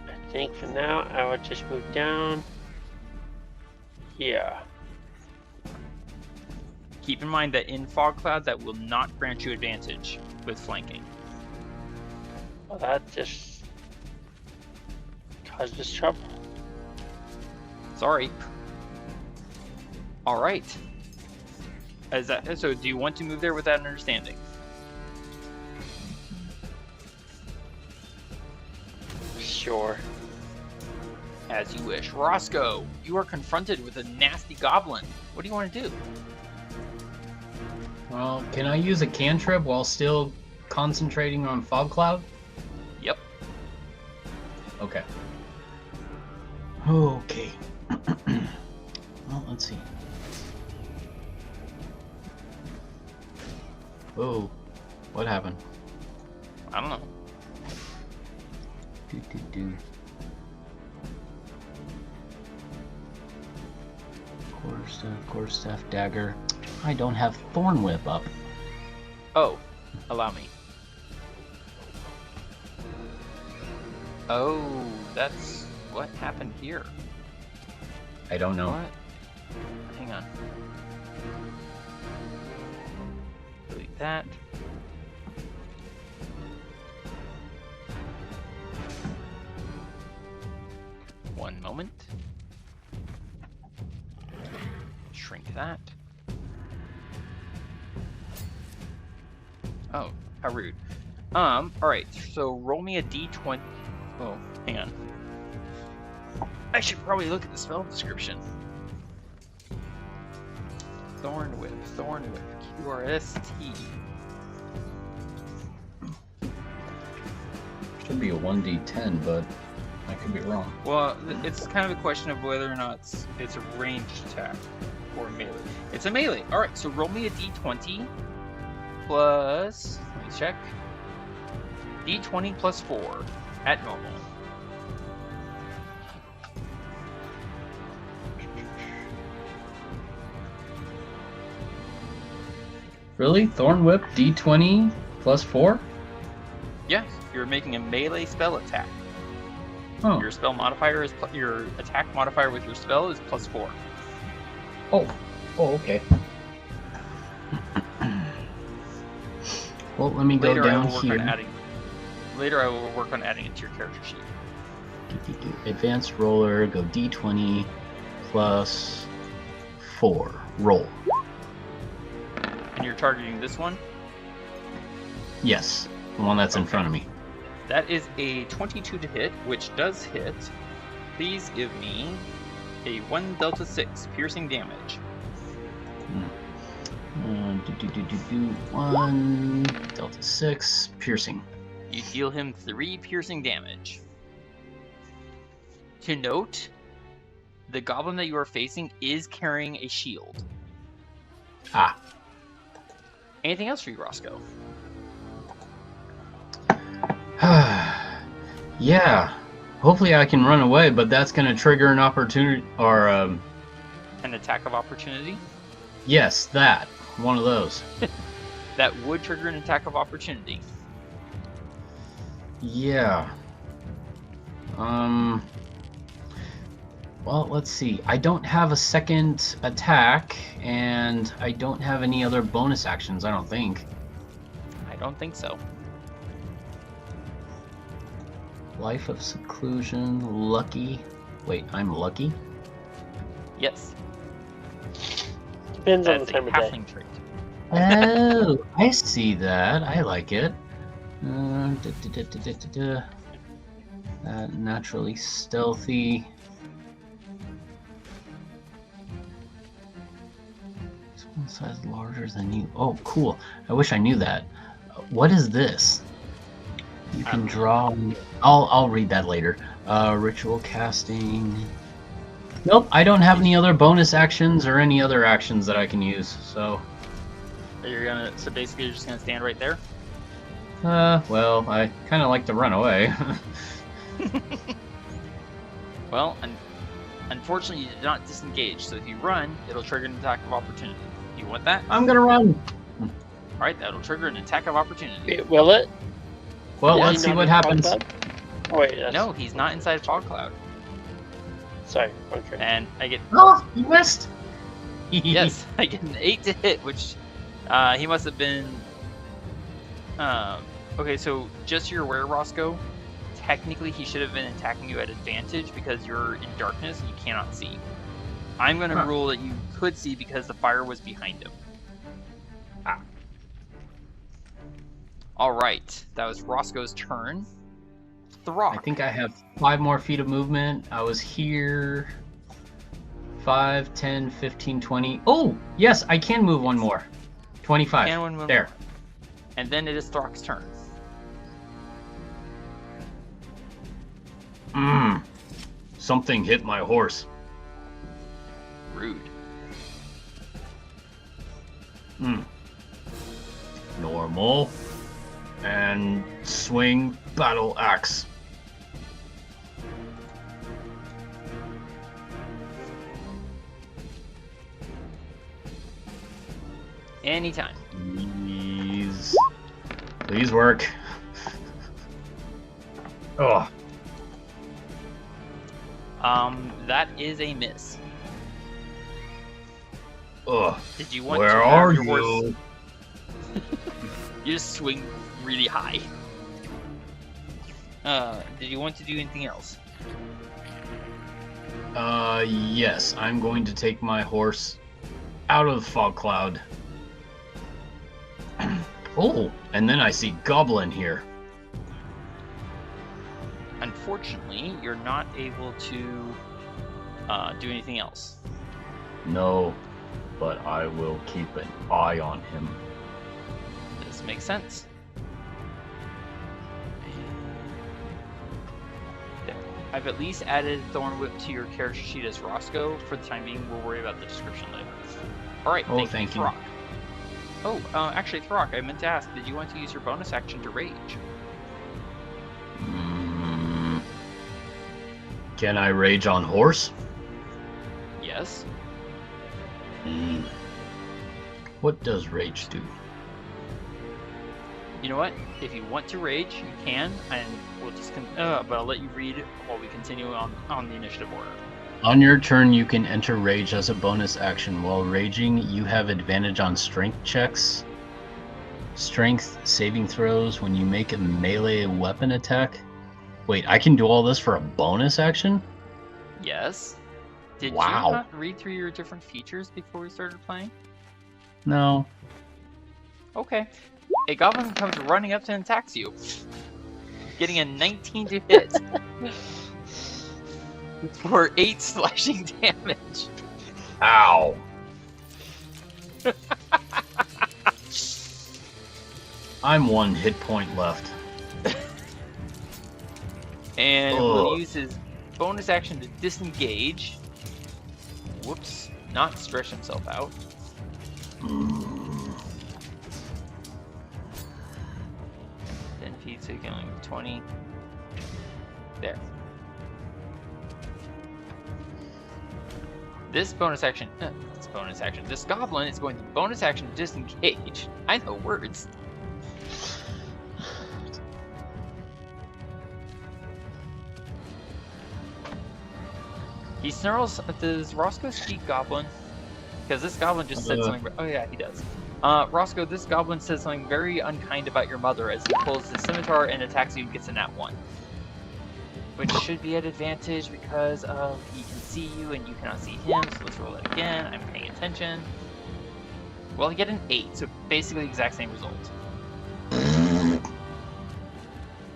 [SPEAKER 3] I think for now I would just move down here.
[SPEAKER 5] Keep in mind that in fog cloud that will not grant you advantage with flanking.
[SPEAKER 3] Well, that just caused us trouble.
[SPEAKER 5] Sorry. All right. So do you want to move there with that understanding?
[SPEAKER 3] Sure.
[SPEAKER 5] As you wish. Roscoe, you are confronted with a nasty goblin. What do you want to do?
[SPEAKER 4] Well, can I use a cantrip while still concentrating on fog cloud?
[SPEAKER 5] Yep.
[SPEAKER 4] Okay. Okay. Well, let's see. Whoa. What happened?
[SPEAKER 5] I don't know.
[SPEAKER 4] Do. Quarterstaff, dagger. I don't have Thorn Whip up.
[SPEAKER 5] Oh, allow me. Oh, that's what happened here.
[SPEAKER 4] I don't know.
[SPEAKER 5] What? Hang on. Delete that. One moment. Shrink that. Oh, how rude. Alright, so roll me a d20. Oh, hang on. I should probably look at the spell description. Thorn Whip, QRST.
[SPEAKER 4] Should be a 1d10, but I could be wrong.
[SPEAKER 5] Well, it's kind of a question of whether or not it's a ranged attack or a melee. It's a melee. Alright, so roll me a d20 plus, let me check, d20 plus 4 at normal.
[SPEAKER 4] Really? Thorn Whip d20 plus 4?
[SPEAKER 5] Yes, you're making a melee spell attack.
[SPEAKER 4] Oh.
[SPEAKER 5] Your spell modifier is your attack modifier with your spell is plus 4.
[SPEAKER 4] Oh, okay. Well, let me go down here.
[SPEAKER 5] Later I will work on adding it to your character sheet.
[SPEAKER 4] Advanced roller, go d20 plus 4. Roll.
[SPEAKER 5] And you're targeting this one?
[SPEAKER 4] Yes, the one that's in front of me.
[SPEAKER 5] That is a 22 to hit, which does hit. Please give me a 1 Delta 6 piercing damage.
[SPEAKER 4] 1 Delta 6 piercing.
[SPEAKER 5] You deal him 3 piercing damage. To note, the goblin that you are facing is carrying a shield.
[SPEAKER 4] Ah.
[SPEAKER 5] Anything else for you, Roscoe?
[SPEAKER 4] Yeah. Hopefully I can run away, but that's going to trigger an opportunity, or
[SPEAKER 5] an attack of opportunity?
[SPEAKER 4] Yes, that. One of those.
[SPEAKER 5] That would trigger an attack of opportunity.
[SPEAKER 4] Yeah. Well, let's see. I don't have a second attack, and I don't have any other bonus actions, I don't think.
[SPEAKER 5] I don't think so.
[SPEAKER 4] Life of Seclusion, Lucky. Wait, I'm lucky?
[SPEAKER 5] Yes.
[SPEAKER 3] Depends on the
[SPEAKER 5] That's a
[SPEAKER 3] time of day.
[SPEAKER 5] halfling trait.
[SPEAKER 4] Oh, I see that. I like it. Naturally stealthy. One size larger than you. Oh, cool. I wish I knew that. What is this? You can draw. I'll read that later. Ritual casting. Nope, I don't have any other bonus actions or any other actions that I can use. So
[SPEAKER 5] So basically, you're just gonna stand right there.
[SPEAKER 4] well, I kind of like to run away.
[SPEAKER 5] Well, unfortunately, you did not disengage. So if you run, it'll trigger an attack of opportunity. You want that?
[SPEAKER 4] I'm gonna run.
[SPEAKER 5] All right, that'll trigger an attack of opportunity.
[SPEAKER 3] Will it?
[SPEAKER 4] Well,
[SPEAKER 3] Yeah,
[SPEAKER 4] let's see what happens.
[SPEAKER 3] Oh, wait, yes.
[SPEAKER 5] No, he's not inside Fog Cloud.
[SPEAKER 3] Sorry, okay.
[SPEAKER 5] And I get
[SPEAKER 4] Oh, you missed.
[SPEAKER 5] yes, I get an 8 to hit, which he must have been. Okay, so just so you're aware, Roscoe, technically he should have been attacking you at advantage because you're in darkness and you cannot see. I'm going to rule that you could see because the fire was behind him. All right, that was Roscoe's turn. Throk.
[SPEAKER 4] I think I have 5 more feet of movement. I was here. 5, 10, 15, 20. Oh, yes, I can move one more. 25.
[SPEAKER 5] And one more.
[SPEAKER 4] There.
[SPEAKER 5] And then it is Throk's turn.
[SPEAKER 4] Something hit my horse.
[SPEAKER 5] Rude.
[SPEAKER 4] Normal. And swing battle axe.
[SPEAKER 5] Anytime.
[SPEAKER 4] Please work. Oh.
[SPEAKER 5] That is a miss.
[SPEAKER 4] Ugh.
[SPEAKER 5] Did you want
[SPEAKER 4] Where
[SPEAKER 5] to
[SPEAKER 4] are
[SPEAKER 5] have your
[SPEAKER 4] you?
[SPEAKER 5] horse? You just swing really high. Did you want to do anything else?
[SPEAKER 4] Yes. I'm going to take my horse out of the fog cloud. Oh, and then I see Goblin here.
[SPEAKER 5] Unfortunately, you're not able to do anything else.
[SPEAKER 4] No, but I will keep an eye on him.
[SPEAKER 5] This makes sense. There. I've at least added Thornwhip to your character sheet as Roscoe. For the time being, we'll worry about the description later. Alright,
[SPEAKER 4] Oh, thank you.
[SPEAKER 5] Throk. Oh, actually, Throk, I meant to ask, did you want to use your bonus action to rage?
[SPEAKER 4] Can I rage on horse?
[SPEAKER 5] Yes.
[SPEAKER 4] What does rage do?
[SPEAKER 5] You know what? If you want to rage, you can, and we'll just but I'll let you read while we continue on the initiative order.
[SPEAKER 4] On your turn, you can enter rage as a bonus action. While raging, you have advantage on strength checks, strength saving throws when you make a melee weapon attack. Wait, I can do all this for a bonus action?
[SPEAKER 5] Yes. Did
[SPEAKER 4] Wow.
[SPEAKER 5] you not read through your different features before we started playing?
[SPEAKER 4] No.
[SPEAKER 5] Okay. A goblin comes running up and attacks you, getting a 19 to hit for 8 slashing damage.
[SPEAKER 4] Ow. I'm 1 hit point left.
[SPEAKER 5] And
[SPEAKER 4] Ugh.
[SPEAKER 5] will use his bonus action to disengage. Whoops. Not stretch himself out. 10 feet, so you can only move 20. There. This bonus action. This goblin is going to bonus action to disengage. I know words. He snarls. Does Roscoe speak Goblin? Because this Goblin just said something. Oh yeah, he does. Roscoe, this Goblin says something very unkind about your mother as he pulls his scimitar and attacks you and gets a nat 1. Which should be at advantage because he can see you and you cannot see him. So let's roll it again. I'm paying attention. Well, you get an 8, so basically the exact same result.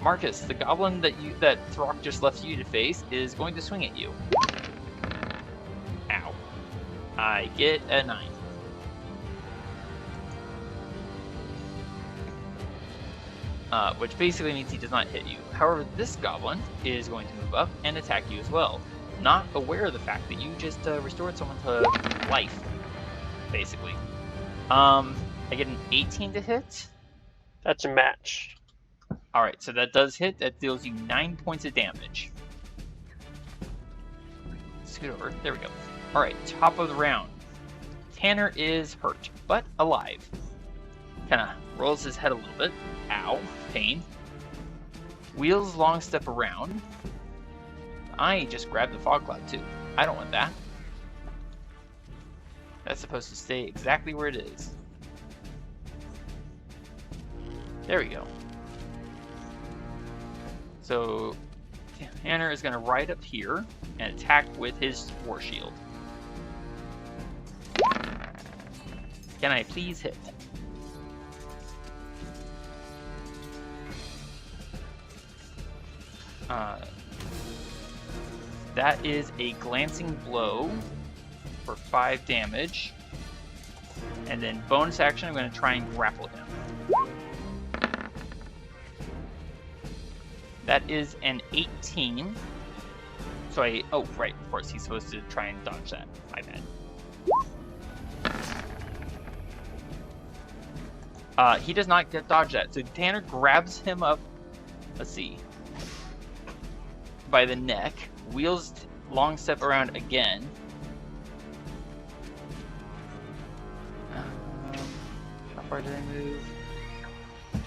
[SPEAKER 5] Marcus, the Goblin that Throk just left you to face is going to swing at you. Ow. I get a 9. Which basically means he does not hit you. However, this Goblin is going to move up and attack you as well. Not aware of the fact that you just restored someone to life, basically. I get an 18 to hit.
[SPEAKER 3] That's a match.
[SPEAKER 5] Alright, so that does hit. That deals you 9 points of damage. Scoot over. There we go. Alright, top of the round. Tanner is hurt, but alive. Kinda rolls his head a little bit. Ow. Pain. Wheels long step around. I just grabbed the fog cloud too. I don't want that. That's supposed to stay exactly where it is. There we go. So Tanner is going to ride up here and attack with his war shield. Can I please hit? That is a glancing blow for 5 damage. And then bonus action, I'm going to try and grapple him. That is an 18. So oh, right, of course, he's supposed to try and dodge that. My bad. He does not get dodge that. So Tanner grabs him up, let's see, by the neck, wheels long step around again. How far did I move?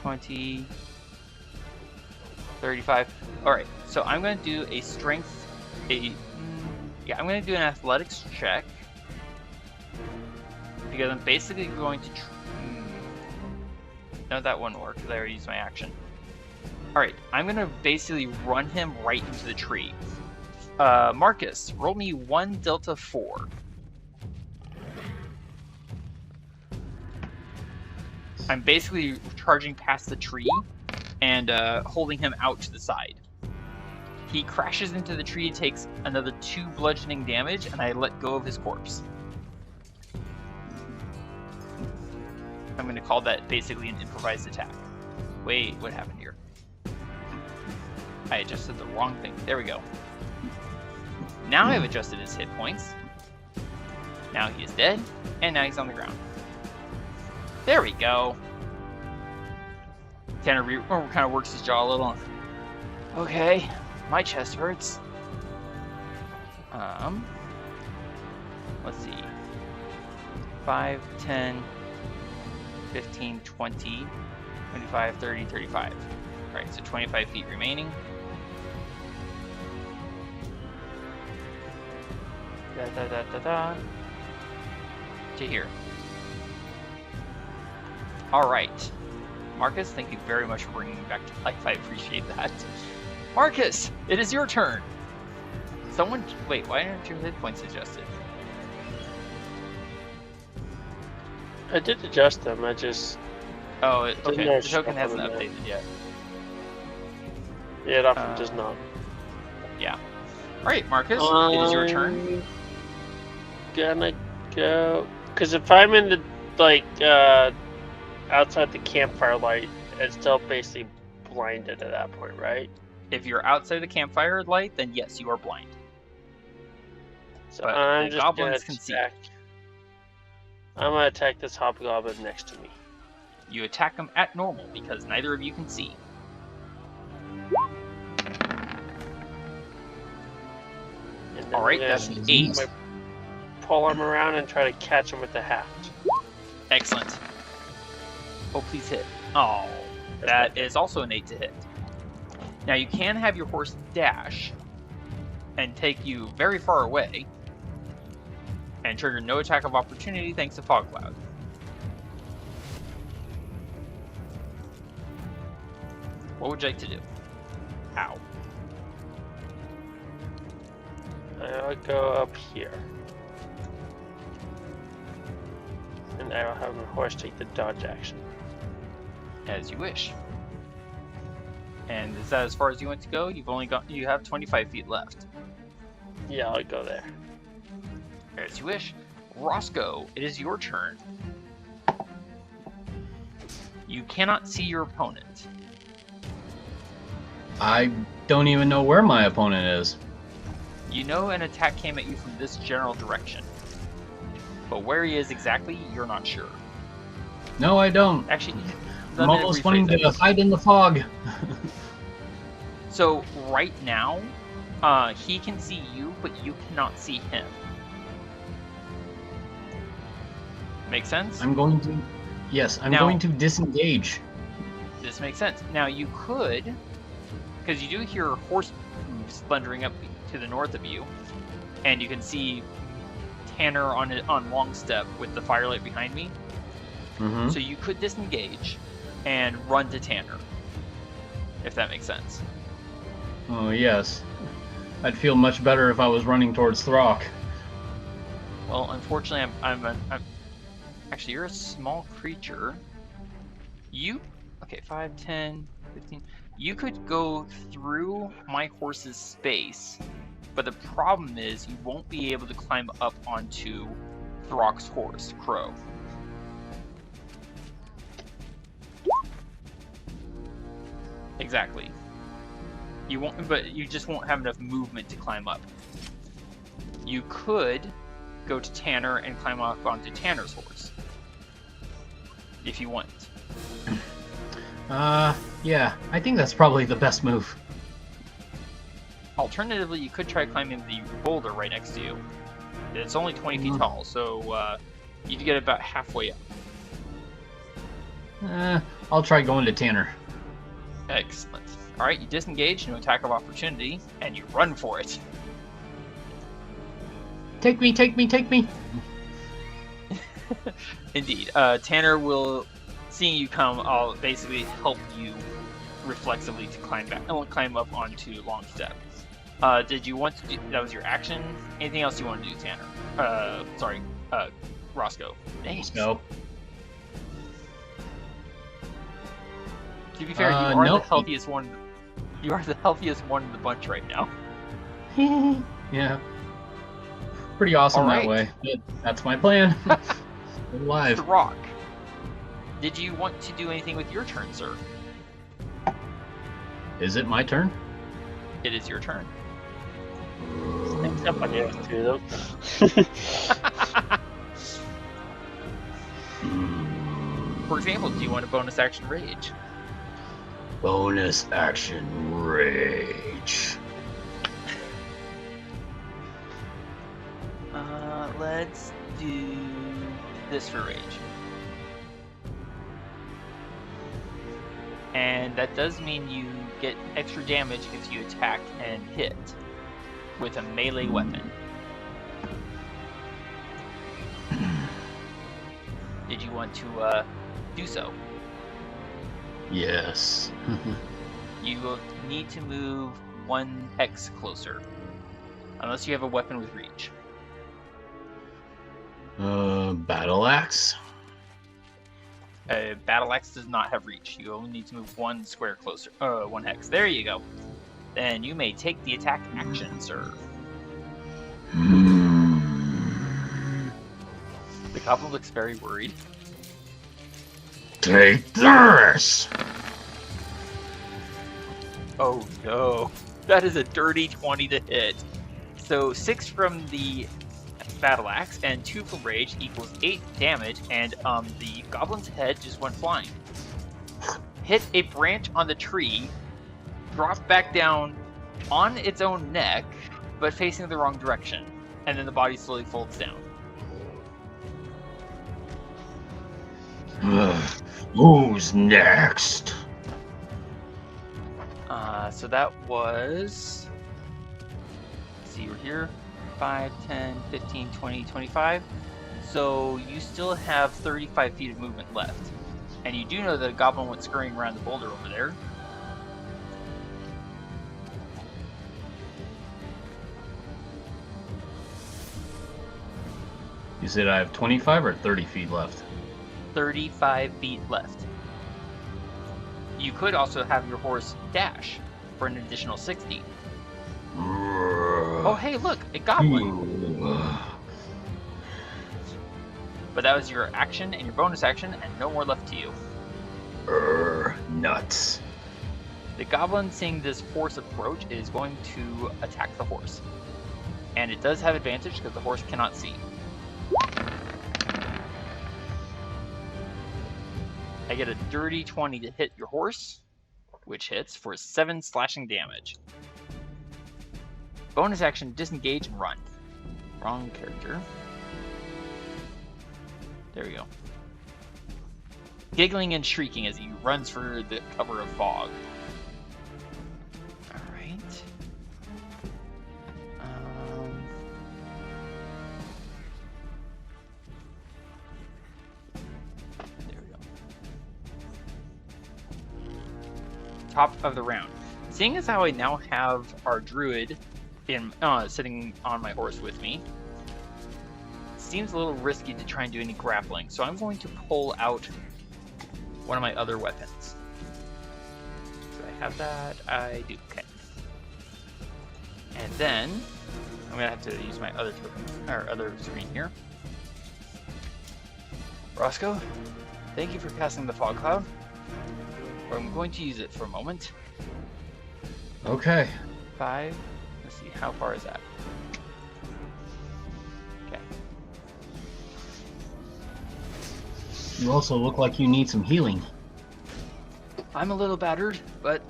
[SPEAKER 5] 20, 35. Alright, so I'm going to do a strength, I'm going to do an athletics check. Because I'm basically going to... No, that wouldn't work because I already used my action. Alright, I'm going to basically run him right into the tree. Marcus, roll me 1 Delta 4. I'm basically charging past the tree and holding him out to the side. He crashes into the tree, takes another 2 bludgeoning damage, and I let go of his corpse. I'm going to call that basically an improvised attack. Wait, what happened here? I adjusted the wrong thing. There we go. Now I've adjusted his hit points. Now he is dead, and now he's on the ground. There we go. Tanner kind of works his jaw a little. Okay, my chest hurts. Let's see. 5, 10, 15, 20, 25, 30, 35. Alright, so 25 feet remaining. To here. Alright. Marcus, thank you very much for bringing me back to life. I appreciate that. Marcus, it is your turn. Wait, why aren't your hit points adjusted?
[SPEAKER 3] I did adjust them, I just...
[SPEAKER 5] Oh, okay. The
[SPEAKER 3] show
[SPEAKER 5] token hasn't
[SPEAKER 3] them
[SPEAKER 5] updated yet.
[SPEAKER 3] Yeah, it often does not.
[SPEAKER 5] Yeah. Alright, Marcus, it is your turn.
[SPEAKER 3] Gonna go... Because if I'm in the, outside the campfire light, it's still basically blinded at that point, right?
[SPEAKER 5] If you're outside the campfire light, then yes, you are blind.
[SPEAKER 3] So
[SPEAKER 5] but
[SPEAKER 3] I'm
[SPEAKER 5] the
[SPEAKER 3] just gonna
[SPEAKER 5] goblins can see.
[SPEAKER 3] I'm gonna attack this hobgoblin next to me.
[SPEAKER 5] You attack him at normal because neither of you can see. Alright, that's an 8.
[SPEAKER 3] Pull him around and try to catch him with the haft.
[SPEAKER 5] Excellent. Oh, please hit. Oh, that is also an 8 to hit. Now you can have your horse dash and take you very far away and trigger no attack of opportunity thanks to Fog Cloud. What would you like to do? Ow.
[SPEAKER 3] I'll go up here. And I will have my horse take the dodge action.
[SPEAKER 5] As you wish. And is that as far as you want to go? You have 25 feet left.
[SPEAKER 3] Yeah, I'll go there.
[SPEAKER 5] As you wish. Roscoe, it is your turn. You cannot see your opponent.
[SPEAKER 4] I don't even know where my opponent is.
[SPEAKER 5] You know an attack came at you from this general direction. But where he is exactly, you're not sure.
[SPEAKER 4] No, I don't.
[SPEAKER 5] Actually,
[SPEAKER 4] I'm almost wanting to hide in the fog.
[SPEAKER 5] So right now, he can see you, but you cannot see him. Make sense?
[SPEAKER 4] I'm going to disengage.
[SPEAKER 5] This makes sense. Now you could, because you do hear horse hooves thundering up to the north of you, and you can see Tanner on long step with the firelight behind me.
[SPEAKER 4] Mm-hmm.
[SPEAKER 5] So you could disengage and run to Tanner, if that makes sense.
[SPEAKER 4] Oh yes, I'd feel much better if I was running towards Throk.
[SPEAKER 5] Well, unfortunately, I'm actually, you're a small creature. Okay, 5, 10, 15. You could go through my horse's space, but the problem is you won't be able to climb up onto Throk's horse, Crow. Exactly. You won't, but you just won't have enough movement to climb up. You could go to Tanner and climb up onto Tanner's horse, if you want.
[SPEAKER 4] Yeah, I think that's probably the best move.
[SPEAKER 5] Alternatively, you could try climbing the boulder right next to you. It's only 20 feet tall, so you'd get about halfway up.
[SPEAKER 4] I'll try going to Tanner.
[SPEAKER 5] Excellent. Alright, you disengage, no attack of opportunity, and you run for it.
[SPEAKER 4] Take me, take me, take me!
[SPEAKER 5] Indeed. Tanner will, seeing you come, I'll basically help you reflexively to climb up onto Long Step. Did you want to do, that was your action? Anything else you want to do, Tanner? Roscoe. Thanks.
[SPEAKER 4] No.
[SPEAKER 5] To be fair, you are
[SPEAKER 4] nope.
[SPEAKER 5] the healthiest one. You are the healthiest one in the bunch right now.
[SPEAKER 4] Yeah. Pretty awesome
[SPEAKER 5] All right.
[SPEAKER 4] that way. Good. That's my plan. Alive.
[SPEAKER 5] Throk. Did you want to do anything with your turn, sir?
[SPEAKER 4] Is it my turn?
[SPEAKER 5] It is your turn.
[SPEAKER 3] Next up on you to them.
[SPEAKER 5] For example, do you want a bonus action rage?
[SPEAKER 4] Bonus action rage.
[SPEAKER 5] Let's do this for rage. And that does mean you get extra damage if you attack and hit with a melee weapon. Did you want to do so?
[SPEAKER 4] Yes.
[SPEAKER 5] You will need to move 1 hex closer, unless you have a weapon with reach.
[SPEAKER 4] Battle axe.
[SPEAKER 5] Battle axe does not have reach. You only need to move 1 square closer. 1 hex. There you go. Then you may take the attack action, sir. The goblin looks very worried.
[SPEAKER 4] Take this!
[SPEAKER 5] Oh no. That is a dirty 20 to hit. So 6 from the battle axe and 2 from rage equals 8 damage, and the goblin's head just went flying. Hit a branch on the tree, dropped back down on its own neck, but facing the wrong direction, and then the body slowly folds down.
[SPEAKER 4] Who's next?
[SPEAKER 5] So that was... Let's see, we're here. 5, 10, 15, 20, 25. So you still have 35 feet of movement left. And you do know that a goblin went scurrying around the boulder over there.
[SPEAKER 4] You said I have 25 or 30 feet left?
[SPEAKER 5] 35 feet left. You could also have your horse dash for an additional 60. Oh, hey, look, a goblin. But that was your action and your bonus action, and no more left to you.
[SPEAKER 4] Nuts.
[SPEAKER 5] The goblin, seeing this force approach, is going to attack the horse. And it does have advantage because the horse cannot see. I get a dirty 20 to hit your horse, which hits for 7 slashing damage. Bonus action, disengage and run. Wrong character. There we go. Giggling and shrieking as he runs for the cover of fog. Alright. There we go. Top of the round. Seeing as how I now have our druid sitting on my horse with me, seems a little risky to try and do any grappling, so I'm going to pull out one of my other weapons. Do I have that? I do. Okay. And then I'm gonna have to use my other token or other screen here. Roscoe, thank you for casting the fog cloud. I'm going to use it for a moment.
[SPEAKER 4] Okay.
[SPEAKER 5] 5. Let's see, how far is that? Okay.
[SPEAKER 4] You also look like you need some healing.
[SPEAKER 5] I'm a little battered, but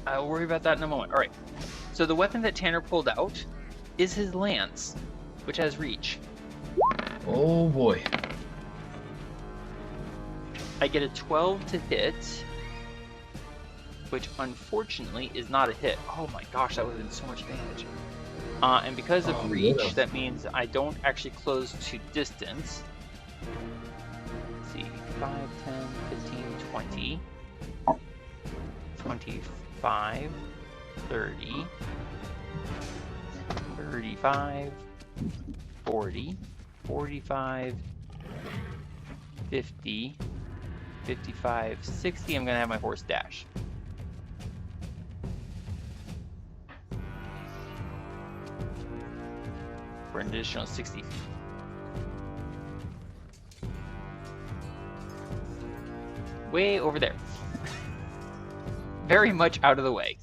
[SPEAKER 5] I'll worry about that in a moment. Alright. So the weapon that Tanner pulled out is his lance, which has reach.
[SPEAKER 4] Oh boy.
[SPEAKER 5] I get a 12 to hit, which unfortunately is not a hit. Oh my gosh, that would have been so much damage. And because of reach, that means I don't actually close to distance. Let's see, 5, 10, 15, 20, 25, 30, 35, 40, 45, 50, 55, 60. I'm going to have my horse dash. For an additional 60 feet. Way over there. Very much out of the way.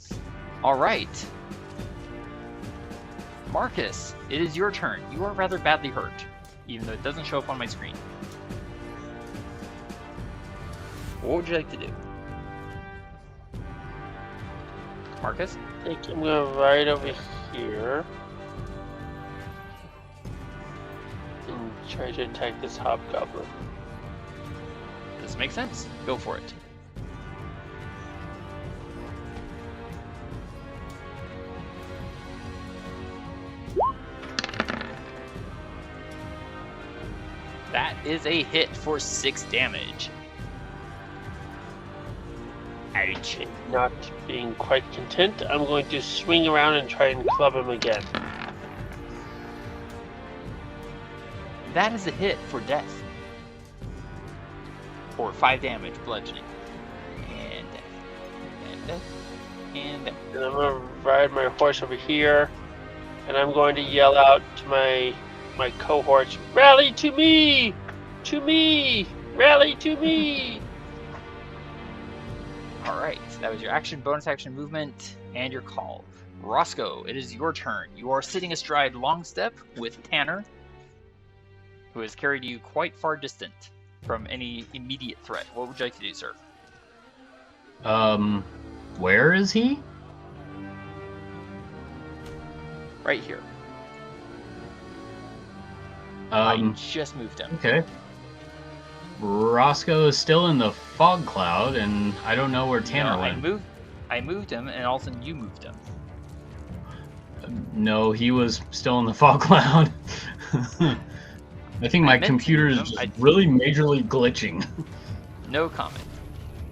[SPEAKER 5] Alright. Marcus, it is your turn. You are rather badly hurt, even though it doesn't show up on my screen. What would you like to do? Marcus?
[SPEAKER 3] I think I'm gonna ride over here and try to attack this hobgoblin.
[SPEAKER 5] This makes sense. Go for it. That is a hit for 6 damage. Ouch.
[SPEAKER 3] Not being quite content, I'm going to swing around and try and club him again.
[SPEAKER 5] That is a hit for death. For 5 damage, bludgeoning. And death. And death. And death.
[SPEAKER 3] And I'm going to ride my horse over here, and I'm going to yell out to my cohorts, "Rally to me! To me! Rally to me!"
[SPEAKER 5] Alright, that was your action, bonus action, movement, and your call. Roscoe, it is your turn. You are sitting astride Longstep with Tanner, who has carried you quite far distant from any immediate threat. What would you like to do, sir?
[SPEAKER 4] Where is he?
[SPEAKER 5] Right here. I just moved him.
[SPEAKER 4] Okay. Roscoe is still in the fog cloud, and I don't know where Tanner went.
[SPEAKER 5] I moved him, and all of a sudden you moved him.
[SPEAKER 4] No, he was still in the fog cloud. I think my computer is just really majorly glitching.
[SPEAKER 5] No comment.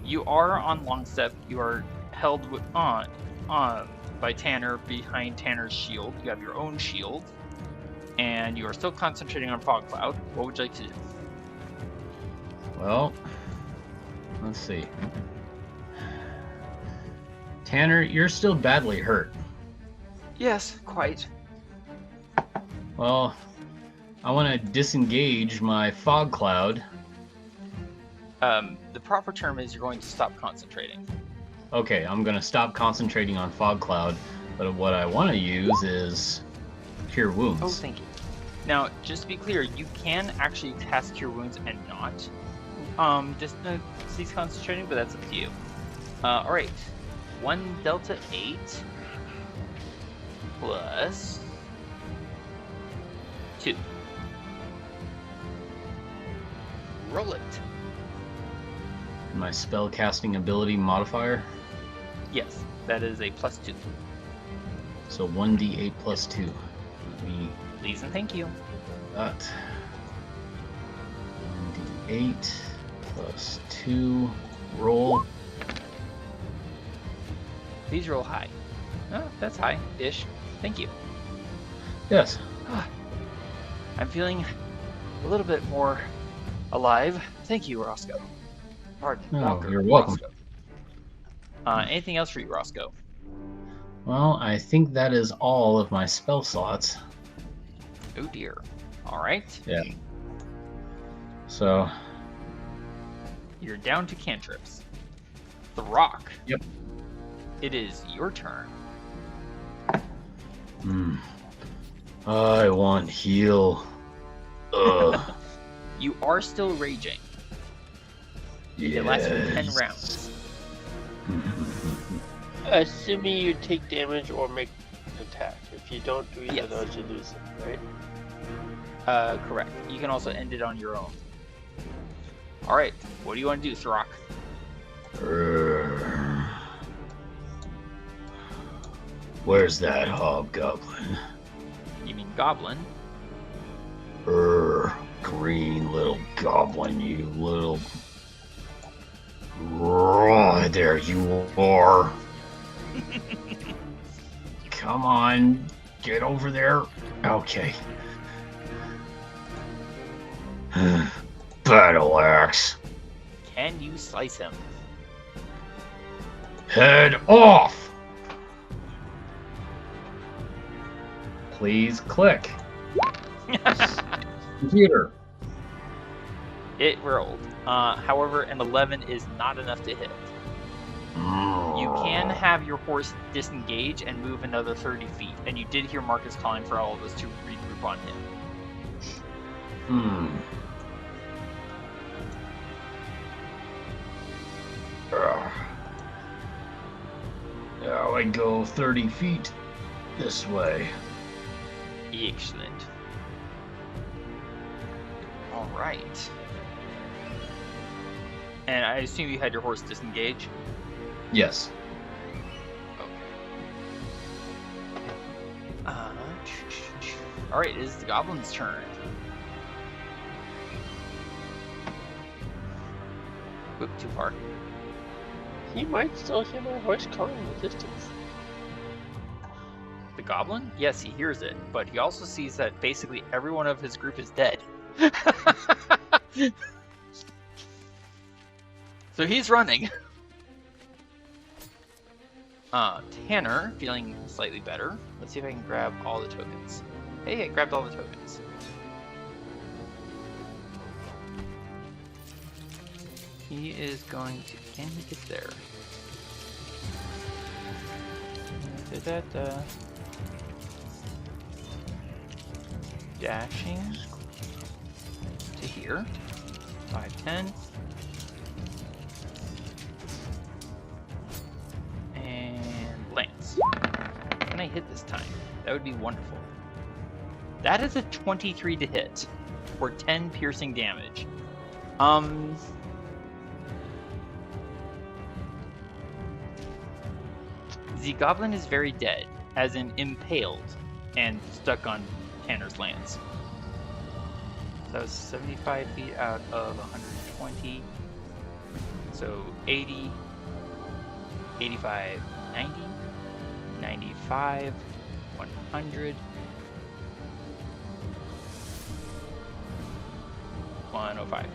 [SPEAKER 5] You are on Longstep. You are held on by Tanner behind Tanner's shield. You have your own shield, and you are still concentrating on fog cloud. What would you like to do?
[SPEAKER 4] Well, let's see. Tanner, you're still badly hurt.
[SPEAKER 5] Yes, quite.
[SPEAKER 4] Well, I want to disengage my fog cloud.
[SPEAKER 5] The proper term is you're going to stop concentrating.
[SPEAKER 4] Okay, I'm going to stop concentrating on fog cloud, but what I want to use is Cure Wounds.
[SPEAKER 5] Oh, thank you. Now, just to be clear, you can actually cast Cure Wounds and not cease concentrating, but that's up to you. Alright. 1 Delta 8 plus 2. Roll it.
[SPEAKER 4] My spell casting ability modifier.
[SPEAKER 5] Yes, that is a plus 2.
[SPEAKER 4] So 1d8 plus 2. Let me
[SPEAKER 5] Please and thank you.
[SPEAKER 4] that. 1d8 plus 2. Roll.
[SPEAKER 5] Please roll high. Oh, that's high-ish. Thank you.
[SPEAKER 4] Yes.
[SPEAKER 5] I'm feeling a little bit more alive. Thank you, Roscoe. Pardon.
[SPEAKER 4] Oh,
[SPEAKER 5] Walker,
[SPEAKER 4] you're welcome.
[SPEAKER 5] Roscoe. Anything else for you, Roscoe?
[SPEAKER 4] Well, I think that is all of my spell slots.
[SPEAKER 5] Oh dear. All right.
[SPEAKER 4] Yeah. So.
[SPEAKER 5] You're down to cantrips. Throk.
[SPEAKER 4] Yep.
[SPEAKER 5] It is your turn.
[SPEAKER 4] I want heal. Ugh.
[SPEAKER 5] You are still raging. It lasts for 10 rounds.
[SPEAKER 3] Assuming you take damage or make an attack. If you don't do either of those, you lose it, right?
[SPEAKER 5] Correct. You can also end it on your own. Alright, what do you want to do, Throk?
[SPEAKER 4] Where's that hobgoblin?
[SPEAKER 5] You mean goblin?
[SPEAKER 4] Green little goblin, you little... There you are. Come on, get over there. Okay. Battle axe.
[SPEAKER 5] Can you slice him?
[SPEAKER 4] Head off! Please click. Computer.
[SPEAKER 5] It rolled. However, an 11 is not enough to hit. You can have your horse disengage and move another 30 feet, and you did hear Marcus calling for all of us to regroup on him.
[SPEAKER 4] Now I go 30 feet this way.
[SPEAKER 5] Excellent. Alright. And I assume you had your horse disengage?
[SPEAKER 4] Yes.
[SPEAKER 5] Okay. Alright, it is the goblin's turn. Oop, too far.
[SPEAKER 3] He might still hear my voice calling in the distance.
[SPEAKER 5] The goblin? Yes, he hears it, but he also sees that basically everyone of his group is dead. So he's running. Tanner, feeling slightly better. Let's see if I can grab all the tokens. Hey, I grabbed all the tokens. He is going to... Can he get there? Da-da-da. Dashing to here. 5, 10. And lance. Can I hit this time? That would be wonderful. That is a 23 to hit for 10 piercing damage. The goblin is very dead, as in impaled and stuck on Tanner's lance. So that was 75 feet out of 120. So 80, 85, 90, 95, 100, 105.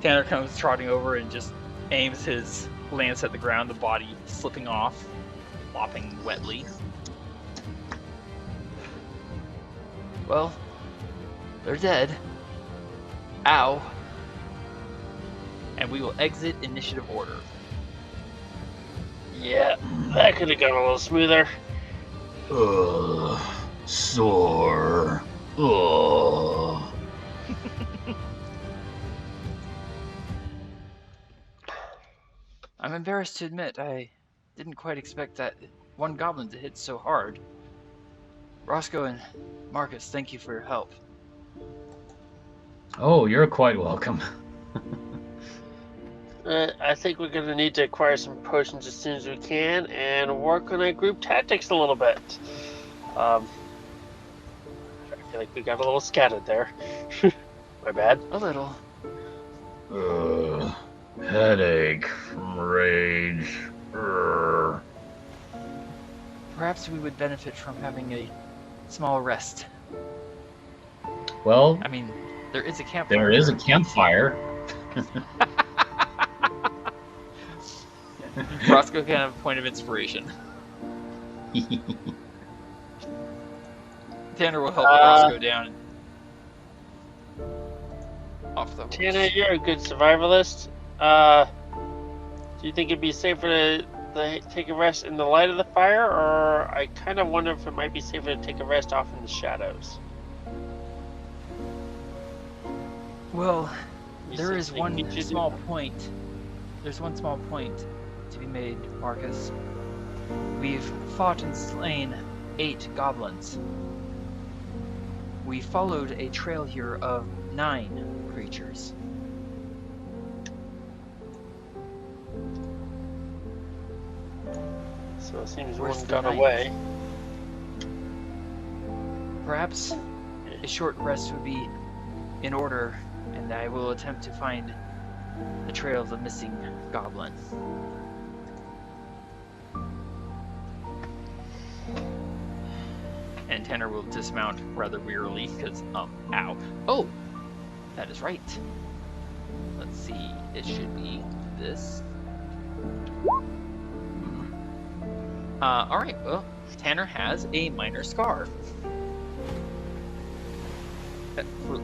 [SPEAKER 5] Tanner comes trotting over and just aims his lance at the ground, the body slipping off, flopping wetly. Well, they're dead. Ow. And we will exit initiative order.
[SPEAKER 3] Yeah, that could have gone a little smoother.
[SPEAKER 4] Sore.
[SPEAKER 5] I'm embarrassed to admit I didn't quite expect that one goblin to hit so hard. Roscoe and Marcus, thank you for your help.
[SPEAKER 4] Oh, you're quite welcome.
[SPEAKER 3] I think we're going to need to acquire some potions as soon as we can and work on our group tactics a little bit. I feel like we got a little scattered there. My bad.
[SPEAKER 5] A little.
[SPEAKER 4] Headache from rage.
[SPEAKER 5] Perhaps we would benefit from having a small rest.
[SPEAKER 4] Well,
[SPEAKER 5] I mean, there is a campfire.
[SPEAKER 4] there is a campfire.
[SPEAKER 5] Roscoe can have a point of inspiration. Tanner will help Roscoe down off the horse.
[SPEAKER 3] Tanner, you're a good survivalist. Do you think it'd be safer to to take a rest in the light of the fire, or I kind of wonder if it might be safer to take a rest off in the shadows.
[SPEAKER 5] Well,
[SPEAKER 3] You
[SPEAKER 5] there
[SPEAKER 3] see
[SPEAKER 5] is
[SPEAKER 3] anything
[SPEAKER 5] one
[SPEAKER 3] we should
[SPEAKER 5] small
[SPEAKER 3] do?
[SPEAKER 5] point. There's one small point to be made, Marcus. We've fought and slain 8 goblins. We followed a trail here of 9 creatures.
[SPEAKER 3] So it seems
[SPEAKER 5] Where's
[SPEAKER 3] one
[SPEAKER 5] the
[SPEAKER 3] got
[SPEAKER 5] ninth?
[SPEAKER 3] away.
[SPEAKER 5] Perhaps a short rest would be in order, and I will attempt to find the trail of the missing goblin. And Tanner will dismount rather wearily because, ow. Oh! That is right. Let's see, it should be this. Alright, well, Tanner has a minor scar.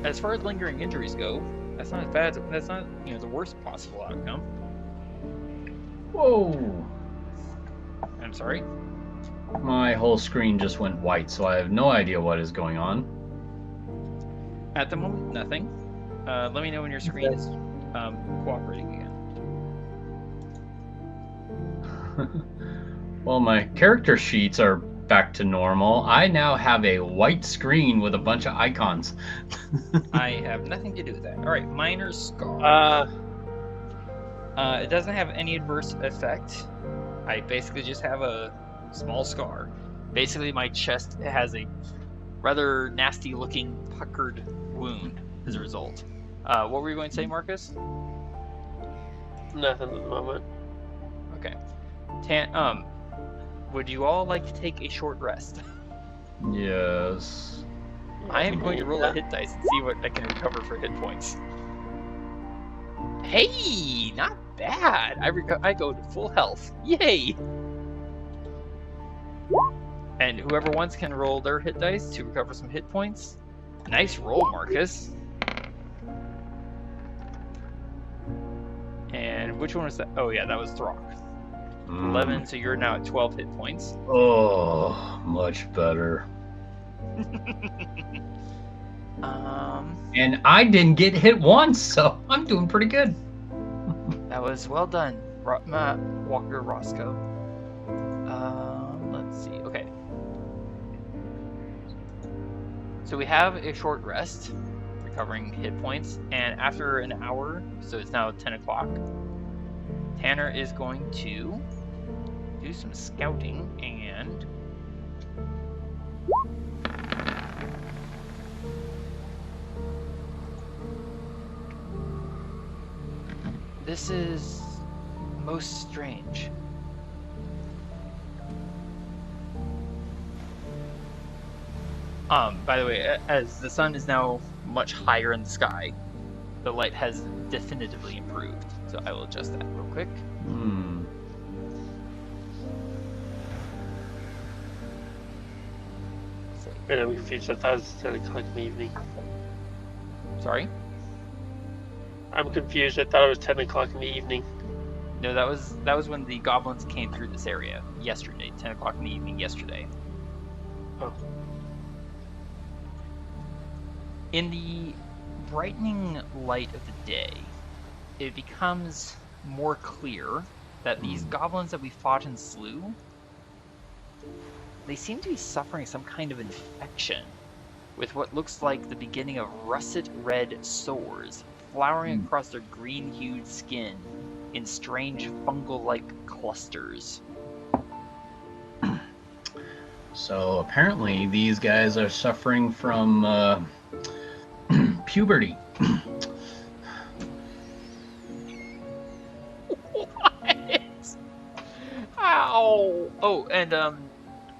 [SPEAKER 5] As far as lingering injuries go, that's not as bad. That's not, the worst possible outcome.
[SPEAKER 4] Whoa!
[SPEAKER 5] I'm sorry.
[SPEAKER 4] My whole screen just went white, so I have no idea what is going on.
[SPEAKER 5] At the moment, nothing. Let me know when your screen is cooperating again.
[SPEAKER 4] Well, my character sheets are back to normal. I now have a white screen with a bunch of icons.
[SPEAKER 5] I have nothing to do with that. Alright, minor scar. It doesn't have any adverse effect. I basically just have a small scar. Basically, my chest has a rather nasty looking puckered wound as a result. What were you going to say, Marcus?
[SPEAKER 3] Nothing at the moment.
[SPEAKER 5] Okay. Would you all like to take a short rest?
[SPEAKER 4] Yes.
[SPEAKER 5] I am going to roll a hit dice and see what I can recover for hit points. Hey, not bad. I go to full health. Yay! And whoever wants can roll their hit dice to recover some hit points. Nice roll, Marcus. And which one was that? Oh yeah, that was Throk. 11, so you're now at 12 hit points.
[SPEAKER 4] Oh, much better. And I didn't get hit once, so I'm doing pretty good.
[SPEAKER 5] That was well done, Walker Roscoe. Let's see. Okay. So we have a short rest, recovering hit points, and after an hour, so it's now 10 o'clock, Tanner is going to do some scouting and this is most strange. By the way, as the sun is now much higher in the sky, the light has definitively improved. So I will adjust that real quick.
[SPEAKER 3] I'm confused. I thought it was 10 o'clock in the evening.
[SPEAKER 5] Sorry?
[SPEAKER 3] I'm confused. I thought it was 10 o'clock in the evening.
[SPEAKER 5] No, that was when the goblins came through this area yesterday, 10 o'clock in the evening yesterday.
[SPEAKER 3] Oh.
[SPEAKER 5] In the brightening light of the day, it becomes more clear that these goblins that we fought and slew, they seem to be suffering some kind of infection with what looks like the beginning of russet red sores flowering across their green-hued skin in strange fungal-like clusters.
[SPEAKER 4] So apparently these guys are suffering from puberty.
[SPEAKER 5] What? Ow! Oh, and I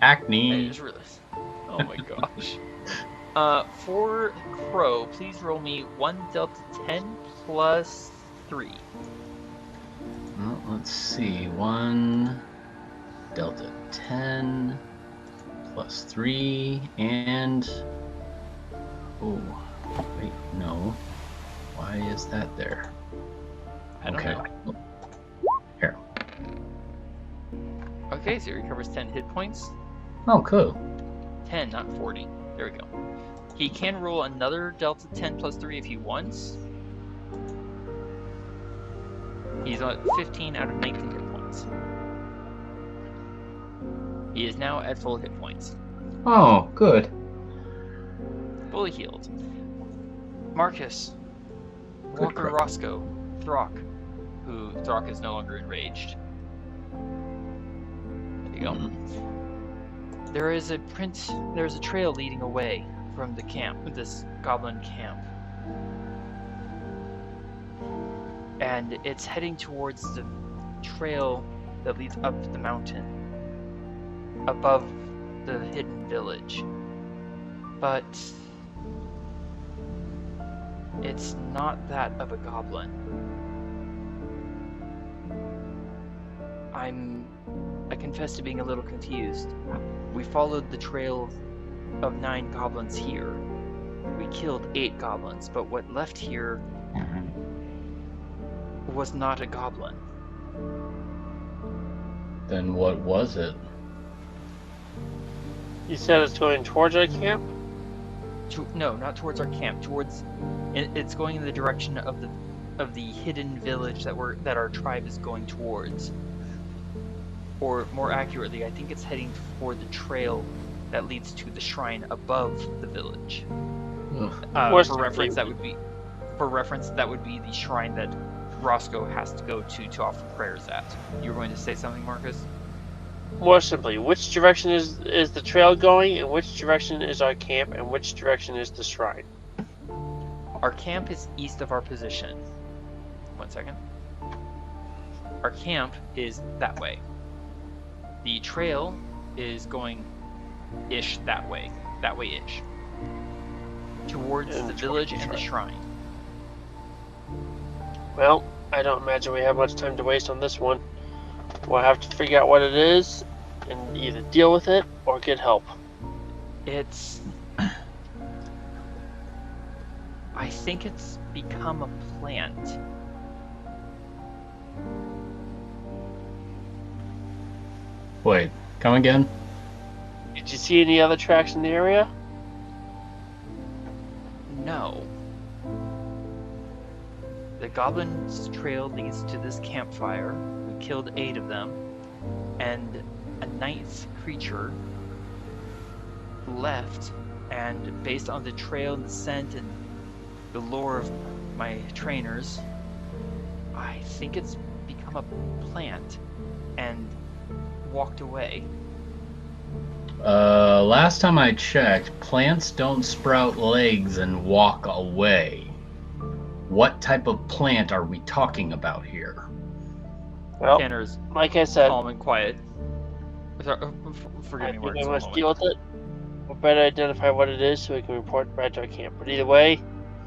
[SPEAKER 4] Acne.
[SPEAKER 5] just realized. Oh my gosh. For Crow, please roll me 1 Delta 10 plus 3.
[SPEAKER 4] Well, let's see. 1 Delta 10 plus 3 and... Oh, wait, no. Why is that there?
[SPEAKER 5] I don't know.
[SPEAKER 4] Here.
[SPEAKER 5] Okay, so he recovers 10 hit points.
[SPEAKER 4] Oh, cool.
[SPEAKER 5] 10, not 40. There we go. He can roll another Delta 10 plus 3 if he wants. He's at 15 out of 19 hit points. He is now at full hit points.
[SPEAKER 4] Oh, good.
[SPEAKER 5] Fully healed. Marcus.
[SPEAKER 4] Good
[SPEAKER 5] Walker
[SPEAKER 4] crap.
[SPEAKER 5] Roscoe. Throk. Who Throk is no longer enraged. There you go. There is a trail leading away from the camp, this goblin camp. And it's heading towards the trail that leads up the mountain above the hidden village. But it's not that of a goblin. I confess to being a little confused. We followed the trail of 9 goblins here. We killed 8 goblins, but what left here was not a goblin.
[SPEAKER 4] Then what was it?
[SPEAKER 3] You said it's going towards our camp?
[SPEAKER 5] No, not towards our camp. It's going in the direction of the hidden village that our tribe is going towards. Or more accurately, I think it's heading for the trail that leads to the shrine above the village. For reference, that would be the shrine that Roscoe has to go to offer prayers at. You were going to say something, Marcus?
[SPEAKER 3] More simply, which direction is the trail going, and which direction is our camp, and which direction is the shrine?
[SPEAKER 5] Our camp is east of our position. 1 second. Our camp is that way. The trail is going ish that way-ish. Towards the village and the shrine.
[SPEAKER 3] Well, I don't imagine we have much time to waste on this one. We'll have to figure out what it is and either deal with it or get help.
[SPEAKER 5] I think it's become a plant.
[SPEAKER 4] Wait, come again?
[SPEAKER 3] Did you see any other tracks in the area?
[SPEAKER 5] No. The goblin's trail leads to this campfire. We killed 8 of them. And a 9th creature left. And based on the trail and the scent and the lore of my trainers, I think it's become a plant and walked away.
[SPEAKER 4] Last time I checked, plants don't sprout legs and walk away. What type of plant are we talking about here?
[SPEAKER 3] Well,
[SPEAKER 5] Tanner's
[SPEAKER 3] like I said,
[SPEAKER 5] calm and quiet. Forgive
[SPEAKER 3] I
[SPEAKER 5] me,
[SPEAKER 3] think
[SPEAKER 5] Marcus,
[SPEAKER 3] we
[SPEAKER 5] one
[SPEAKER 3] must
[SPEAKER 5] moment.
[SPEAKER 3] deal with it. We'll better identify what it is so we can report back to our camp. But either way,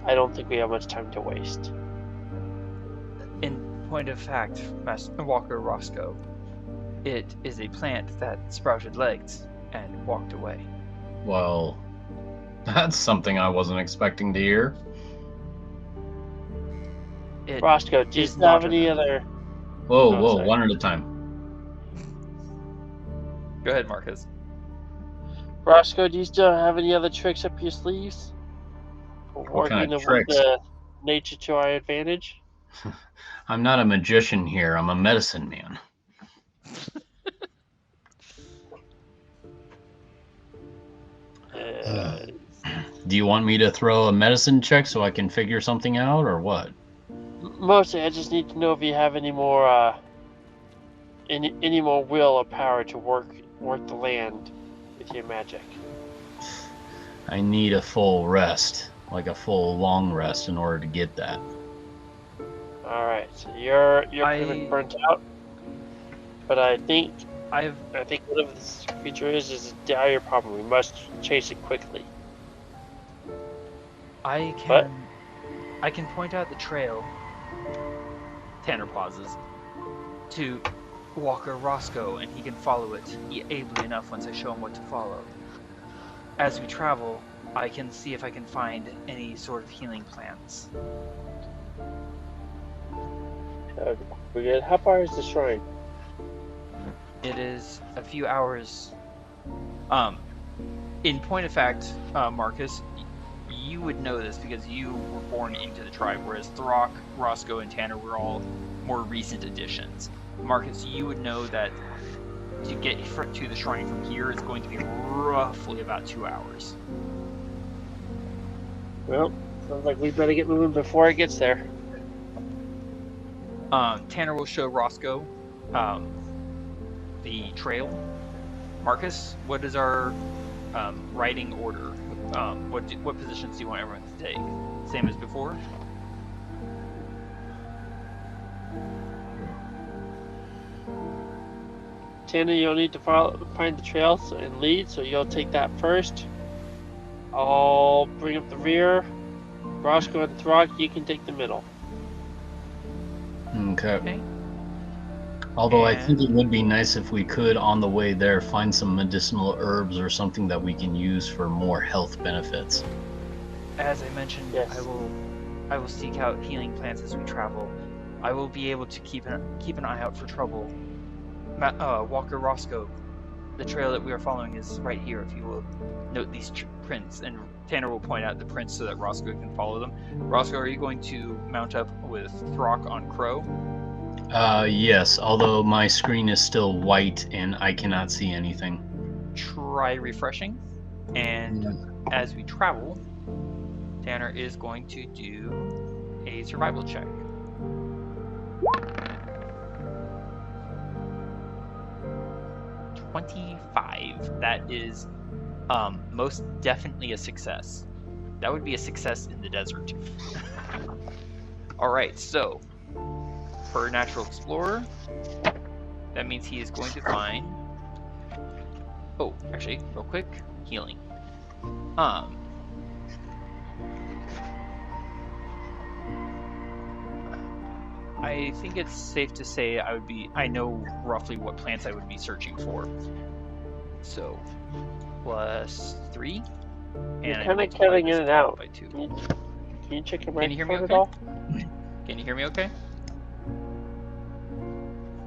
[SPEAKER 3] I don't think we have much time to waste.
[SPEAKER 5] In point of fact, Master Walker Roscoe, it is a plant that sprouted legs and walked away.
[SPEAKER 4] Well, that's something I wasn't expecting to hear.
[SPEAKER 5] It
[SPEAKER 3] Roscoe, do you
[SPEAKER 5] is
[SPEAKER 3] still have
[SPEAKER 5] not
[SPEAKER 3] any
[SPEAKER 5] a-
[SPEAKER 3] other...
[SPEAKER 4] Whoa,
[SPEAKER 3] Oh,
[SPEAKER 4] whoa,
[SPEAKER 3] sorry.
[SPEAKER 4] one at a time.
[SPEAKER 5] Go ahead, Marcus.
[SPEAKER 3] Roscoe, do you still have any other tricks up your sleeves? For
[SPEAKER 4] What kind of
[SPEAKER 3] working
[SPEAKER 4] tricks?
[SPEAKER 3] the nature to our advantage?
[SPEAKER 4] I'm not a magician here, I'm a medicine man. Do you want me to throw a medicine check so I can figure something out, or what?
[SPEAKER 3] Mostly, I just need to know if you have any more, any more will or power to work the land with your magic.
[SPEAKER 4] I need a full rest, like a full long rest, in order to get that.
[SPEAKER 3] All right, so you're pretty much burnt out. But I think whatever this creature is a dire problem. We must chase it quickly.
[SPEAKER 5] I
[SPEAKER 3] What?
[SPEAKER 5] can point out the trail. Tanner pauses to Walker Roscoe, and he can follow it ably enough once I show him what to follow. As we travel, I can see if I can find any sort of healing plants.
[SPEAKER 3] We're good. How far is the shrine?
[SPEAKER 5] It is a few hours. In point of fact, Marcus, you would know this because you were born into the tribe, whereas Throk, Roscoe, and Tanner were all more recent additions. Marcus, you would know that to get to the shrine from here is going to be roughly about 2 hours.
[SPEAKER 3] Well, sounds like we better get moving before it gets there.
[SPEAKER 5] Tanner will show Roscoe the trail. Marcus, what is our riding order? What positions do you want everyone to take? Same as before?
[SPEAKER 3] Tanner, you'll need to find the trails and lead, so you'll take that first. I'll bring up the rear. Roscoe and Throk, you can take the middle.
[SPEAKER 4] Okay. Although I think it would be nice if we could, on the way there, find some medicinal herbs or something that we can use for more health benefits.
[SPEAKER 5] As I mentioned,
[SPEAKER 3] Yes.
[SPEAKER 5] I will seek out healing plants as we travel. I will be able to keep an eye out for trouble. Walker Roscoe, the trail that we are following is right here. If you will note these prints, and Tanner will point out the prints so that Roscoe can follow them. Roscoe, are you going to mount up with Throk on Crow?
[SPEAKER 4] Yes, although my screen is still white and I cannot see anything.
[SPEAKER 5] Try refreshing, and as we travel, Tanner is going to do a survival check. $25. That is most definitely a success. That would be a success in the desert. Alright, so per Natural Explorer, that means he is going to find... Oh, actually, real quick, healing. I think it's safe to say I know roughly what plants I would be searching for. So, +3. And
[SPEAKER 3] You're kind of cutting in and out.
[SPEAKER 5] By 2.
[SPEAKER 3] Can you check your
[SPEAKER 5] Can you hear me
[SPEAKER 3] microphone
[SPEAKER 5] okay?
[SPEAKER 3] at all?
[SPEAKER 5] Can you hear me okay?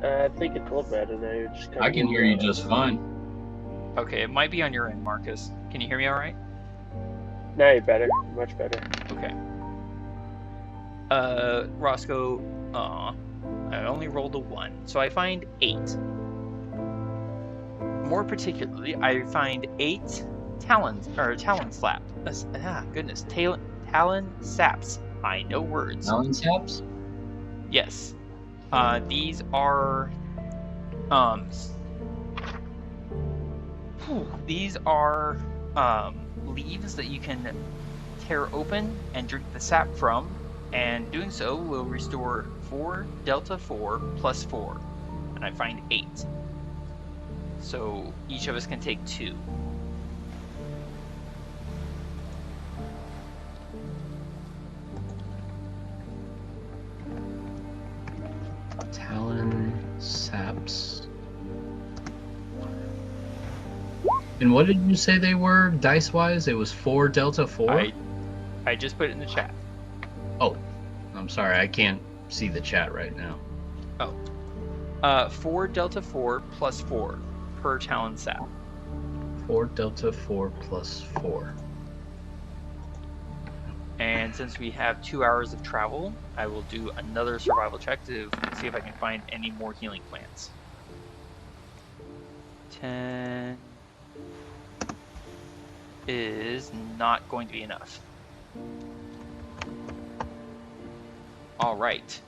[SPEAKER 3] I think it's a little better now. You're just
[SPEAKER 4] I can hear you just fine.
[SPEAKER 5] Okay, it might be on your end, Marcus. Can you hear me alright?
[SPEAKER 3] Now you're better. Much better.
[SPEAKER 5] Okay. Roscoe, I only rolled a 1, so I find 8. More particularly, I find 8 talon saps. I know words.
[SPEAKER 4] Talon saps?
[SPEAKER 5] Yes. These are leaves that you can tear open and drink the sap from, and doing so will restore 4 delta 4 plus 4, and I find 8. So each of us can take 2.
[SPEAKER 4] Talon saps. And what did you say they were, dice-wise? It was 4 delta 4?
[SPEAKER 5] I just put it in the chat.
[SPEAKER 4] Oh, I'm sorry, I can't see the chat right now.
[SPEAKER 5] 4 delta 4 plus 4 per talon sap.
[SPEAKER 4] 4 delta 4 plus 4.
[SPEAKER 5] And since we have 2 hours of travel, I will do another survival check to see if I can find any more healing plants. 10 is not going to be enough. All right.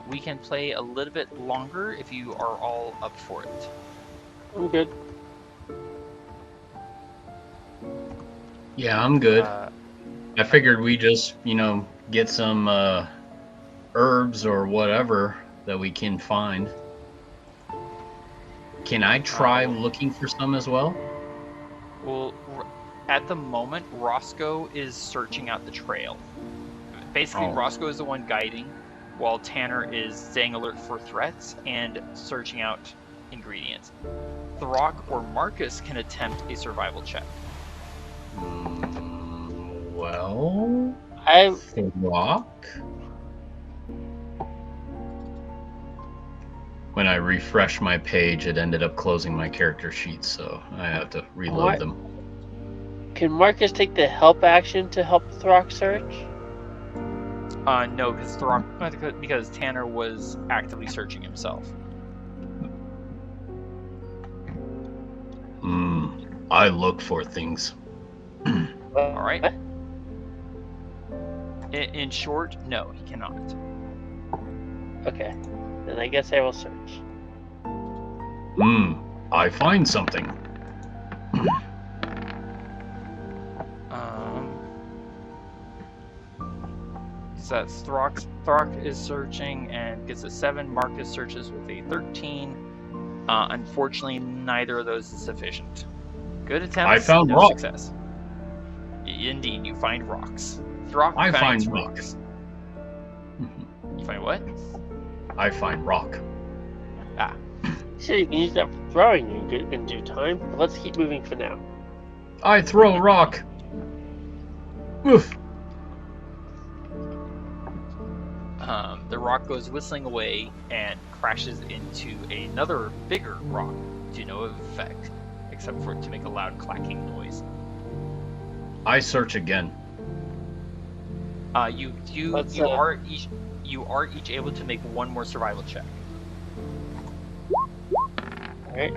[SPEAKER 5] We can play a little bit longer if you are all up for it.
[SPEAKER 3] I'm good.
[SPEAKER 4] Yeah, I'm good. I figured we just, get some herbs or whatever that we can find. Can I try looking for some as well?
[SPEAKER 5] Well, at the moment, Roscoe is searching out the trail. Basically, Roscoe is the one guiding, while Tanner is staying alert for threats and searching out ingredients. Throk or Marcus can attempt a survival check.
[SPEAKER 4] Well,
[SPEAKER 3] I
[SPEAKER 4] Throk? When I refreshed my page, it ended up closing my character sheet, so I have to reload
[SPEAKER 3] What?
[SPEAKER 4] them.
[SPEAKER 3] Can Marcus take the help action to help Throk search?
[SPEAKER 5] No, because Tanner was actively searching himself.
[SPEAKER 4] I look for things.
[SPEAKER 5] All right. In short, no, he cannot.
[SPEAKER 3] Okay, then I guess I will search.
[SPEAKER 4] I find something.
[SPEAKER 5] So that's Throk is searching and gets a 7. Marcus searches with a 13. Unfortunately, neither of those is sufficient. Good attempt.
[SPEAKER 4] I found
[SPEAKER 5] no
[SPEAKER 4] rocks.
[SPEAKER 5] Success. Indeed, you find rocks. Throk
[SPEAKER 4] I
[SPEAKER 5] finds
[SPEAKER 4] find
[SPEAKER 5] rocks. You find what?
[SPEAKER 4] I find rock.
[SPEAKER 3] Sure, you can use that for throwing in due time, but let's keep moving for now.
[SPEAKER 4] I throw rock. Oof.
[SPEAKER 5] The rock goes whistling away and crashes into another bigger rock to no effect, except for it to make a loud clacking noise.
[SPEAKER 4] I search again.
[SPEAKER 5] You are each able to make one more survival check.
[SPEAKER 3] Alright.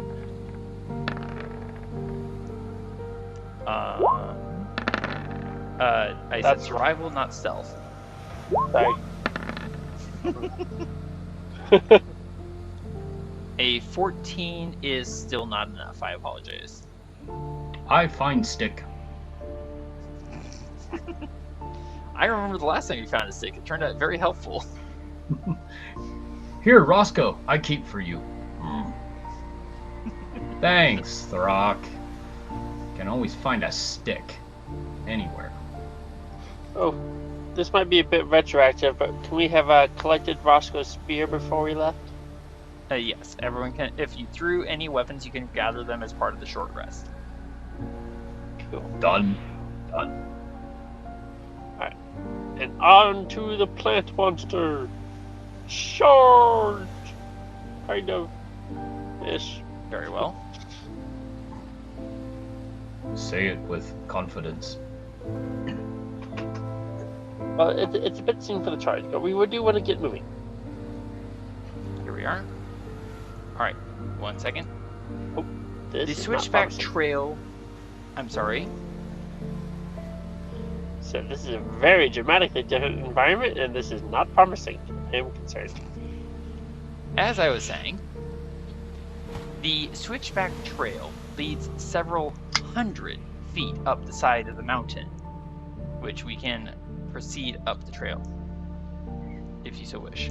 [SPEAKER 5] I said survival, not stealth.
[SPEAKER 3] Sorry.
[SPEAKER 5] A 14 is still not enough. I apologize.
[SPEAKER 4] I find stick.
[SPEAKER 5] I remember the last time you found a stick. It turned out very helpful.
[SPEAKER 4] Here, Roscoe, I keep for you. Thanks, Throk. Can always find a stick. Anywhere.
[SPEAKER 3] Oh, this might be a bit retroactive, but can we have collected Roscoe's spear before we left?
[SPEAKER 5] Yes, everyone can. If you threw any weapons, you can gather them as part of the short rest.
[SPEAKER 3] Cool.
[SPEAKER 4] Done.
[SPEAKER 3] Alright. And on to the plant monster. Charge! Kind of. Ish.
[SPEAKER 5] Very well.
[SPEAKER 4] Say it with confidence.
[SPEAKER 3] Well, it's a bit soon for the charge, but we do want to get moving.
[SPEAKER 5] Here we are. Alright, 1 second.
[SPEAKER 3] Oh, this
[SPEAKER 5] The
[SPEAKER 3] is not
[SPEAKER 5] switchback
[SPEAKER 3] promising.
[SPEAKER 5] trail. I'm sorry.
[SPEAKER 3] So this is a very dramatically different environment, and this is not promising. I am concerned.
[SPEAKER 5] As I was saying, the switchback trail leads several hundred feet up the side of the mountain, which we can proceed up the trail, if you so wish.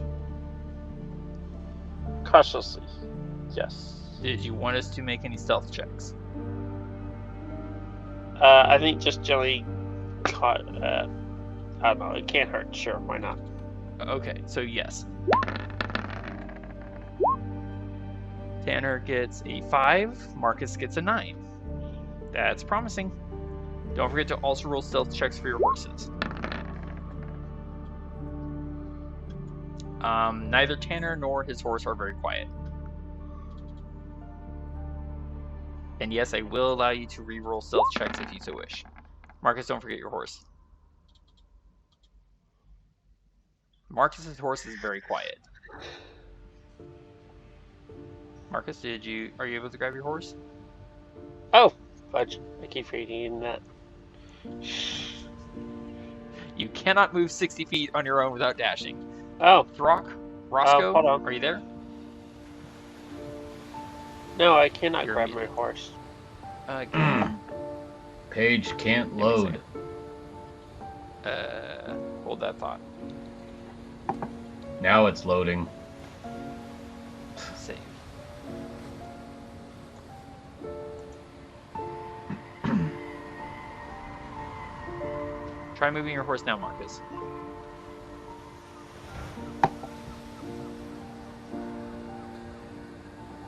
[SPEAKER 3] Cautiously. Yes.
[SPEAKER 5] Did you want us to make any stealth checks?
[SPEAKER 3] I think just generally caught. I don't know. It can't hurt. Sure, why not?
[SPEAKER 5] Okay, so yes. Tanner gets a 5, Marcus gets a 9. That's promising. Don't forget to also roll stealth checks for your horses. Neither Tanner nor his horse are very quiet. And yes, I will allow you to re-roll stealth checks if you so wish. Marcus, don't forget your horse. Marcus's horse is very quiet. Marcus, are you able to grab your horse?
[SPEAKER 3] Oh, fudge. I keep forgetting that.
[SPEAKER 5] You cannot move 60 feet on your own without dashing.
[SPEAKER 3] Oh,
[SPEAKER 5] Throk, Roscoe,
[SPEAKER 3] hold on.
[SPEAKER 5] are you there?
[SPEAKER 3] no, I cannot
[SPEAKER 5] You're
[SPEAKER 3] grab my
[SPEAKER 5] muted.
[SPEAKER 3] horse.
[SPEAKER 4] Page can't
[SPEAKER 5] me a
[SPEAKER 4] load.
[SPEAKER 5] Hold that thought.
[SPEAKER 4] Now it's loading.
[SPEAKER 5] Save. Try moving your horse now, Marcus.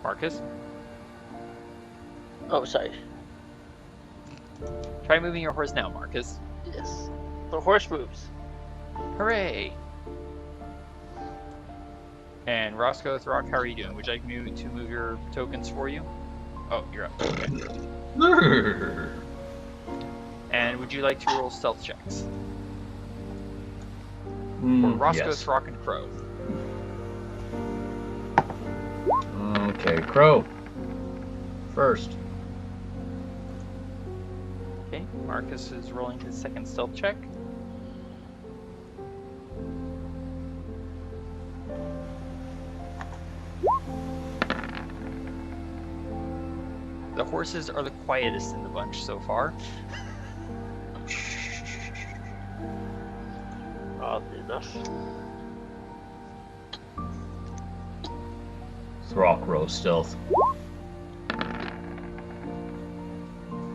[SPEAKER 5] Marcus,
[SPEAKER 3] Oh, sorry.
[SPEAKER 5] try moving your horse now, Marcus.
[SPEAKER 3] Yes. The horse moves.
[SPEAKER 5] Hooray! And Roscoe, Throk, how are you doing? Would you like me to move your tokens for you? Oh, you're up. Okay. And would you like to roll stealth checks? For Roscoe,
[SPEAKER 4] yes.
[SPEAKER 5] Throk, and Crow.
[SPEAKER 4] Okay, Crow. First.
[SPEAKER 5] Okay, Marcus is rolling his second stealth check. The horses are the quietest in the bunch so far.
[SPEAKER 3] Oddly enough.
[SPEAKER 4] Throk rolls stealth.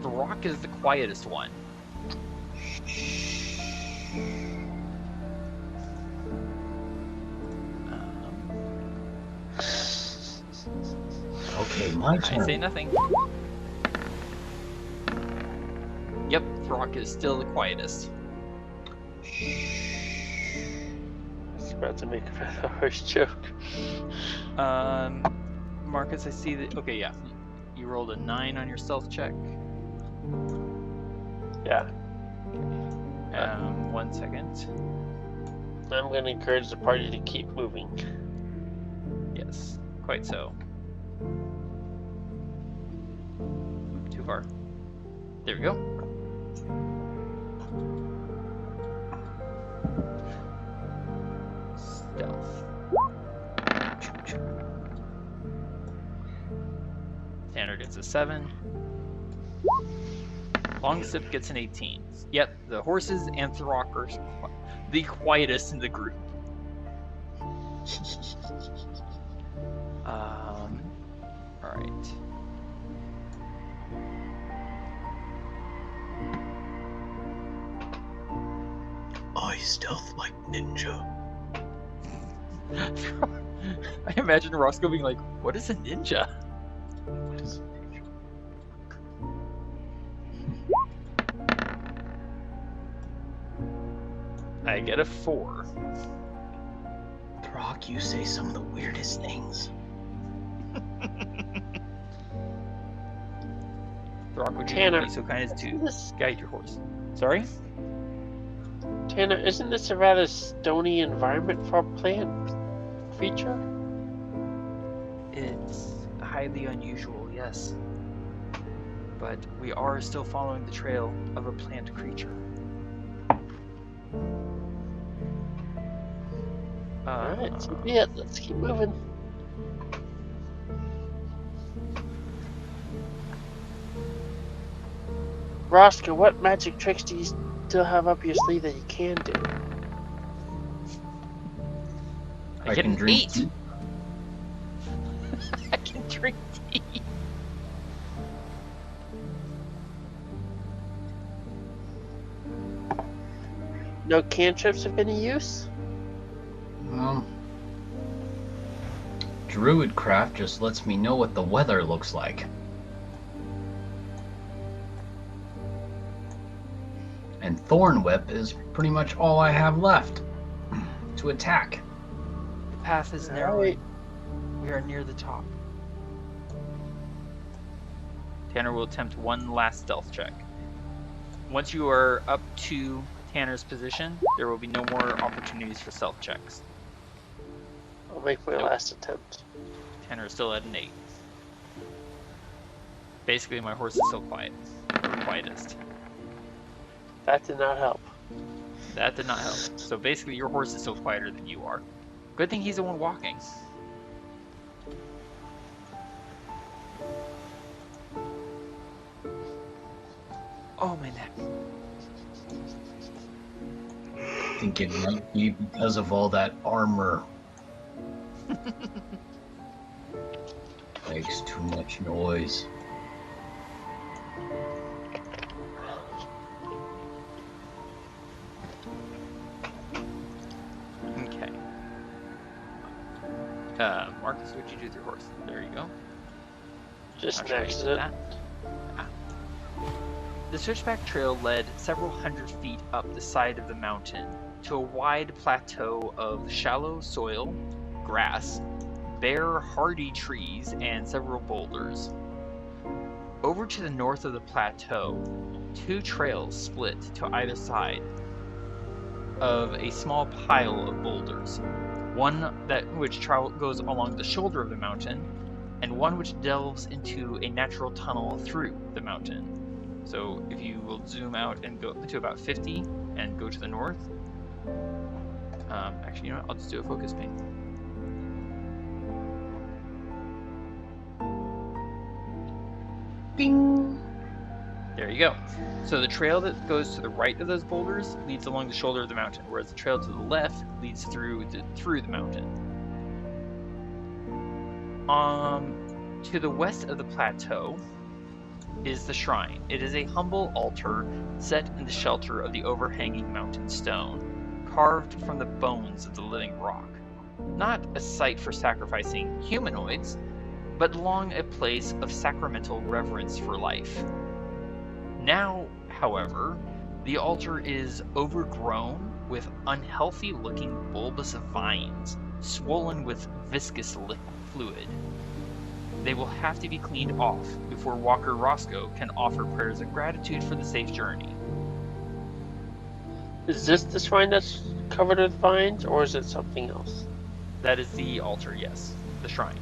[SPEAKER 5] Throk is the quietest one.
[SPEAKER 4] Okay, my
[SPEAKER 5] I
[SPEAKER 4] turn.
[SPEAKER 5] say nothing. Yep, Throk is still the quietest.
[SPEAKER 3] I was about to make a horse joke.
[SPEAKER 5] Marcus, I see that. Okay, yeah. You rolled a 9 on your stealth check.
[SPEAKER 3] Yeah.
[SPEAKER 5] 1 second.
[SPEAKER 3] I'm going to encourage the party to keep moving.
[SPEAKER 5] Yes, quite so. Too far. There we go. Stealth. Tanner gets a 7. Longsip gets an 18. Yep, the horses and Throk are the quietest in the group. Alright.
[SPEAKER 4] I stealth like ninja.
[SPEAKER 5] I imagine Roscoe being like, what is a ninja?
[SPEAKER 4] What is a ninja?
[SPEAKER 5] I get a 4.
[SPEAKER 4] Throk, you say some of the weirdest things.
[SPEAKER 5] Throk, would you
[SPEAKER 3] Tanner,
[SPEAKER 5] be so kind as to
[SPEAKER 3] This,
[SPEAKER 5] guide your horse? Sorry?
[SPEAKER 3] Tanner, isn't this a rather stony environment for a plant creature?
[SPEAKER 5] It's highly unusual, yes. But we are still following the trail of a plant creature.
[SPEAKER 3] Alright, so be it. Let's keep moving. Roscoe, what magic tricks do you still have up your sleeve that you can do?
[SPEAKER 5] I get
[SPEAKER 4] can
[SPEAKER 5] an
[SPEAKER 4] drink
[SPEAKER 5] 8!
[SPEAKER 4] tea.
[SPEAKER 5] I can drink tea!
[SPEAKER 3] No cantrips of any use?
[SPEAKER 4] Druid craft just lets me know what the weather looks like. And Thorn Whip is pretty much all I have left to attack.
[SPEAKER 5] The path is narrow.
[SPEAKER 3] Alright.
[SPEAKER 5] We are near the top. Tanner will attempt one last stealth check. Once you are up to Tanner's position, there will be no more opportunities for stealth checks.
[SPEAKER 3] I'll make my
[SPEAKER 5] Nope.
[SPEAKER 3] last attempt.
[SPEAKER 5] Tanner is still at an 8. Basically, my horse is still quiet. Or quietest.
[SPEAKER 3] That did not help.
[SPEAKER 5] That did not help. So basically, your horse is still quieter than you are. Good thing he's the one walking. Oh, my neck.
[SPEAKER 4] I think it might be because of all that armor. Makes too much noise.
[SPEAKER 5] Okay. Marcus, what'd you do with your horse? There you go.
[SPEAKER 3] Just
[SPEAKER 5] Not
[SPEAKER 3] an
[SPEAKER 5] sure you did
[SPEAKER 3] accident.
[SPEAKER 5] that. Ah. The switchback trail led several hundred feet up the side of the mountain to a wide plateau of shallow soil grass, bare, hardy trees, and several boulders. Over to the north of the plateau, 2 trails split to either side of a small pile of boulders. One which goes along the shoulder of the mountain, and one which delves into a natural tunnel through the mountain. So if you will zoom out and go to about 50 and go to the north. Actually, you know what? I'll just do a focus ping.
[SPEAKER 4] Ding!
[SPEAKER 5] There you go. So the trail that goes to the right of those boulders leads along the shoulder of the mountain, whereas the trail to the left leads through the mountain. To the west of the plateau is the shrine. It is a humble altar set in the shelter of the overhanging mountain stone, carved from the bones of the living rock. Not a site for sacrificing humanoids, but long a place of sacramental reverence for life. Now, however, the altar is overgrown with unhealthy-looking bulbous vines, swollen with viscous fluid. They will have to be cleaned off before Walker Roscoe can offer prayers of gratitude for the safe journey.
[SPEAKER 3] Is this the shrine that's covered with vines, or is it something else?
[SPEAKER 5] That is the altar, yes. The shrine.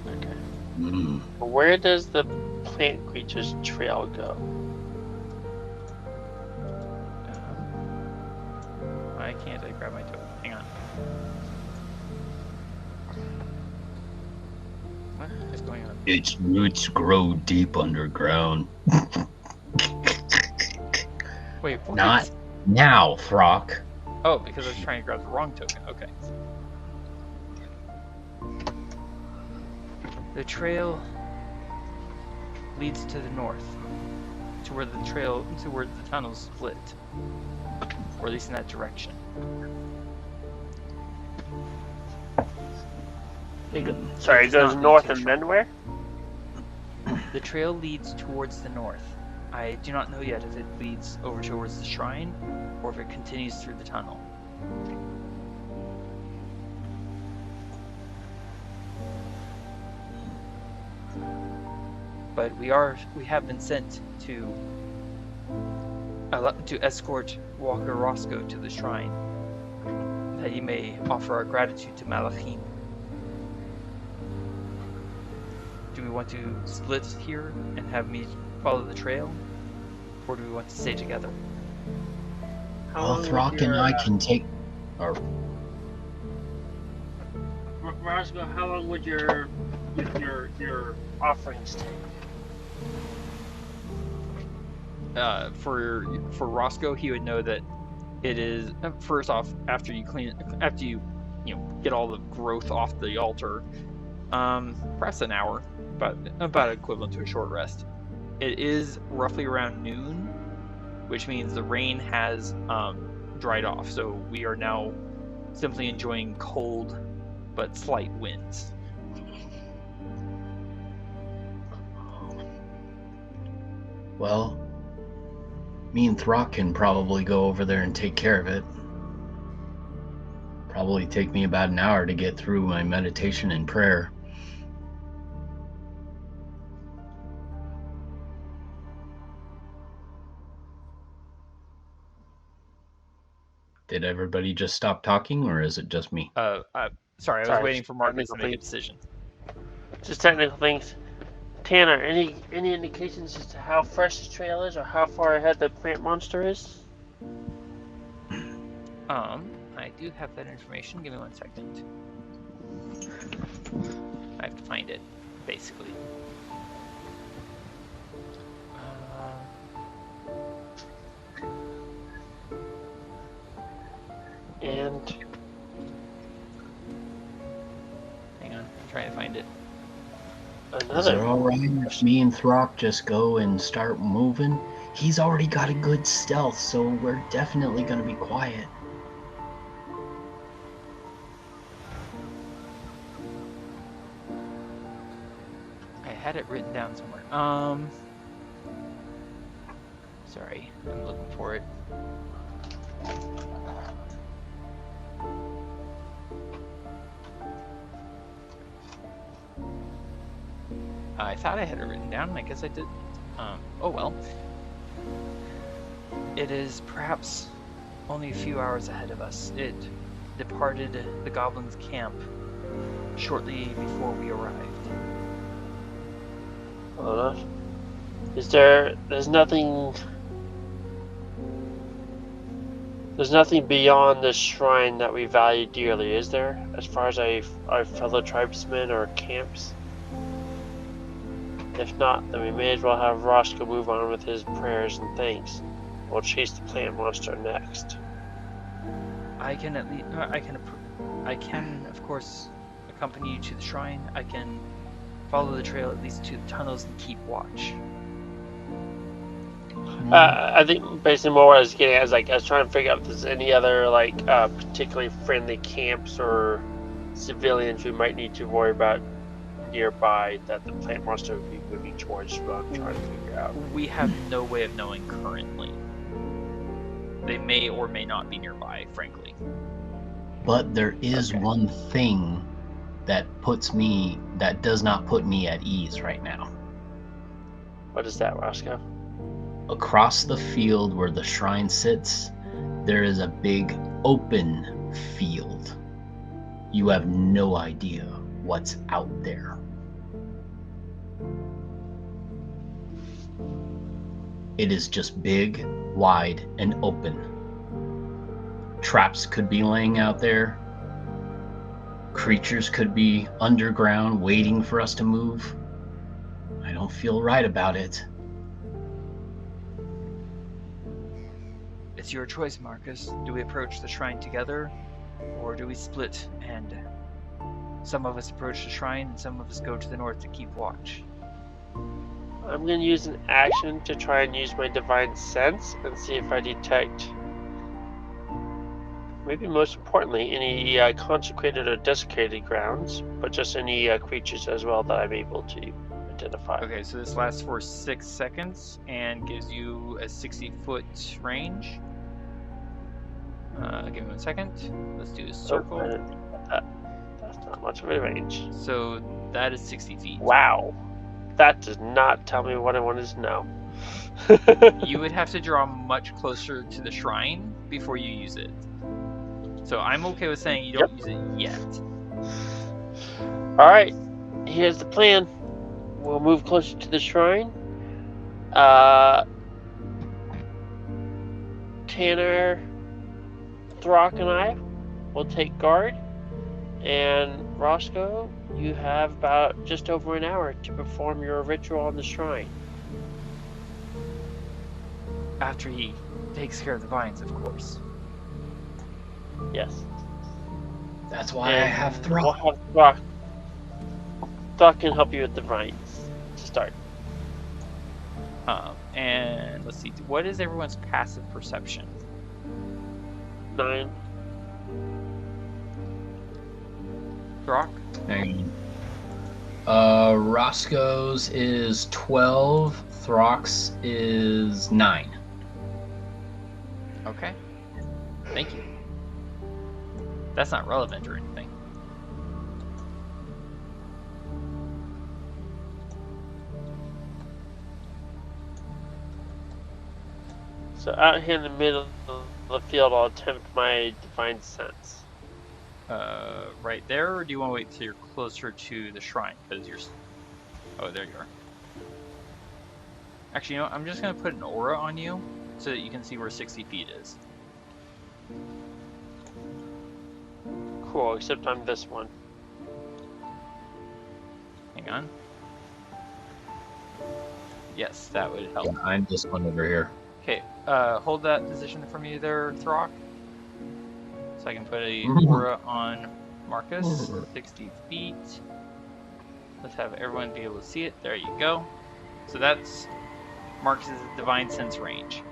[SPEAKER 3] Okay.
[SPEAKER 4] Mm.
[SPEAKER 3] Where does the plant creature's trail go?
[SPEAKER 5] Why can't I grab my token? Hang on. What is going on?
[SPEAKER 4] Its roots grow deep underground.
[SPEAKER 5] Wait, what?
[SPEAKER 4] Not now, Throk.
[SPEAKER 5] Oh, because I was trying to grab the wrong token. Okay. The trail leads to the north, to where the tunnels split, or at least in that direction.
[SPEAKER 3] Sorry, it goes north and then where?
[SPEAKER 5] The trail leads towards the north. I do not know yet if it leads over towards the shrine, or if it continues through the tunnel. But we have been sent to escort Walker Roscoe to the shrine, that he may offer our gratitude to Malachim. Do we want to split here and have me follow the trail, or do we want to stay together?
[SPEAKER 4] Well, Throk and I can take.
[SPEAKER 3] Roscoe, how long would your offerings take?
[SPEAKER 5] For Roscoe, he would know that it is first off after you get all the growth off the altar, perhaps an hour, about equivalent to a short rest. It is roughly around noon, which means the rain has dried off, so we are now simply enjoying cold but slight winds.
[SPEAKER 4] Well, me and Throk can probably go over there and take care of it. Probably take me about an hour to get through my meditation and prayer. Did everybody just stop talking, or is it just me?
[SPEAKER 5] Sorry, I was waiting for Marcus to make a decision.
[SPEAKER 3] Just technical things. Tanner, any indications as to how fresh the trail is, or how far ahead the plant monster is?
[SPEAKER 5] I do have that information. Give me 1 second. I have to find it, basically.
[SPEAKER 3] And
[SPEAKER 5] hang on, I'm trying to find it.
[SPEAKER 4] Is it alright if me and Throk just go and start moving? He's already got a good stealth, so we're definitely gonna be quiet.
[SPEAKER 5] I had it written down somewhere. Sorry, I'm looking for it. I thought I had it written down, and I guess I did. Oh well. It is perhaps only a few hours ahead of us. It departed the goblins' camp shortly before we arrived.
[SPEAKER 3] Well enough. There's nothing beyond this shrine that we value dearly, is there? As far as our fellow tribesmen or camps? If not, then we may as well have Roscoe move on with his prayers and thanks. We'll chase the plant monster next.
[SPEAKER 5] I can of course accompany you to the shrine. I can follow the trail at least to the tunnels and keep watch.
[SPEAKER 3] I think basically more what I was getting at is I was trying to figure out if there's any other particularly friendly camps or civilians we might need to worry about nearby that the plant monster would be moving towards. What I'm trying to figure out.
[SPEAKER 5] We have no way of knowing currently. They may or may not be nearby, frankly.
[SPEAKER 4] But there is one thing that does not put me at ease right now.
[SPEAKER 3] What is that, Roscoe?
[SPEAKER 4] Across the field where the shrine sits, there is a big open field. You have no idea what's out there. It is just big, wide, and open. Traps could be laying out there. Creatures could be underground waiting for us to move. I don't feel right about it.
[SPEAKER 5] It's your choice, Marcus. Do we approach the shrine together, or do we split and some of us approach the shrine and some of us go to the north to keep watch?
[SPEAKER 3] I'm going to use an action to try and use my divine sense and see if I detect, maybe most importantly, any consecrated or desecrated grounds, but just any creatures as well that I'm able to identify.
[SPEAKER 5] Okay, so this lasts for 6 seconds and gives you a 60-foot range. Give me 1 second. Let's do a circle.
[SPEAKER 3] That's not much of a range.
[SPEAKER 5] So that is 60 feet.
[SPEAKER 3] Wow. That does not tell me what I wanted to know.
[SPEAKER 5] You would have to draw much closer to the shrine before you use it. So I'm okay with saying you don't use it yet.
[SPEAKER 3] Alright, here's the plan. We'll move closer to the shrine. Tanner, Throk, and I will take guard. And Roscoe, you have about just over an hour to perform your ritual on the shrine.
[SPEAKER 5] After he takes care of the vines, of course.
[SPEAKER 3] Yes.
[SPEAKER 4] That's why I have Throk.
[SPEAKER 3] We'll have Throk. Throk can help you with the vines to start.
[SPEAKER 5] And let's see, what is everyone's passive perception?
[SPEAKER 3] 9.
[SPEAKER 5] Throk?
[SPEAKER 4] Roscoe's is 12. Throk's is 9.
[SPEAKER 5] Okay. Thank you. That's not relevant or anything.
[SPEAKER 3] So out here in the middle of the field, I'll attempt my divine sense.
[SPEAKER 5] Right there, or do you want to wait till you're closer to the shrine? Because you're... Oh, there you are. Actually, you know what? I'm just going to put an aura on you so that you can see where 60 feet is.
[SPEAKER 3] Cool, except I'm this one.
[SPEAKER 5] Hang on. Yes, that would help.
[SPEAKER 4] Yeah, I'm this one over here.
[SPEAKER 5] Okay, hold that position for me there, Throk. So I can put a aura on Marcus, 60 feet. Let's have everyone be able to see it. There you go. So that's Marcus's divine sense range.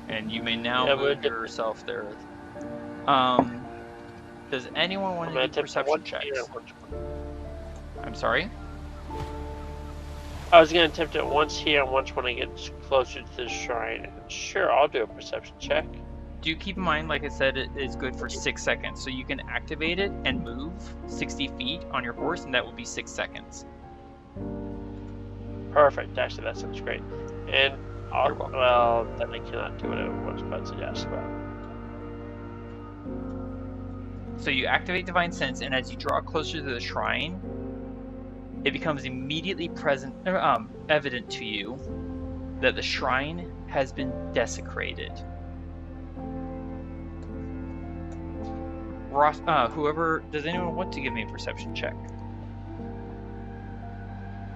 [SPEAKER 5] And you may now move yourself there. Does anyone want to do perception checks? I'm sorry?
[SPEAKER 3] I was going to attempt it once here and once when I get closer to the shrine. Sure, I'll do a perception check.
[SPEAKER 5] Do keep in mind, like I said, it is good for 6 seconds. So you can activate it and move 60 feet on your horse, and that will be 6 seconds.
[SPEAKER 3] Perfect. Actually, that sounds great. And
[SPEAKER 5] You're welcome.
[SPEAKER 3] well, then I cannot do what I was about to suggest.
[SPEAKER 5] So you activate Divine Sense, and as you draw closer to the shrine, it becomes immediately evident to you that the shrine has been desecrated. Does anyone want to give me a perception check?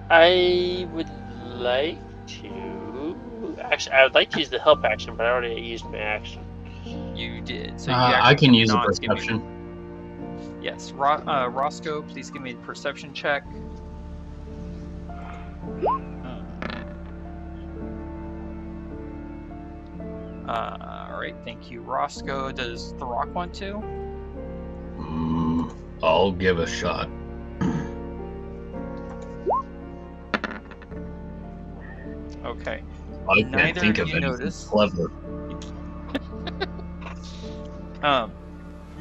[SPEAKER 3] I would like to. Actually, I would like to use the help action, but I already used my action.
[SPEAKER 5] You did. So you
[SPEAKER 4] I can use a
[SPEAKER 5] not give me-
[SPEAKER 4] perception.
[SPEAKER 5] Yes. Roscoe, please give me a perception check. Alright, thank you, Roscoe. Does Throk want to?
[SPEAKER 4] I'll give a shot.
[SPEAKER 5] Okay.
[SPEAKER 4] I can't
[SPEAKER 5] Neither
[SPEAKER 4] think of
[SPEAKER 5] of you
[SPEAKER 4] anything
[SPEAKER 5] notice.
[SPEAKER 4] clever.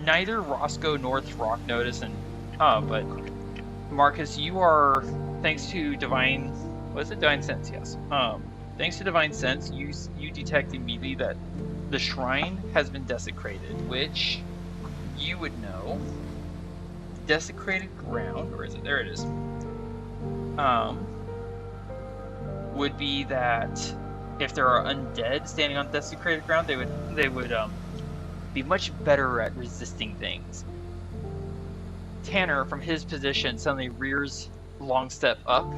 [SPEAKER 5] Neither Roscoe nor Throk notice, but Marcus, you are, thanks to Divine Sense? Yes. Thanks to Divine Sense, you detect immediately that the shrine has been desecrated, which you would know. Desecrated ground, or is it? There it is. Would be that if there are undead standing on desecrated ground, they would be much better at resisting things. Tanner, from his position, suddenly rears long step up,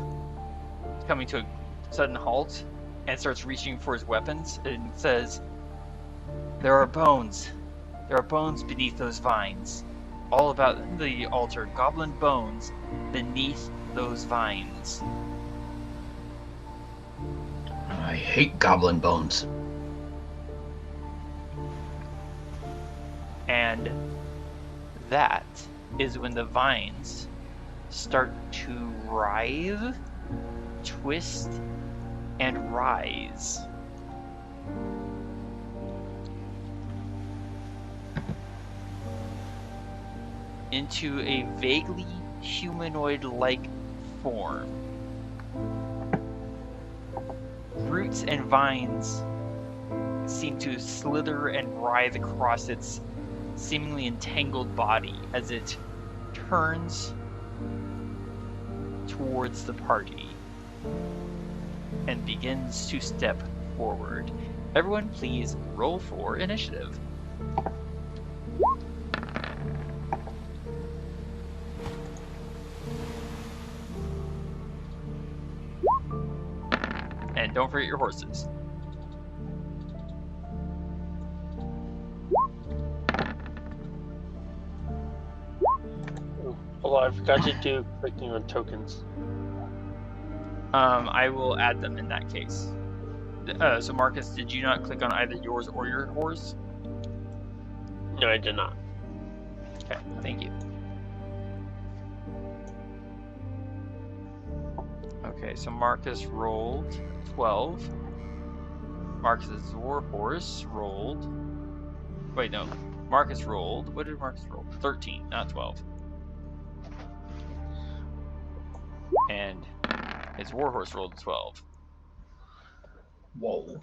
[SPEAKER 5] coming to a sudden halt, and starts reaching for his weapons, and says, "There are bones. There are bones beneath those vines. All about the altar. Goblin bones beneath those vines."
[SPEAKER 4] I hate goblin bones.
[SPEAKER 5] And that is when the vines start to writhe, twist, and rise. Into a vaguely humanoid-like form. Roots and vines seem to slither and writhe across its seemingly entangled body as it turns towards the party and begins to step forward. Everyone, please roll for initiative. And don't forget your horses.
[SPEAKER 3] Hold on, I forgot to do clicking on tokens.
[SPEAKER 5] I will add them in that case. So Marcus, did you not click on either yours or your horse?
[SPEAKER 3] No, I did not.
[SPEAKER 5] Okay, thank you. Okay, so Marcus rolled 12. Marcus's warhorse rolled. Wait, no. Marcus rolled. What did Marcus roll? 13, not 12. And his warhorse rolled 12.
[SPEAKER 4] Whoa.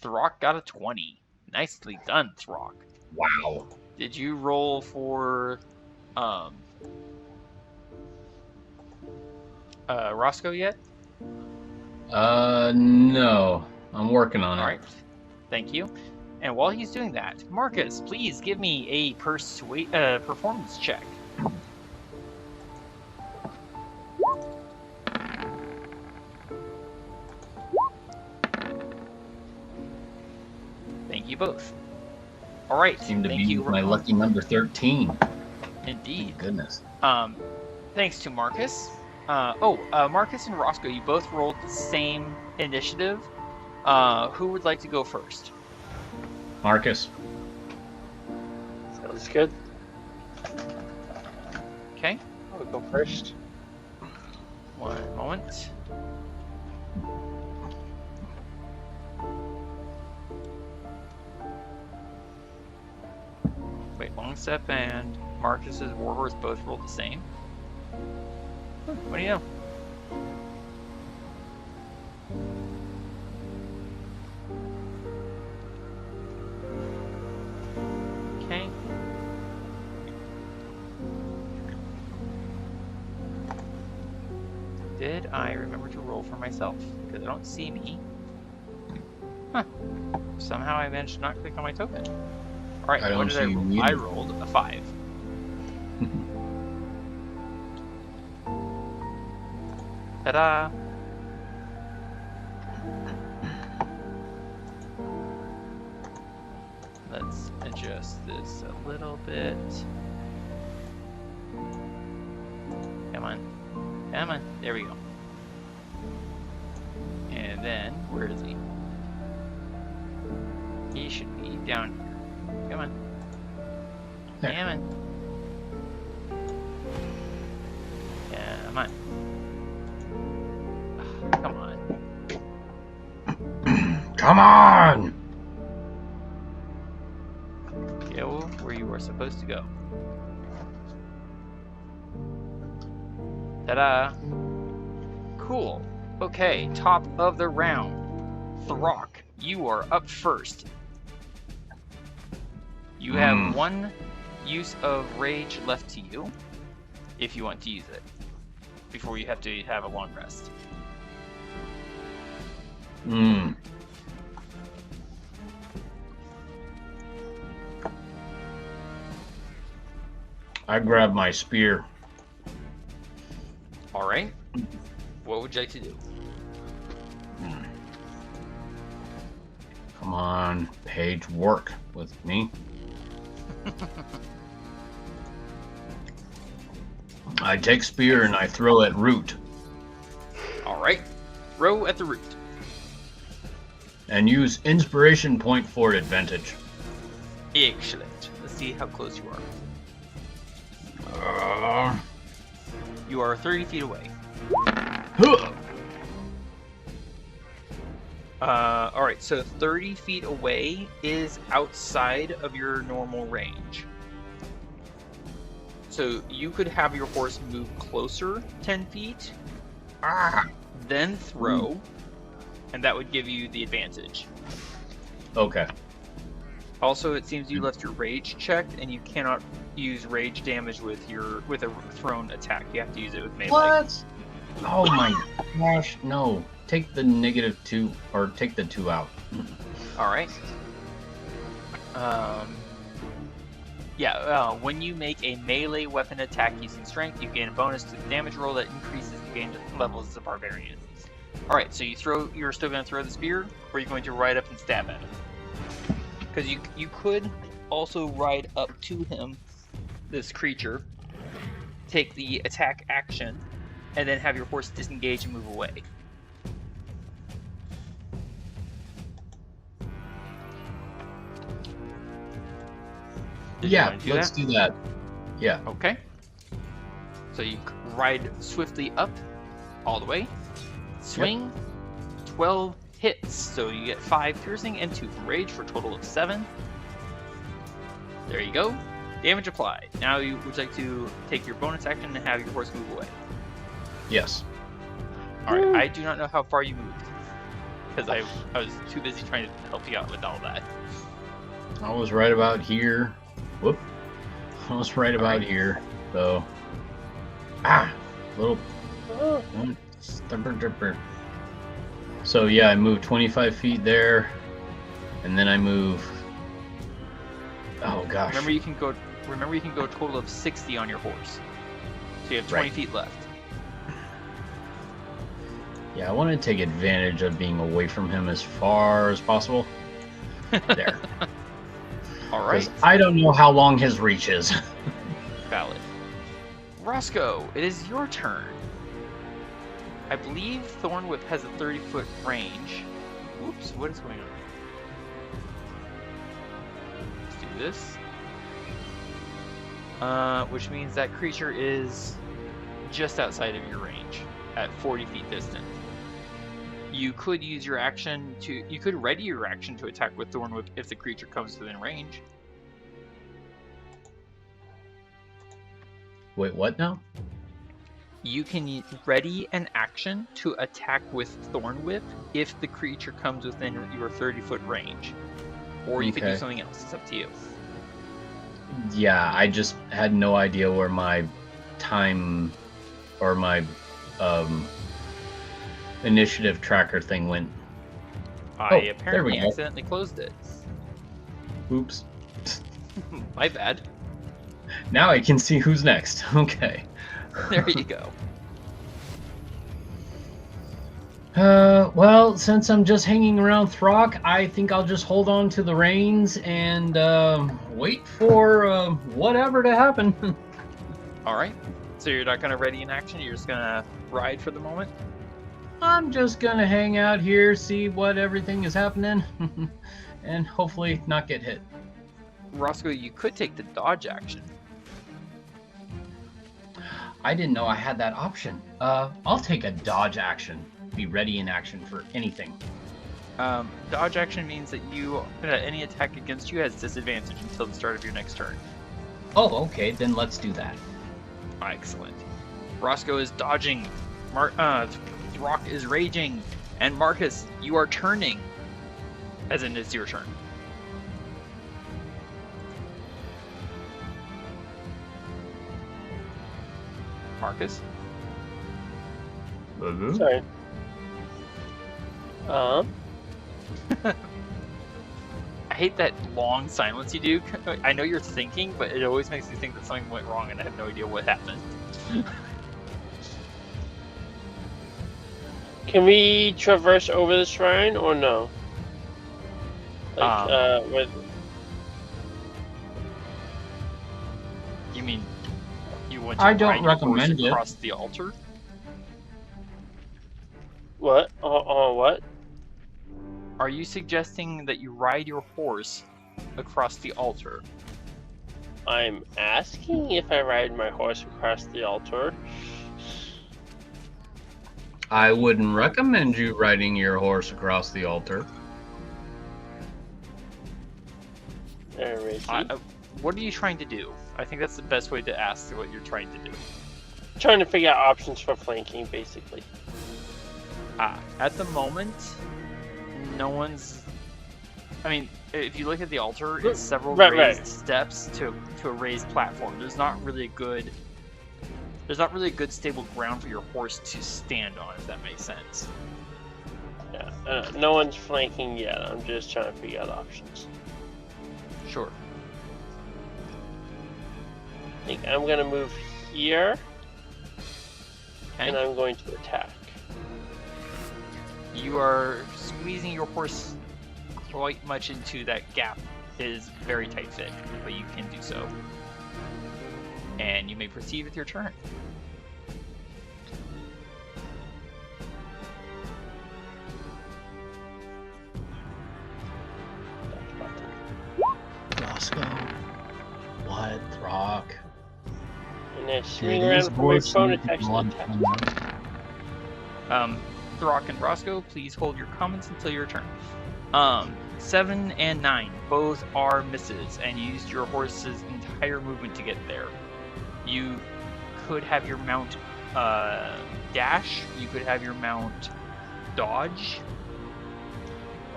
[SPEAKER 5] Throk got a 20. Nicely done, Throk.
[SPEAKER 4] Wow.
[SPEAKER 5] Did you roll for Roscoe yet?
[SPEAKER 4] No. I'm working on it.
[SPEAKER 5] Alright. Thank you. And while he's doing that, Marcus, please give me a performance check. Thank you both. Alright.
[SPEAKER 4] Seem to
[SPEAKER 5] thank
[SPEAKER 4] be
[SPEAKER 5] you,
[SPEAKER 4] my lucky number 13.
[SPEAKER 5] Indeed.
[SPEAKER 4] Goodness.
[SPEAKER 5] Thanks to Marcus. Marcus and Roscoe, you both rolled the same initiative. Who would like to go first?
[SPEAKER 4] Marcus.
[SPEAKER 3] Sounds good.
[SPEAKER 5] Okay.
[SPEAKER 3] I'll go first.
[SPEAKER 5] One moment. Wait, Longstep and Marcus's Warhorse both rolled the same? What do you know? Okay. Did I remember to roll for myself? Because I don't see me. Huh. Somehow I managed to not click on my token. Alright, what did I roll? I rolled a 5. Ta-da! Let's adjust this a little bit. Come on. Come on. There we go. And then, where is he? He should be down here. Come on.
[SPEAKER 4] There.
[SPEAKER 5] Come on. Come on. Come on.
[SPEAKER 4] Come on!
[SPEAKER 5] Go where you are supposed to go. Ta-da! Cool. Okay, top of the round. Throk, you are up first. You have 1 use of rage left to you, if you want to use it, before you have to have a long rest.
[SPEAKER 4] I grab my spear.
[SPEAKER 5] Alright. What would you like to do?
[SPEAKER 4] Come on, Paige, work with me. I take spear and I throw at root.
[SPEAKER 5] Alright. Throw at the root.
[SPEAKER 4] And use inspiration point for advantage.
[SPEAKER 5] Excellent. Let's see how close you are. You are 30 feet away. Alright, so 30 feet away is outside of your normal range. So you could have your horse move closer 10 feet, then throw, and that would give you the advantage.
[SPEAKER 4] Okay.
[SPEAKER 5] Also, it seems you left your rage checked, and you cannot use rage damage with a thrown attack. You have to use it with melee.
[SPEAKER 4] What? Oh my gosh, no. Take the -2, or take the 2 out.
[SPEAKER 5] Alright. When you make a melee weapon attack using strength, you gain a bonus to the damage roll that increases the gain levels as a barbarian. Alright, so you're still going to throw the spear, or are you going to ride up and stab at him? Because you could also ride up to him, this creature, take the attack action, and then have your horse disengage and move away.
[SPEAKER 4] Yeah, let's do that. Yeah.
[SPEAKER 5] Okay. So you ride swiftly up, all the way, swing, 12 hits. So you get 5 piercing and 2 from rage for a total of 7. There you go. Damage applied. Now you would like to take your bonus action and have your horse move away.
[SPEAKER 4] Yes.
[SPEAKER 5] Alright, I do not know how far you moved, because I was too busy trying to help you out with all that.
[SPEAKER 4] I was right about here. Whoop. I was right about here. So. Little. So yeah, I moved 25 feet there. And then I move. Oh gosh.
[SPEAKER 5] Remember you can go a total of 60 on your horse. So you have 20 feet left.
[SPEAKER 4] Yeah, I want to take advantage of being away from him as far as possible. There.
[SPEAKER 5] Alright.
[SPEAKER 4] I don't know how long his reach is.
[SPEAKER 5] Valid. Roscoe, it is your turn. I believe Thornwhip has a 30-foot range. Oops, what is going on? Let's do this. Which means that creature is just outside of your range, at 40 feet distant. You could use your action to... You could ready your action to attack with Thornwhip if the creature comes within range.
[SPEAKER 4] Wait, what now?
[SPEAKER 5] You can ready an action to attack with Thorn Whip if the creature comes within your 30-foot range. Or you can do
[SPEAKER 4] Okay.
[SPEAKER 5] something else. It's up to you.
[SPEAKER 4] Yeah, I just had no idea where my time or my initiative tracker thing went.
[SPEAKER 5] I
[SPEAKER 4] there we
[SPEAKER 5] apparently
[SPEAKER 4] go.
[SPEAKER 5] accidentally closed it.
[SPEAKER 4] Oops.
[SPEAKER 5] My bad.
[SPEAKER 4] Now I can see who's next. Okay.
[SPEAKER 5] There you go.
[SPEAKER 4] Well, since I'm just hanging around Throk, I think I'll just hold on to the reins and wait for whatever to happen.
[SPEAKER 5] All right. So you're not going to ready an action? You're just going to ride for the moment?
[SPEAKER 4] I'm just gonna hang out here, see what everything is happening, and hopefully not get hit.
[SPEAKER 5] Roscoe, you could take the dodge action.
[SPEAKER 4] I didn't know I had that option. I'll take a dodge action. Be ready in action for anything.
[SPEAKER 5] Dodge action means that any attack against you has disadvantage until the start of your next turn.
[SPEAKER 4] Oh, okay, then let's do that.
[SPEAKER 5] Excellent. Roscoe is dodging. Throk is raging. And Marcus, you are turning. As in, it's your turn. Marcus?
[SPEAKER 3] Sorry.
[SPEAKER 5] I hate that long silence you do. I know you're thinking, but it always makes me think that something went wrong and I have no idea what happened.
[SPEAKER 3] Can we traverse over the shrine or no? With
[SPEAKER 5] You mean you want to
[SPEAKER 4] I don't
[SPEAKER 5] ride your horse
[SPEAKER 4] recommend it.
[SPEAKER 5] across the altar?
[SPEAKER 3] what? What?
[SPEAKER 5] Are you suggesting that you ride your horse across the altar?
[SPEAKER 3] I'm asking if I ride my horse across the altar.
[SPEAKER 4] I wouldn't recommend you riding your horse across the altar.
[SPEAKER 5] What are you trying to do? I think that's the best way to ask what you're trying to do.
[SPEAKER 3] Trying to figure out options for flanking, basically.
[SPEAKER 5] At the moment, no one's... I mean, if you look at the altar, it's several raised steps to a raised platform. There's not really a good stable ground for your horse to stand on, if that makes sense.
[SPEAKER 3] Yeah, no one's flanking yet. I'm just trying to figure out options.
[SPEAKER 5] Sure.
[SPEAKER 3] I think I'm gonna move here,
[SPEAKER 5] Okay.
[SPEAKER 3] and I'm going to attack.
[SPEAKER 5] You are squeezing your horse quite much into that gap. It is very tight fit, but you can do so. And you may proceed with your turn.
[SPEAKER 4] Roscoe. What, Throk?
[SPEAKER 3] And then swing around for my bonus action attack.
[SPEAKER 5] Throk and Roscoe, please hold your comments until your turn. 7 and 9 both are misses, and you used your horse's entire movement to get there. You could have your mount dash. You could have your mount dodge.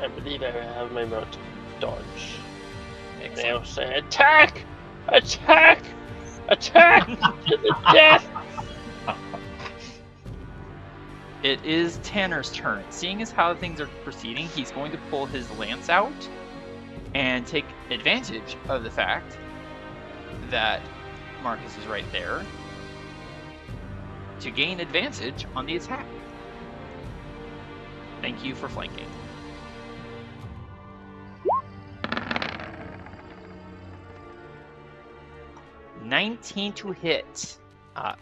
[SPEAKER 3] I believe I have my mount dodge.
[SPEAKER 5] Excellent.
[SPEAKER 3] They all say attack! Attack! Attack! To the death!
[SPEAKER 5] It is Tanner's turn. Seeing as how things are proceeding, he's going to pull his lance out and take advantage of the fact that Marcus is right there to gain advantage on the attack. Thank you for flanking. $19 to hit.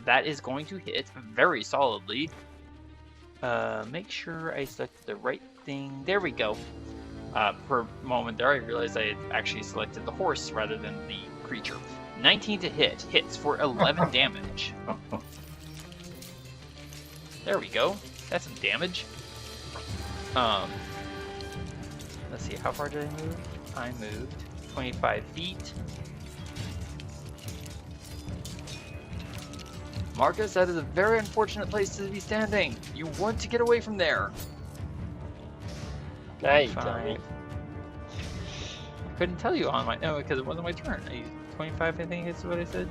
[SPEAKER 5] That is going to hit very solidly. Make sure I selected the right thing. There we go. For a moment there, I realized I had actually selected the horse rather than the creature. 19 to hit. Hits for 11 damage. There we go. That's some damage. Let's see, how far did I move? I moved 25 feet. Marcus, that is a very unfortunate place to be standing. You want to get away from there.
[SPEAKER 3] Now you tell me.
[SPEAKER 5] I couldn't tell you on my... No, because it wasn't my turn. 25, I think is what I said.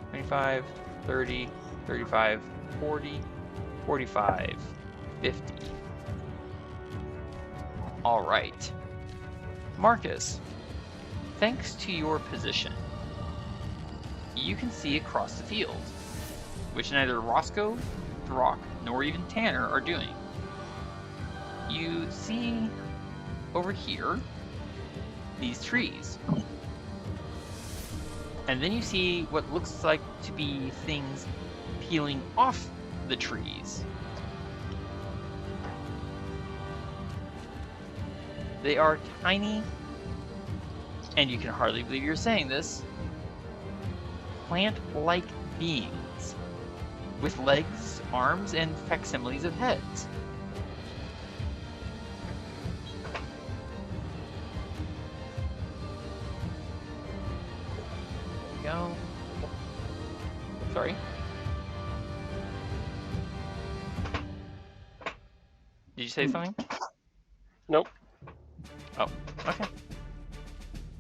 [SPEAKER 5] 25, 30, 35, 40, 45, 50. Alright. Marcus, thanks to your position, you can see across the field, which neither Roscoe, Throk, nor even Tanner are doing. You see over here these trees. And then you see what looks like to be things peeling off the trees. They are tiny, and you can hardly believe you're saying this, plant-like beings with legs, arms, and facsimiles of heads. There we go. Sorry. Did you say something?
[SPEAKER 3] Nope.
[SPEAKER 5] Oh, okay.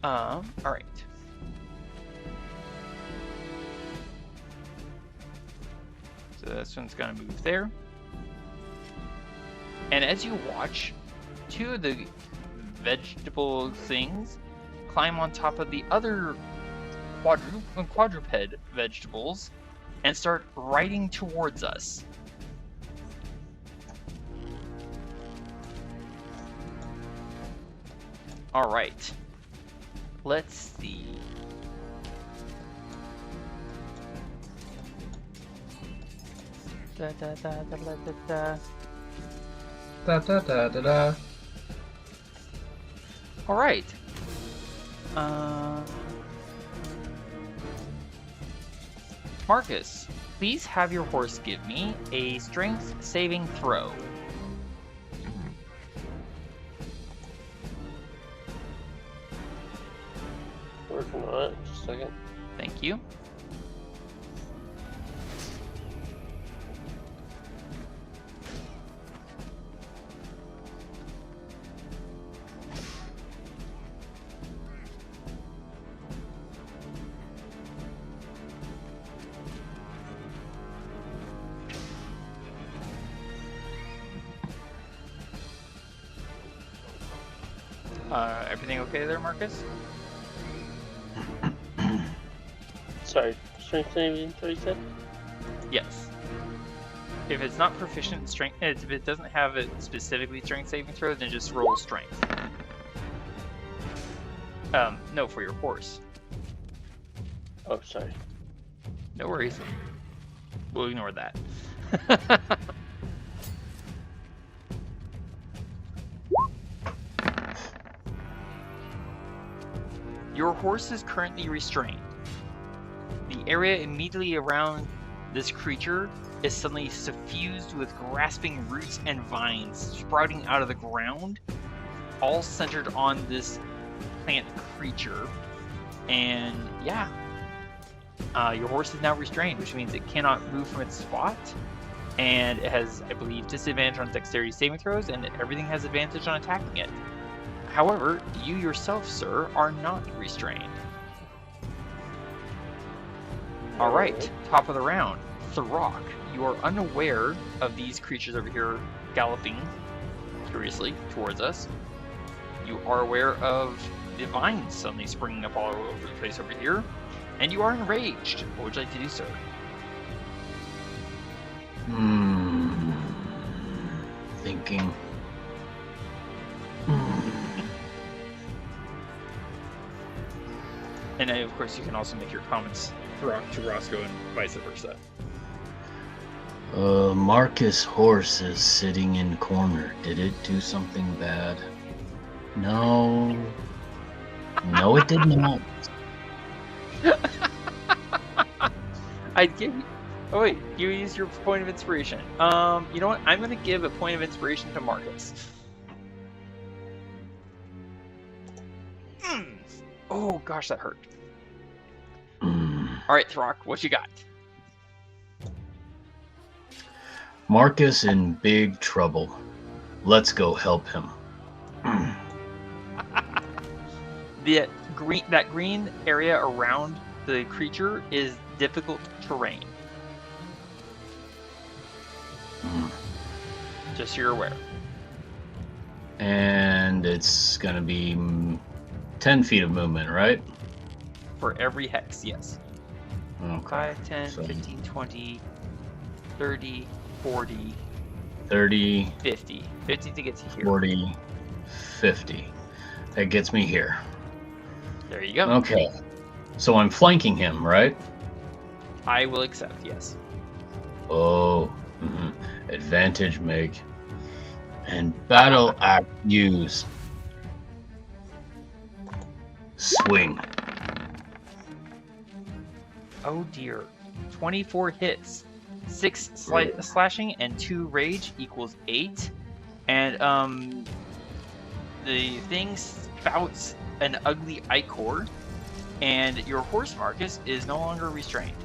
[SPEAKER 5] Alright. So this one's gonna move there. And as you watch, two of the vegetable things climb on top of the other quadruped vegetables and start riding towards us. Alright. Let's see. Da da da da da da da.
[SPEAKER 4] Da da da da da.
[SPEAKER 5] Alright. Marcus, please have your horse give me a strength saving throw.
[SPEAKER 3] Working on it. Just a second.
[SPEAKER 5] Thank you. Everything okay there, Marcus?
[SPEAKER 3] Sorry. Strength saving throw, you said?
[SPEAKER 5] Yes. If it's not proficient in strength, if it doesn't have a specifically strength saving throw, then just roll strength. No, for your horse.
[SPEAKER 3] Oh, sorry.
[SPEAKER 5] No worries. We'll ignore that. Your horse is currently restrained. The area immediately around this creature is suddenly suffused with grasping roots and vines sprouting out of the ground, all centered on this plant creature. And yeah, your horse is now restrained, which means it cannot move from its spot, and it has, I believe, disadvantage on dexterity saving throws, and everything has advantage on attacking it. However, you yourself, sir, are not restrained. Alright, top of the round. Throk, you are unaware of these creatures over here galloping curiously towards us. You are aware of the vines suddenly springing up all over the place over here, and you are enraged. What would you like to do, sir?
[SPEAKER 4] Thinking.
[SPEAKER 5] And of course, you can also make your comments to Roscoe and vice versa.
[SPEAKER 4] Marcus' horse is sitting in corner. Did it do something bad? No. No, it did not.
[SPEAKER 5] I'd give you... Oh wait, you used your point of inspiration. You know what? I'm gonna give a point of inspiration to Marcus. Oh gosh, that hurt. Alright, Throk, what you got?
[SPEAKER 4] Marcus in big trouble. Let's go help him.
[SPEAKER 5] That green area around the creature is difficult terrain. Just so you're aware.
[SPEAKER 4] And it's gonna be 10 feet of movement, right?
[SPEAKER 5] For every hex, yes.
[SPEAKER 4] Okay.
[SPEAKER 5] 5, 10,
[SPEAKER 4] So
[SPEAKER 5] 15, 20, 30, 40,
[SPEAKER 4] 30,
[SPEAKER 5] 50. 50 to get to here.
[SPEAKER 4] 40, 50. That gets me here.
[SPEAKER 5] There you go.
[SPEAKER 4] Okay. So I'm flanking him, right?
[SPEAKER 5] I will accept, yes.
[SPEAKER 4] Oh. Advantage make. And battle act use. Swing.
[SPEAKER 5] Oh dear. 24 hits. 6 slashing and 2 rage equals 8. And the thing spouts an ugly ichor, and your horse, Marcus, is no longer restrained.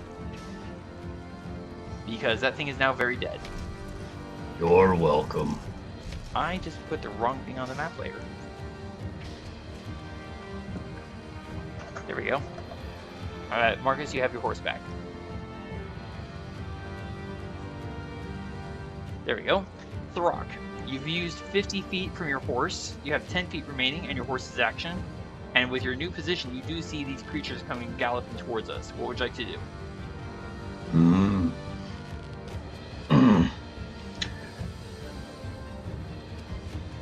[SPEAKER 5] Because that thing is now very dead.
[SPEAKER 4] You're welcome.
[SPEAKER 5] I just put the wrong thing on the map layer. There we go. Alright, Marcus, you have your horse back. There we go. Throk, you've used 50 feet from your horse. You have 10 feet remaining and your horse's action. And with your new position, you do see these creatures coming galloping towards us. What would you like to do?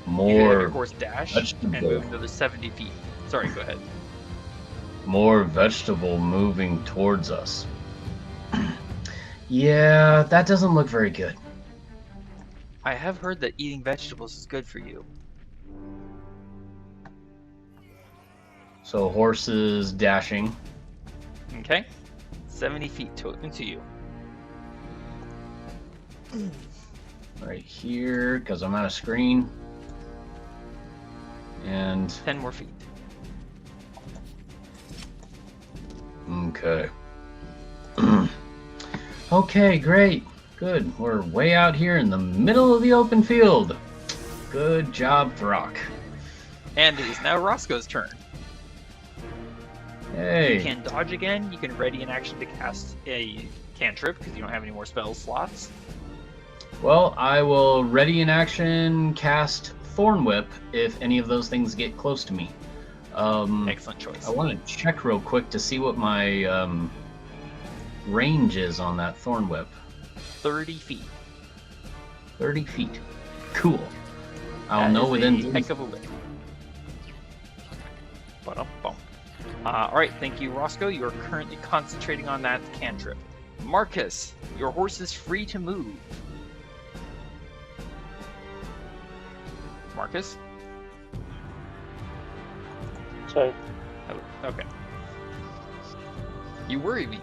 [SPEAKER 5] You can have your
[SPEAKER 4] More
[SPEAKER 5] horse dash
[SPEAKER 4] vegetable.
[SPEAKER 5] and move another 70 feet. Sorry, go ahead.
[SPEAKER 4] More vegetable moving towards us. Yeah, that doesn't look very good.
[SPEAKER 5] I have heard that eating vegetables is good for you.
[SPEAKER 4] So horses dashing.
[SPEAKER 5] Okay? 70 feet to you.
[SPEAKER 4] Right here, because I'm out of screen. And
[SPEAKER 5] 10 more feet.
[SPEAKER 4] okay. Okay, great. Good. We're way out here in the middle of the open field. Good job, Throk.
[SPEAKER 5] And it is now Roscoe's turn.
[SPEAKER 4] Hey.
[SPEAKER 5] You can dodge again. You can ready an action to cast a cantrip because you don't have any more spell slots.
[SPEAKER 4] Well, I will ready in action cast Thorn Whip if any of those things get close to me.
[SPEAKER 5] Excellent choice.
[SPEAKER 4] I want to check real quick to see what my range is on that Thorn Whip.
[SPEAKER 5] 30 feet.
[SPEAKER 4] 30 feet. Cool. I'll
[SPEAKER 5] That
[SPEAKER 4] know
[SPEAKER 5] is
[SPEAKER 4] within...
[SPEAKER 5] a heck of a whip. Ba-dum-bum. Alright, thank you, Roscoe. You are currently concentrating on that cantrip. Marcus, your horse is free to move. Marcus?
[SPEAKER 3] Sorry.
[SPEAKER 5] Oh, okay. You worry me.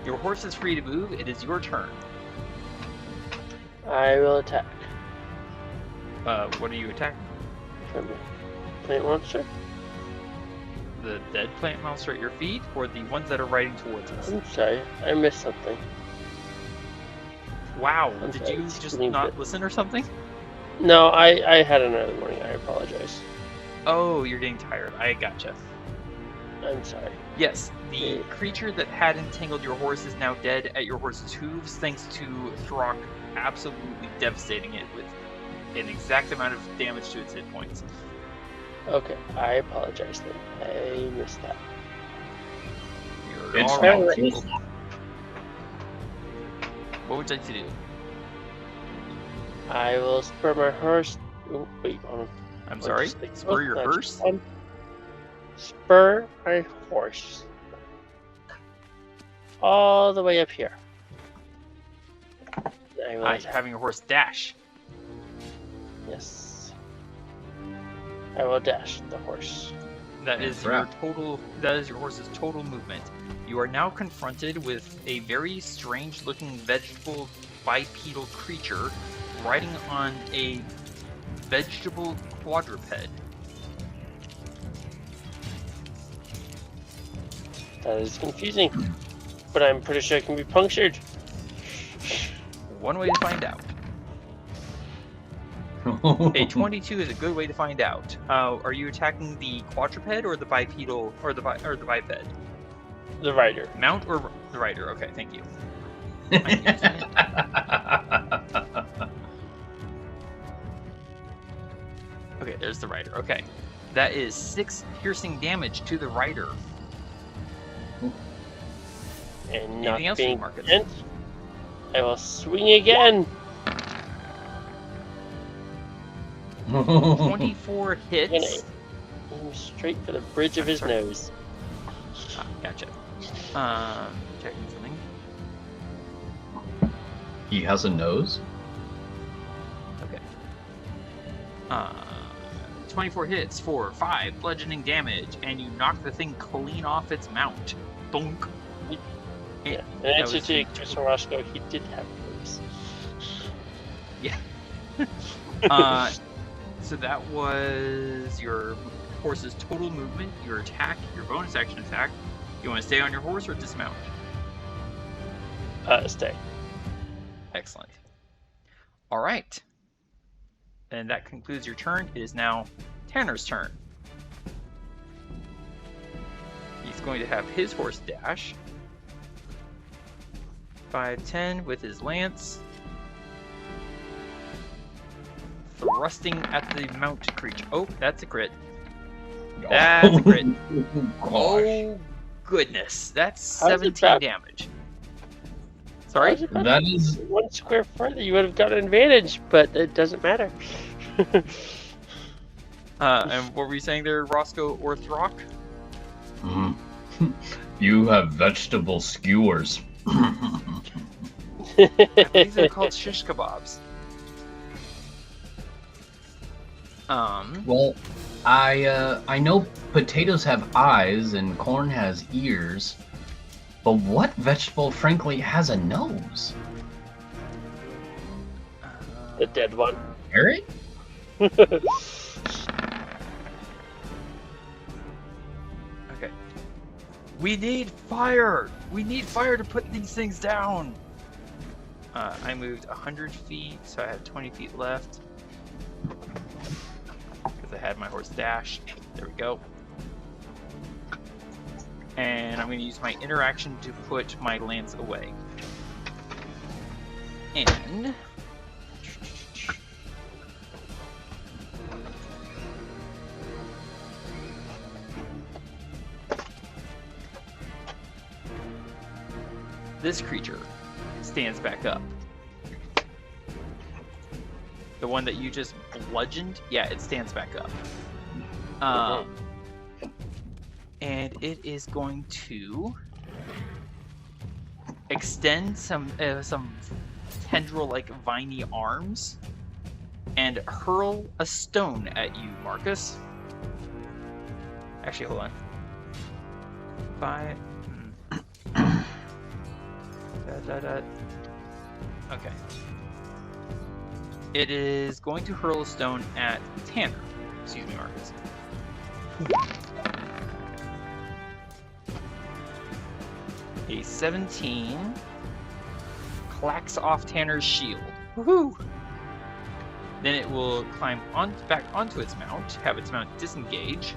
[SPEAKER 5] Your horse is free to move. It is your turn.
[SPEAKER 3] I will attack.
[SPEAKER 5] What are you attacking?
[SPEAKER 3] From plant monster.
[SPEAKER 5] The dead plant monster at your feet, or the ones that are riding towards us?
[SPEAKER 3] I'm sorry, I missed something.
[SPEAKER 5] Wow,
[SPEAKER 3] I'm
[SPEAKER 5] did
[SPEAKER 3] sorry,
[SPEAKER 5] you
[SPEAKER 3] it's
[SPEAKER 5] just
[SPEAKER 3] really
[SPEAKER 5] not
[SPEAKER 3] good.
[SPEAKER 5] listen or something?
[SPEAKER 3] No, I had an early morning. I apologize.
[SPEAKER 5] Oh, you're getting tired. I gotcha.
[SPEAKER 3] I'm sorry.
[SPEAKER 5] Yes, the
[SPEAKER 3] Yeah.
[SPEAKER 5] creature that had entangled your horse is now dead at your horse's hooves, thanks to Throk absolutely devastating it with an exact amount of damage to its hit points.
[SPEAKER 3] Okay, I apologize then. I missed that.
[SPEAKER 5] You're
[SPEAKER 4] It's
[SPEAKER 5] all right.
[SPEAKER 3] not
[SPEAKER 4] cool.
[SPEAKER 5] What would you like to do?
[SPEAKER 3] I will spur my horse. Oh, wait, hold on.
[SPEAKER 5] I'm sorry? Spur your horse?
[SPEAKER 3] Spur my horse. All the way up here. I will attack.
[SPEAKER 5] Having your horse dash.
[SPEAKER 3] Yes. I will dash the horse.
[SPEAKER 5] That is your
[SPEAKER 4] Correct.
[SPEAKER 5] total. That is your horse's total movement. You are now confronted with a very strange-looking vegetable bipedal creature riding on a vegetable quadruped.
[SPEAKER 3] That is confusing, but I'm pretty sure it can be punctured.
[SPEAKER 5] one way to find out. A 22 is a good way to find out. Are you attacking the quadruped or the bipedal or the biped?
[SPEAKER 3] The rider.
[SPEAKER 5] Mount or the rider? Okay, thank you. Okay, there's the rider. Okay, that is 6 piercing damage to the rider.
[SPEAKER 3] And not
[SPEAKER 5] Anything else,
[SPEAKER 3] being
[SPEAKER 5] Marcus?
[SPEAKER 3] bent, I will swing again.
[SPEAKER 5] 24 hits.
[SPEAKER 3] Aim straight for the bridge of his
[SPEAKER 5] Sorry.
[SPEAKER 3] nose.
[SPEAKER 5] Ah, gotcha. Checking something.
[SPEAKER 4] He has a nose?
[SPEAKER 5] Okay. 24 hits for 5 bludgeoning damage, and you knock the thing clean off its mount. Bonk.
[SPEAKER 3] Yeah. In
[SPEAKER 5] That
[SPEAKER 3] answer
[SPEAKER 5] was-
[SPEAKER 3] to Mr. Roscoe, he did have moves.
[SPEAKER 5] So that was your horse's total movement, your attack, your bonus action attack. You want to stay on your horse or dismount?
[SPEAKER 3] Stay.
[SPEAKER 5] Excellent. All right. And that concludes your turn. It is now Tanner's turn. He's going to have his horse dash. 5-10 with his lance. Thrusting at the mount creature. Oh, that's a crit. That's a crit. Oh, goodness. That's
[SPEAKER 3] How's it
[SPEAKER 5] 17
[SPEAKER 3] trapped?
[SPEAKER 5] damage. Sorry?
[SPEAKER 4] That is...
[SPEAKER 3] One square further, you would have got an advantage, but it doesn't matter.
[SPEAKER 5] And what were you saying there, Roscoe or Throk?
[SPEAKER 4] Mhm. You have vegetable skewers.
[SPEAKER 5] I believe they're called shish kebabs.
[SPEAKER 4] Well, I know potatoes have eyes and corn has ears, but what vegetable, frankly, has a nose?
[SPEAKER 3] The dead one.
[SPEAKER 4] Carrot?
[SPEAKER 5] Okay. We need fire! We need fire to put these things down! I moved 100 feet, so I have 20 feet left. Because I had my horse dash. There we go. And I'm going to use my interaction to put my lance away. And... this creature stands back up. The one that you just bludgeoned, yeah, it stands back up. And it is going to extend some tendril-like viney arms and hurl a stone at you, Marcus. Actually, hold on. 5. Okay. It is going to hurl a stone at Tanner. Excuse me, Marcus. A 17 clacks off Tanner's shield. Woohoo! Then it will climb back onto its mount, have its mount disengage.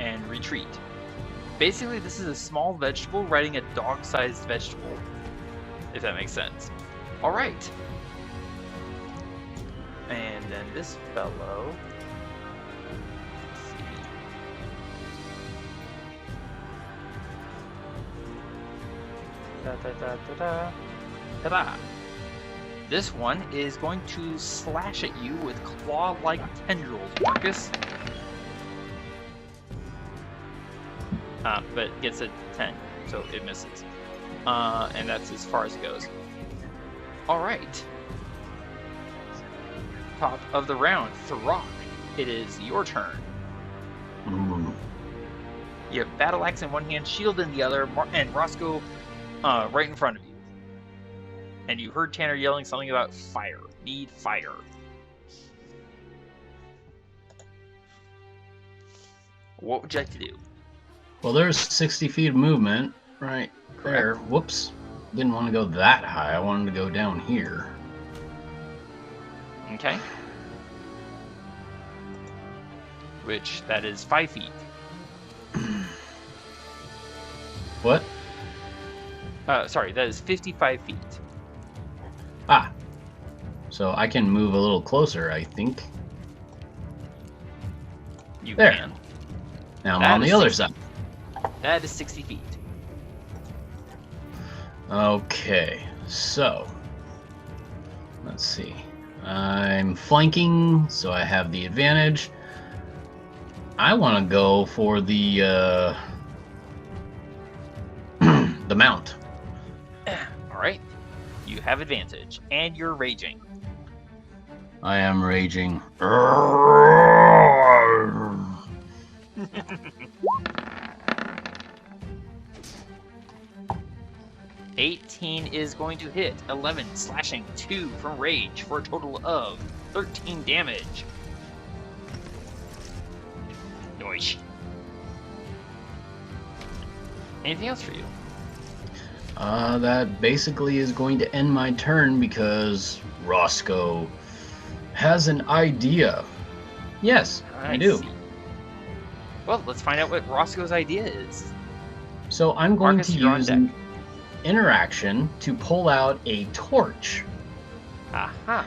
[SPEAKER 5] And retreat. Basically, this is a small vegetable riding a dog-sized vegetable, if that makes sense. Alright. And then this fellow... Let's see. Ta-da! This one is going to slash at you with claw-like tendrils, Marcus. But gets a 10, so it misses. And that's as far as it goes. Alright. Top of the round, Throk. It is your turn. You have battle axe in one hand, shield in the other, and Roscoe right in front of you. And you heard Tanner yelling something about fire. Need fire. What would you like to do?
[SPEAKER 4] Well, there's 60 feet of movement, right there. Whoops. Didn't want to go that high. I wanted to go down here.
[SPEAKER 5] Okay. Which, that is 5 feet.
[SPEAKER 4] What?
[SPEAKER 5] Sorry, that is 55 feet.
[SPEAKER 4] Ah. So I can move a little closer, I think.
[SPEAKER 5] You
[SPEAKER 4] There.
[SPEAKER 5] can.
[SPEAKER 4] Now I'm
[SPEAKER 5] That
[SPEAKER 4] on the
[SPEAKER 5] is
[SPEAKER 4] other
[SPEAKER 5] 60.
[SPEAKER 4] side.
[SPEAKER 5] That is 60 feet.
[SPEAKER 4] Okay, so let's see. I'm flanking, so I have the advantage. I want to go for the the mount.
[SPEAKER 5] All right. You have advantage, and you're raging.
[SPEAKER 4] I am raging.
[SPEAKER 5] 18 is going to hit. 11 slashing, 2 from rage for a total of 13 damage. Nice. Anything else for you?
[SPEAKER 4] That basically is going to end my turn because Roscoe has an idea. Yes, I do.
[SPEAKER 5] see. Well, let's find out what Roscoe's idea is.
[SPEAKER 4] So I'm going
[SPEAKER 5] Marcus,
[SPEAKER 4] to
[SPEAKER 5] you're on
[SPEAKER 4] use
[SPEAKER 5] deck.
[SPEAKER 4] an interaction to pull out a torch.
[SPEAKER 5] Aha.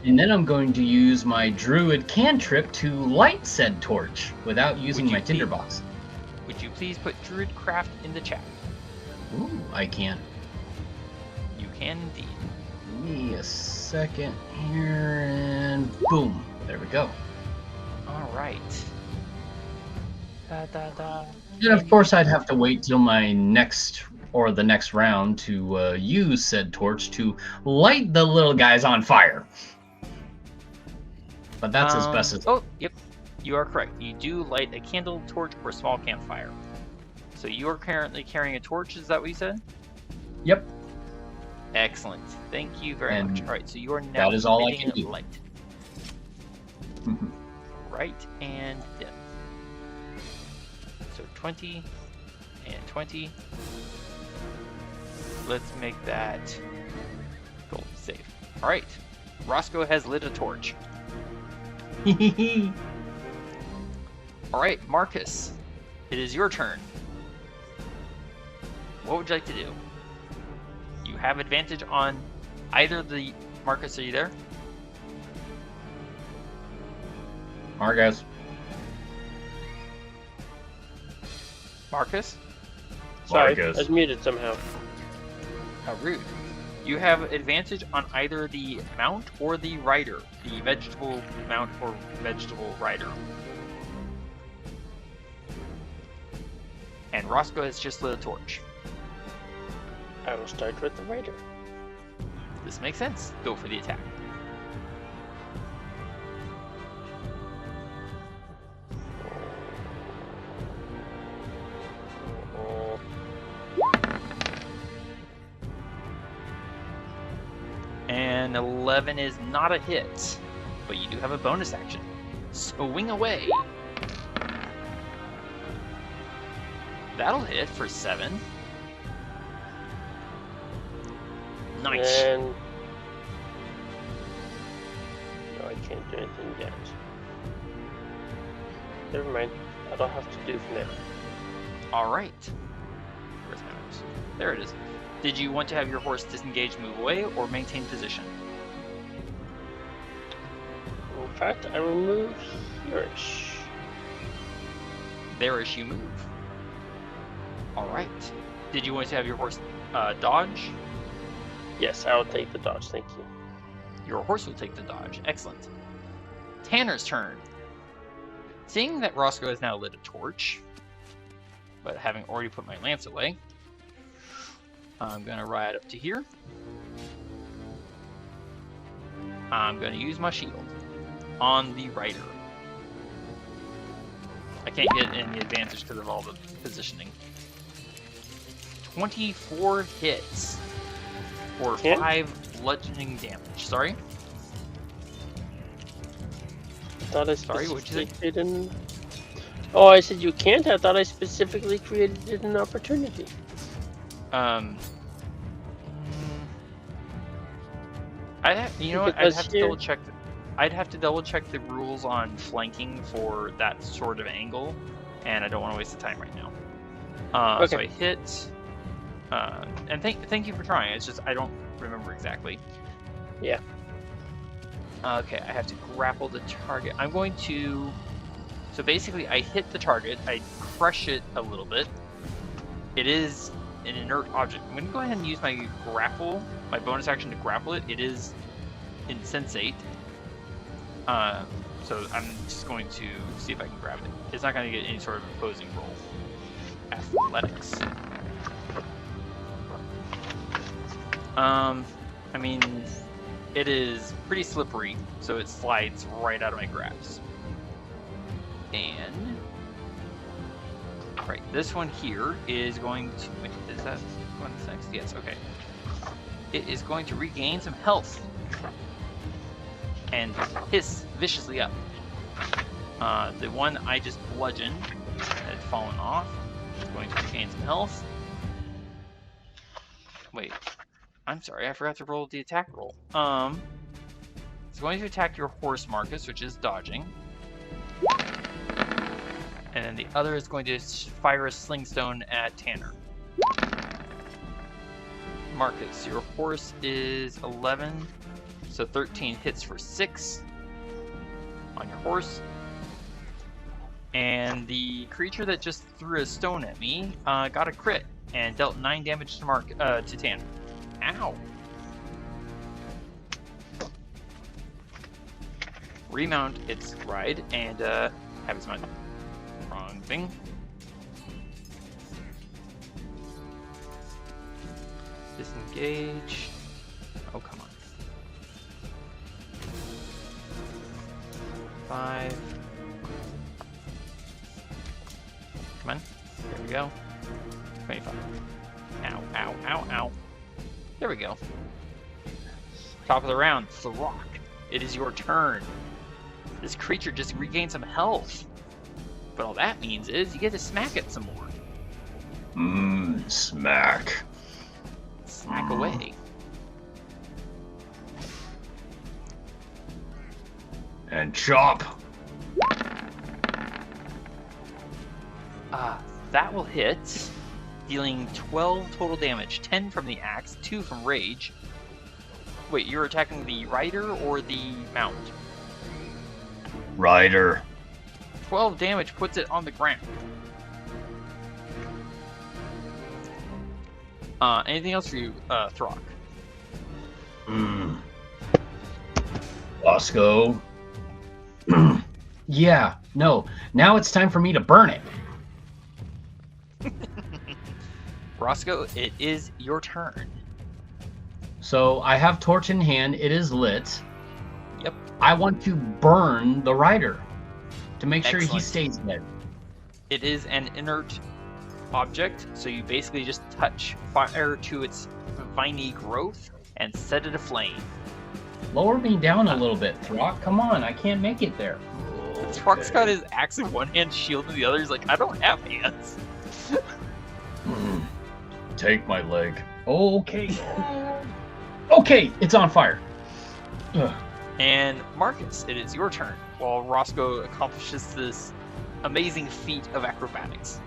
[SPEAKER 4] And then I'm going to use my druid cantrip to light said torch without using
[SPEAKER 5] Would you
[SPEAKER 4] my tinderbox.
[SPEAKER 5] Would you please put Druidcraft in the chat?
[SPEAKER 4] Ooh, I can.
[SPEAKER 5] You can indeed.
[SPEAKER 4] Give me a second here, and boom. There we go.
[SPEAKER 5] All right. Da, da, da.
[SPEAKER 4] And of course, I'd have to wait till my next or the next round to use said torch to light the little guys on fire. But that's as best as.
[SPEAKER 5] Oh, yep. You are correct. You do light a candle, torch, or small campfire. So you are currently carrying a torch, is that what you said?
[SPEAKER 4] Yep.
[SPEAKER 5] Excellent. Thank you very
[SPEAKER 4] And
[SPEAKER 5] much. All right, so you are now
[SPEAKER 4] that is all I
[SPEAKER 5] emitting
[SPEAKER 4] can do.
[SPEAKER 5] light. Right and dim. So 20 and 20. Let's make that gold safe. All right. Roscoe has lit a torch. All right, Marcus, it is your turn. What would you like to do? You have advantage on either the... Marcus, are you there?
[SPEAKER 4] Marcus.
[SPEAKER 5] Marcus?
[SPEAKER 3] Sorry,
[SPEAKER 2] Marcus.
[SPEAKER 3] I was muted somehow.
[SPEAKER 5] How rude. You have advantage on either the mount or the rider. The vegetable mount or vegetable rider. And Roscoe has just lit a torch.
[SPEAKER 3] I will start with the rider.
[SPEAKER 5] This makes sense. Go for the attack. And 11 is not a hit, but you do have a bonus action. Swing away. That'll hit for 7. Nice.
[SPEAKER 3] And no, I can't do anything yet. Never mind. That'll have to do for now.
[SPEAKER 5] All right. Where's my mouse? There it is. Did you want to have your horse disengage, move away, or maintain position?
[SPEAKER 3] In fact, I will move here-ish.
[SPEAKER 5] There-ish you move. All right. Did you want to have your horse dodge?
[SPEAKER 3] Yes, I will take the dodge, thank you.
[SPEAKER 5] Your horse will take the dodge. Excellent. Tanner's turn. Seeing that Roscoe has now lit a torch, but having already put my lance away, I'm going to ride up to here. I'm going to use my shield on the rider. I can't get any advantage because of all the positioning. 24 hits for 5 bludgeoning damage. Sorry?
[SPEAKER 3] I thought I
[SPEAKER 5] Sorry, what'd you say?
[SPEAKER 3] specifically didn't... Oh, I said you can't? I thought I specifically created an opportunity.
[SPEAKER 5] Mm, you know what? I'd
[SPEAKER 3] Because
[SPEAKER 5] have to
[SPEAKER 3] here-
[SPEAKER 5] double check. I'd have to double check the rules on flanking for that sort of angle, and I don't want to waste the time right now. So
[SPEAKER 3] Okay.
[SPEAKER 5] I hit, and thank you for trying. It's just I don't remember exactly.
[SPEAKER 3] Yeah.
[SPEAKER 5] Okay, I have to grapple the target. I'm going to. So basically, I hit the target. I crush it a little bit. It is an inert object. I'm going to go ahead and use my grapple, my bonus action to grapple it. It is insensate. So I'm just going to see if I can grab it. It's not going to get any sort of opposing roll. Athletics. I mean, it is pretty slippery, so it slides right out of my grasp. And right, this one here is going to. Wait, is that one next? Yes. Okay. It is going to regain some health and hiss viciously up. The one I just bludgeoned had fallen off. It's going to regain some health. Wait, I'm sorry, I forgot to roll the attack roll. It's going to attack your horse, Marcus, which is dodging. And then the other is going to fire a slingstone at Tanner. Marcus, your horse is 11, so 13 hits for 6 on your horse. And the creature that just threw a stone at me got a crit and dealt 9 damage to Tanner. Ow! Remount its ride and have its mind. Wrong thing. Disengage. Oh, come on. 5. Come on. There we go. 25. Ow, ow, ow, ow. There we go. Top of the round, Throk. It is your turn. This creature just regained some health. But all that means is you get to smack it some more.
[SPEAKER 4] Smack.
[SPEAKER 5] Smack away.
[SPEAKER 4] And chop.
[SPEAKER 5] That will hit, dealing 12 total damage, 10 from the axe, 2 from rage. Wait, you're attacking the rider or the mount?
[SPEAKER 4] Rider.
[SPEAKER 5] 12 damage puts it on the ground. Anything else for you, Throk?
[SPEAKER 4] Roscoe. Yeah, no. Now it's time for me to burn it.
[SPEAKER 5] Roscoe, it is your turn.
[SPEAKER 4] So I have torch in hand. It is lit.
[SPEAKER 5] Yep.
[SPEAKER 4] I want to burn the rider to make sure he
[SPEAKER 5] Excellent.
[SPEAKER 4] stays dead.
[SPEAKER 5] It is an inert object, so you basically just touch fire to its viney growth and set it aflame.
[SPEAKER 4] Lower me down a little bit, Throk. Come on, I can't make it there.
[SPEAKER 5] Throk's got his axe in one hand, shield in the other. He's like, I don't have hands.
[SPEAKER 4] Take my leg. Okay. Okay, it's on fire. Ugh.
[SPEAKER 5] And Marcus, it is your turn, while Roscoe accomplishes this amazing feat of acrobatics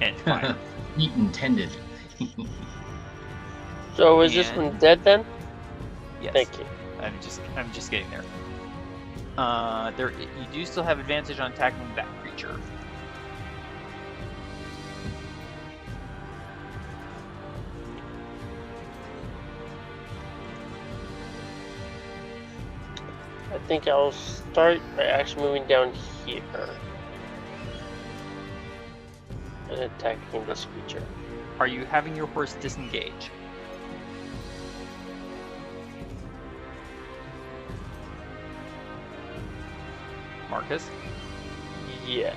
[SPEAKER 5] and fire.
[SPEAKER 4] Feet intended.
[SPEAKER 3] So is this one dead then?
[SPEAKER 5] Yes.
[SPEAKER 3] Thank you.
[SPEAKER 5] I'm just getting there. You do still have advantage on attacking that creature.
[SPEAKER 3] I think I'll start by actually moving down here and attacking this creature.
[SPEAKER 5] Are you having your horse disengage? Marcus?
[SPEAKER 3] Yes.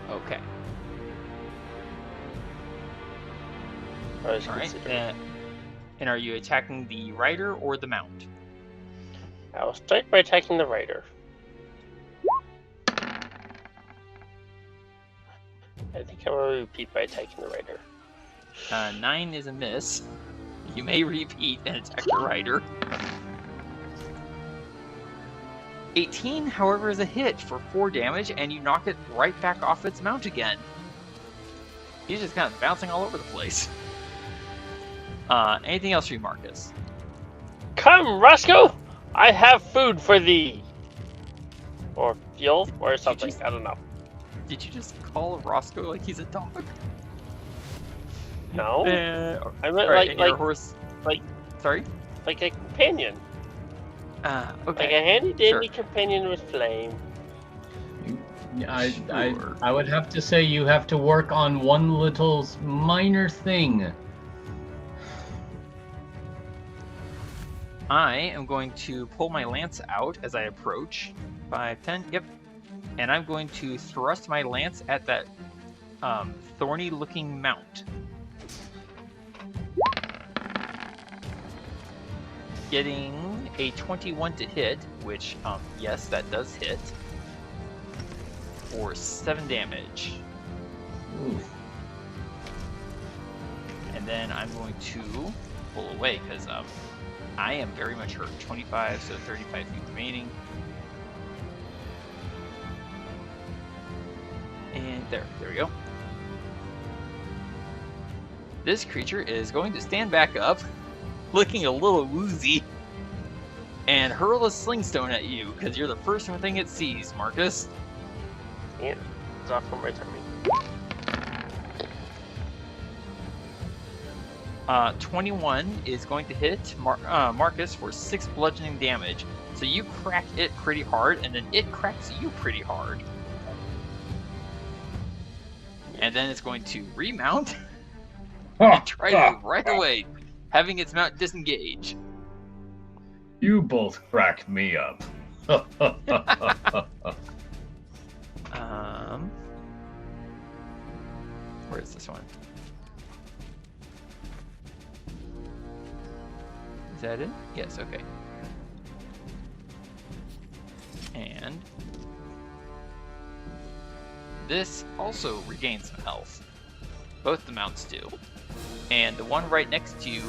[SPEAKER 5] Okay.
[SPEAKER 3] I was
[SPEAKER 5] All right.
[SPEAKER 3] considering.
[SPEAKER 5] And are you attacking the rider or the mount?
[SPEAKER 3] I'll start by attacking the rider. I think I will repeat by attacking the rider.
[SPEAKER 5] 9 is a miss. You may repeat and attack the rider. 18, however, is a hit for 4 damage, and you knock it right back off its mount again. He's just kind of bouncing all over the place. Anything else for you, Marcus?
[SPEAKER 3] Come, Roscoe! I have food for thee! Or fuel, or something, I don't know.
[SPEAKER 5] Did you just call Roscoe like he's a dog?
[SPEAKER 3] No. I meant
[SPEAKER 5] right,
[SPEAKER 3] like
[SPEAKER 5] horse.
[SPEAKER 3] like-
[SPEAKER 5] Sorry.
[SPEAKER 3] like a companion.
[SPEAKER 5] Okay.
[SPEAKER 3] Like a handy dandy
[SPEAKER 5] sure.
[SPEAKER 3] companion with flame.
[SPEAKER 5] Sure.
[SPEAKER 4] I would have to say you have to work on one little minor thing.
[SPEAKER 5] I am going to pull my lance out as I approach. 5, 10, yep. And I'm going to thrust my lance at that thorny-looking mount. Getting a 21 to hit, which, yes, that does hit. For 7 damage.
[SPEAKER 4] Oof.
[SPEAKER 5] And then I'm going to pull away, because I am very much hurt. 25, so 35 feet remaining. And there we go. This creature is going to stand back up, looking a little woozy, and hurl a slingstone at you, because you're the first thing it sees, Marcus.
[SPEAKER 3] Yeah, it's off from right to me.
[SPEAKER 5] 21 is going to hit Marcus for 6 bludgeoning damage. So you crack it pretty hard, and then it cracks you pretty hard. And then it's going to remount and try to right away, having its mount disengage.
[SPEAKER 4] You both crack me up.
[SPEAKER 5] Where is this one? Is that it? Yes, okay. And this also regains some health. Both the mounts do. And the one right next to you,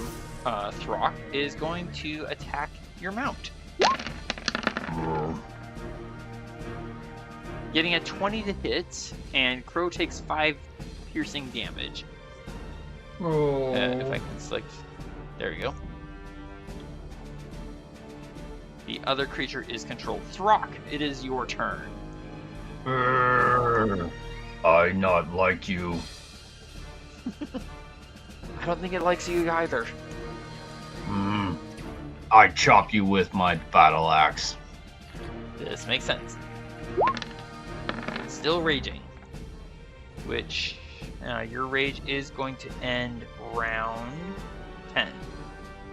[SPEAKER 5] Throk, is going to attack your mount. Getting a 20 to hit, and Crow takes 5 piercing damage. If I can select... There we go. The other creature is controlled. Throk, it is your turn.
[SPEAKER 4] I not like you.
[SPEAKER 5] I don't think it likes you either.
[SPEAKER 4] I chop you with my battle axe.
[SPEAKER 5] This makes sense. Still raging. Which, your rage is going to end round 10.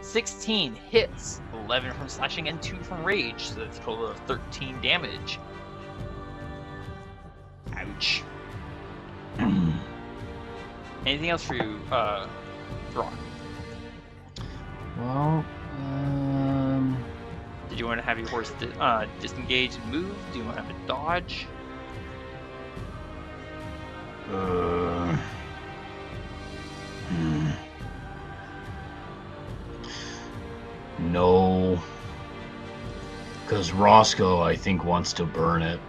[SPEAKER 5] 16 hits, 11 from slashing and 2 from rage, so that's a total of 13 damage. Ouch. Anything else for you, Throk?
[SPEAKER 4] Well,
[SPEAKER 5] Did you want to have your horse disengage and move? Do you want to have it dodge?
[SPEAKER 4] No. Because Roscoe, I think, wants to burn it.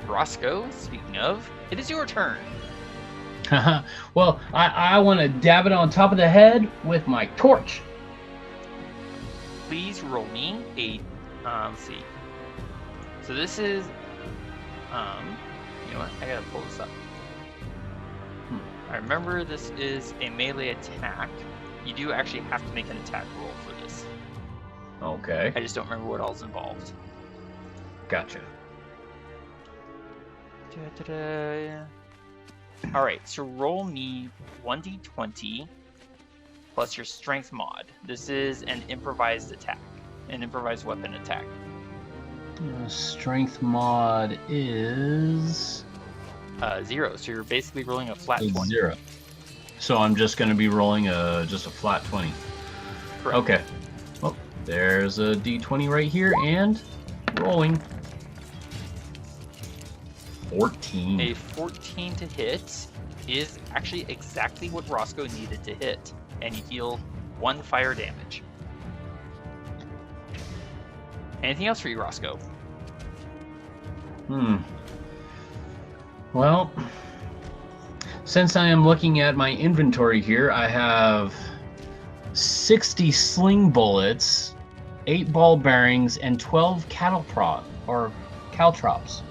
[SPEAKER 5] Roscoe, speaking of, it is your turn.
[SPEAKER 4] Well, I want to dab it on top of the head with my torch.
[SPEAKER 5] Please roll me a, let's see. So this is, you know what, I gotta pull this up. I remember this is a melee attack. You do actually have to make an attack roll for this.
[SPEAKER 4] Okay.
[SPEAKER 5] I just don't remember what all's involved.
[SPEAKER 4] Gotcha.
[SPEAKER 5] Alright, so roll me 1d20 plus your strength mod. This is an improvised attack, an improvised weapon attack.
[SPEAKER 4] Strength mod is
[SPEAKER 5] 0, so you're basically rolling a flat 20.
[SPEAKER 4] 0. So I'm just going to be rolling just a flat 20.
[SPEAKER 5] Correct.
[SPEAKER 4] Okay. Well, there's a d20 right here, and rolling. 14.
[SPEAKER 5] A 14 to hit, is actually exactly what Roscoe needed to hit, and he healed 1 fire damage. Anything else for you, Roscoe?
[SPEAKER 4] Well, since I am looking at my inventory here, I have 60 sling bullets, 8 ball bearings, and 12 caltrops.
[SPEAKER 5] Caltrops.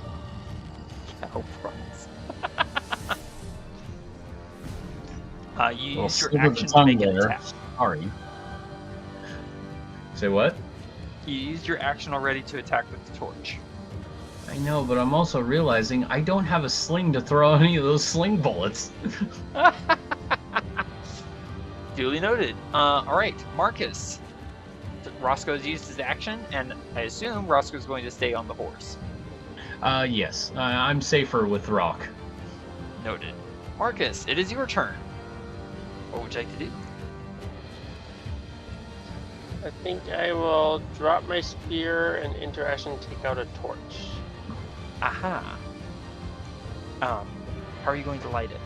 [SPEAKER 5] You use your action to make an attack.
[SPEAKER 4] Sorry. Say what?
[SPEAKER 5] You used your action already to attack with the torch.
[SPEAKER 4] I know, but I'm also realizing I don't have a sling to throw any of those sling bullets.
[SPEAKER 5] Duly noted. Alright, Marcus. Roscoe's used his action, and I assume Roscoe's going to stay on the horse.
[SPEAKER 4] Yes. I'm safer with Throk.
[SPEAKER 5] Noted. Marcus, it is your turn. What would you like to do?
[SPEAKER 3] I think I will drop my spear and interaction take out a torch.
[SPEAKER 5] Aha. How are you going to light it?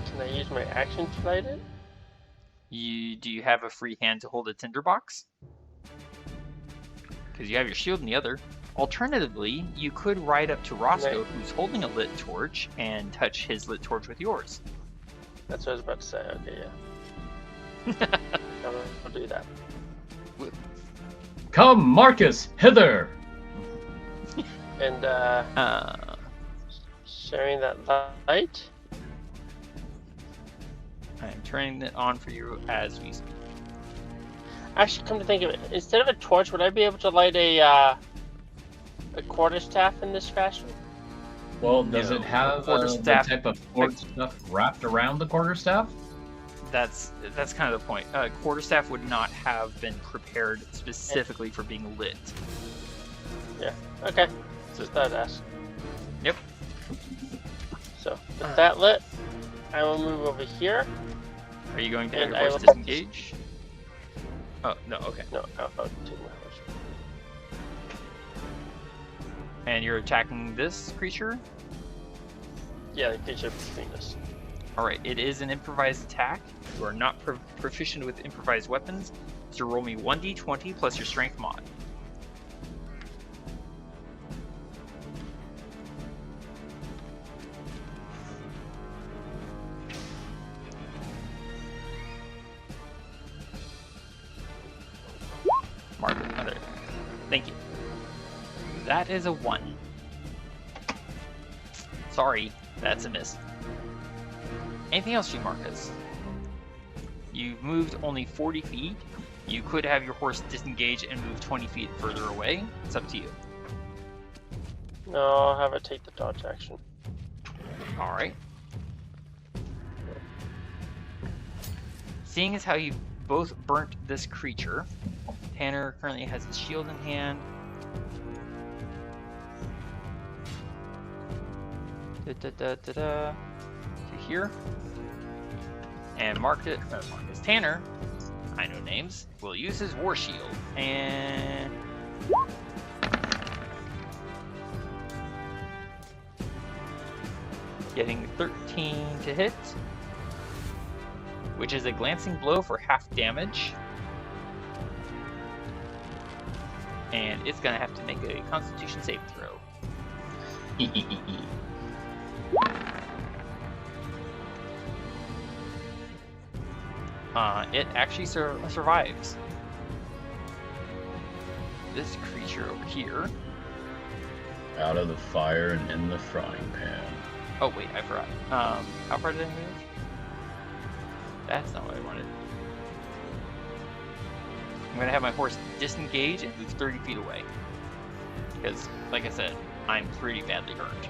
[SPEAKER 3] Can I use my action to light it?
[SPEAKER 5] Do you have a free hand to hold a tinderbox? Because you have your shield in the other. Alternatively, you could ride up to Roscoe, who's holding a lit torch, and touch his lit torch with yours.
[SPEAKER 3] That's what I was about to say. Okay, yeah. I'll do that.
[SPEAKER 4] Come, Marcus, hither!
[SPEAKER 3] And sharing that light.
[SPEAKER 5] I'm turning it on for you as we speak.
[SPEAKER 3] Actually, come to think of it, instead of a torch, would I be able to light a quarterstaff in this fashion?
[SPEAKER 4] Well, does it have the type of torch
[SPEAKER 5] like,
[SPEAKER 4] stuff wrapped around the quarterstaff?
[SPEAKER 5] That's kind of the point. Quarterstaff would not have been prepared specifically for being lit.
[SPEAKER 3] Yeah. Okay. Just thought I'd ask.
[SPEAKER 5] Yep.
[SPEAKER 3] So with that lit, I will move over here.
[SPEAKER 5] Are you going to have your horse disengage? Oh no. Okay.
[SPEAKER 3] No, I'll take my horse.
[SPEAKER 5] And you're attacking this creature?
[SPEAKER 3] Yeah, the creature between us.
[SPEAKER 5] Alright, it is an improvised attack. You are not proficient with improvised weapons, so roll me 1d20 plus your strength mod. Mark another. Thank you. That is a 1. Sorry, that's a miss. Anything else, Marcus? You've moved only 40 feet. You could have your horse disengage and move 20 feet further away. It's up to you.
[SPEAKER 3] No, I'll have it take the dodge action.
[SPEAKER 5] Alright. Seeing as how you both burnt this creature, Tanner currently has his shield in hand. To here. And Marcus Tanner, I know names, will use his war shield. And getting 13 to hit, which is a glancing blow for half damage. And it's gonna have to make a Constitution save throw. It actually survives. This creature over here.
[SPEAKER 4] Out of the fire and in the frying pan.
[SPEAKER 5] Oh wait, I forgot. How far did I move? That's not what I wanted. I'm gonna have my horse disengage and move 30 feet away. Because, like I said, I'm pretty badly hurt.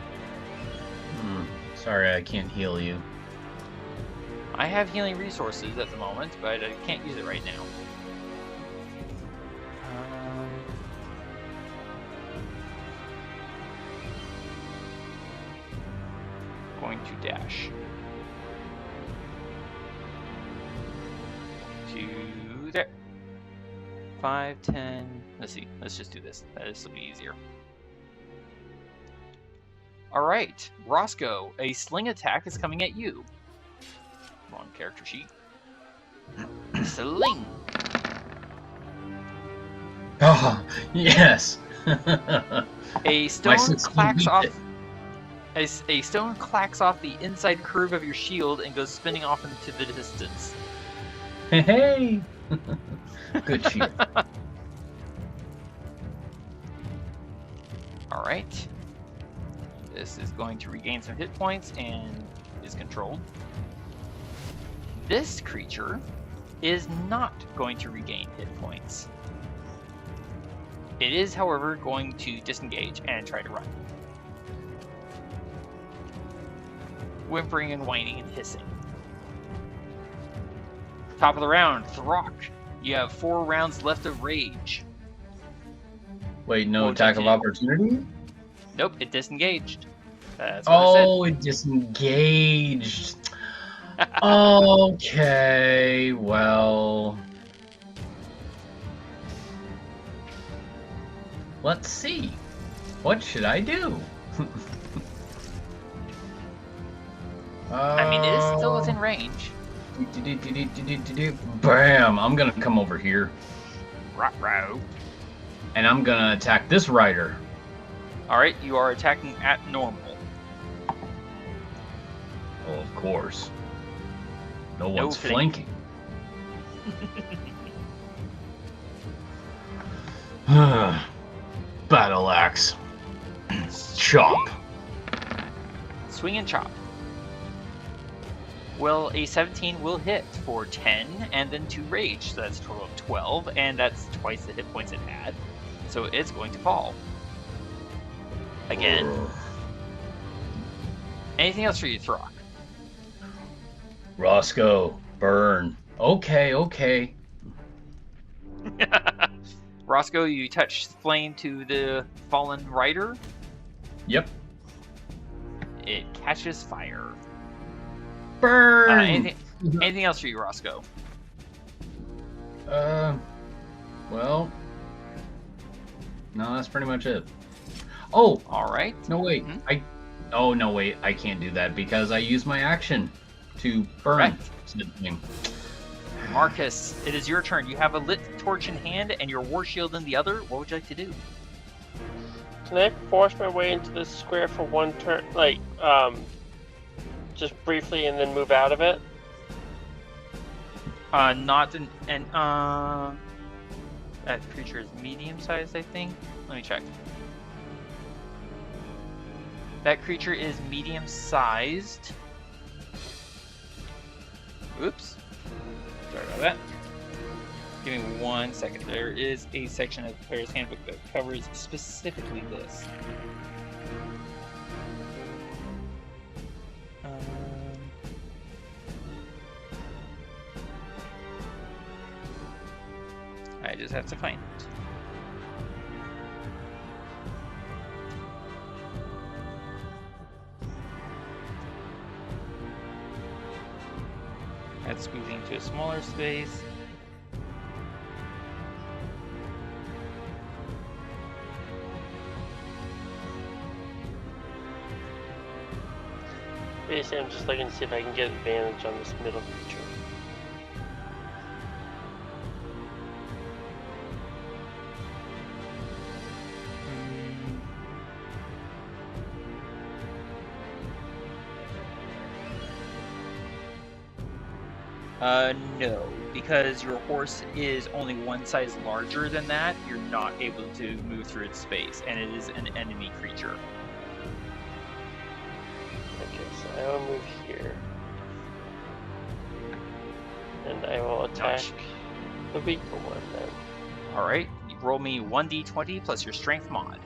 [SPEAKER 4] Sorry, I can't heal you.
[SPEAKER 5] I have healing resources at the moment, but I can't use it right now. Going to dash to there. 5, 10. Let's see. Let's just do this. This will be easier. All right, Roscoe, a sling attack is coming at you. Wrong character sheet. Sling.
[SPEAKER 4] Oh, yes.
[SPEAKER 5] A stone
[SPEAKER 4] 16
[SPEAKER 5] clacks
[SPEAKER 4] beat
[SPEAKER 5] off.
[SPEAKER 4] it.
[SPEAKER 5] A stone clacks off the inside curve of your shield and goes spinning off into the distance.
[SPEAKER 4] Hey. Good cheer.
[SPEAKER 5] All right. This is going to regain some hit points and is controlled. This creature is not going to regain hit points. It is, however, going to disengage and try to run. Whimpering and whining and hissing. Top of the round, Throk. You have 4 rounds left of rage.
[SPEAKER 4] Wait, no
[SPEAKER 5] Oh,
[SPEAKER 4] attack of
[SPEAKER 5] did it?
[SPEAKER 4] opportunity?
[SPEAKER 5] Nope, it disengaged. That's what
[SPEAKER 4] Oh, it disengaged. Okay, well. Let's see. What should I do?
[SPEAKER 5] I mean, it is still within range.
[SPEAKER 4] Bam! I'm gonna come over here
[SPEAKER 5] Ruh-roh.
[SPEAKER 4] and I'm gonna attack this rider.
[SPEAKER 5] Alright, you are attacking at normal.
[SPEAKER 4] Oh, of course. No
[SPEAKER 5] No
[SPEAKER 4] one's
[SPEAKER 5] flanking.
[SPEAKER 4] flanking. Battle axe. Chop.
[SPEAKER 5] Swing and chop. Well, a 17 will hit for 10 and then 2 rage, so that's a total of 12, and that's twice the hit points it had. So it's going to fall. Again. Anything else for you, Throk?
[SPEAKER 4] Roscoe, burn. Okay.
[SPEAKER 5] Roscoe, you touch flame to the fallen rider.
[SPEAKER 4] Yep.
[SPEAKER 5] It catches fire.
[SPEAKER 4] Burn.
[SPEAKER 5] Anything else for you, Roscoe?
[SPEAKER 4] Well, no, that's pretty much it. Oh,
[SPEAKER 5] All right.
[SPEAKER 4] no, wait.
[SPEAKER 5] Mhm.
[SPEAKER 4] Oh, no, wait. I can't do that because I used my action to burn
[SPEAKER 5] Correct.
[SPEAKER 4] the thing.
[SPEAKER 5] Marcus, it is your turn. You have a lit torch in hand and your war shield in the other. What would you like to do?
[SPEAKER 3] Can I force my way into this square for one turn, like, just briefly, and then move out of it?
[SPEAKER 5] Not that creature is medium sized, I think. Let me check. That creature is medium sized. Oops. Sorry about that. Give me 1 second. There is a section of the player's handbook that covers specifically this. I just have to find it. That's squeezing into a smaller space.
[SPEAKER 3] Basically, I'm just looking to see if I can get advantage on this middle creature.
[SPEAKER 5] No, because your horse is only 1 size larger than that, you're not able to move through its space, and it is an enemy creature.
[SPEAKER 3] Okay, so I will move here. And I will attack the weaker one then.
[SPEAKER 5] Alright, roll me 1d20 plus your strength mod.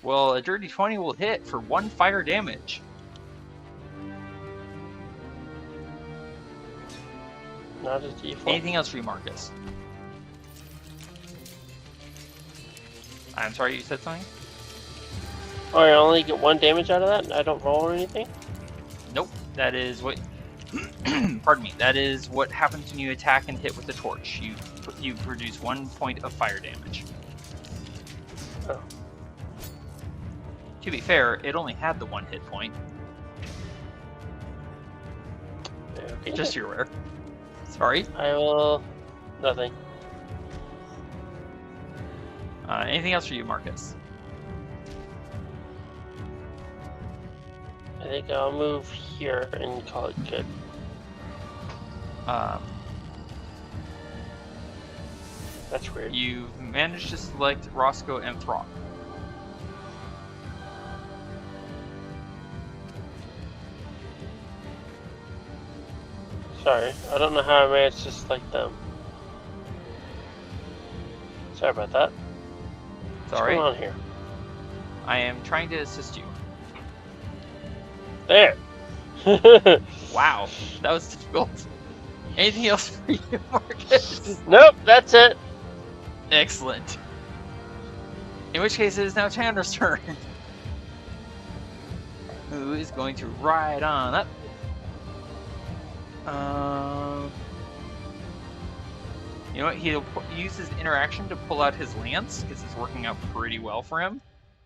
[SPEAKER 5] Well, a dirty 20 will hit for 1 fire damage.
[SPEAKER 3] Not a D4.
[SPEAKER 5] Anything else for you, Marcus? I'm sorry, you said something?
[SPEAKER 3] Oh, I only get 1 damage out of that? I don't roll or anything?
[SPEAKER 5] Nope, that is what Pardon me. That is what happens when you attack and hit with the torch. You produce 1 point of fire damage.
[SPEAKER 3] Oh.
[SPEAKER 5] To be fair, it only had the 1 hit point.
[SPEAKER 3] Okay.
[SPEAKER 5] Just so you're aware. Sorry.
[SPEAKER 3] I will. Nothing.
[SPEAKER 5] Anything else for you, Marcus?
[SPEAKER 3] I think I'll move here and call it good. That's weird.
[SPEAKER 5] You managed to select Roscoe and Throk.
[SPEAKER 3] Sorry, I don't know how I managed to select them. Sorry about that.
[SPEAKER 5] Sorry.
[SPEAKER 3] What's going on here?
[SPEAKER 5] I am trying to assist you.
[SPEAKER 3] There!
[SPEAKER 5] Wow, that was difficult. Anything else for you, Marcus?
[SPEAKER 3] Nope, that's it.
[SPEAKER 5] Excellent. In which case, it is now Tanner's turn. Who is going to ride on up? You know what? He'll use his interaction to pull out his lance because it's working out pretty well for him.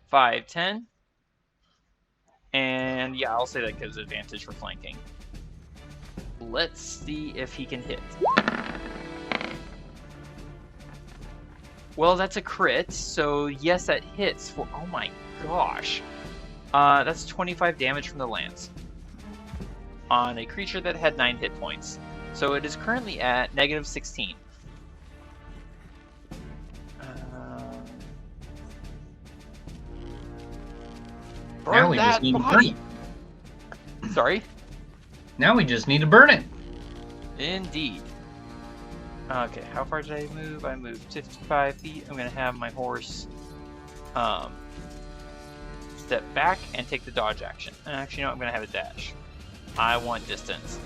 [SPEAKER 5] 5, 10. And yeah, I'll say that gives advantage for flanking. Let's see if he can hit. Well, that's a crit, so yes, that hits for, oh my gosh. That's 25 damage from the lance on a creature that had 9 hit points. So it is currently at negative 16.
[SPEAKER 4] Now we just need to burn it.
[SPEAKER 5] Sorry?
[SPEAKER 4] Now we just need to burn it.
[SPEAKER 5] Indeed. Okay, how far did I move? I moved 55 feet. I'm going to have my horse step back and take the dodge action. And actually, no, I'm going to have a dash. I want distance.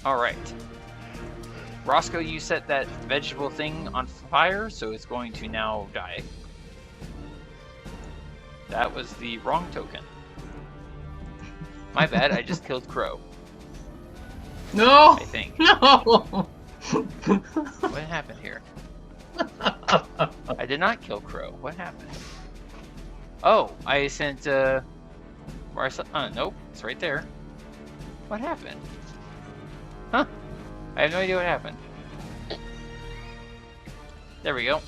[SPEAKER 5] Alright. Roscoe, you set that vegetable thing on fire, so it's going to now die. That was the wrong token. My bad, I just killed Crow.
[SPEAKER 4] No!
[SPEAKER 5] I think.
[SPEAKER 4] No!
[SPEAKER 5] What happened here? I did not kill Crow. What happened? Oh, I sent, nope, it's right there. What happened? Huh? I have no idea what happened. There we go.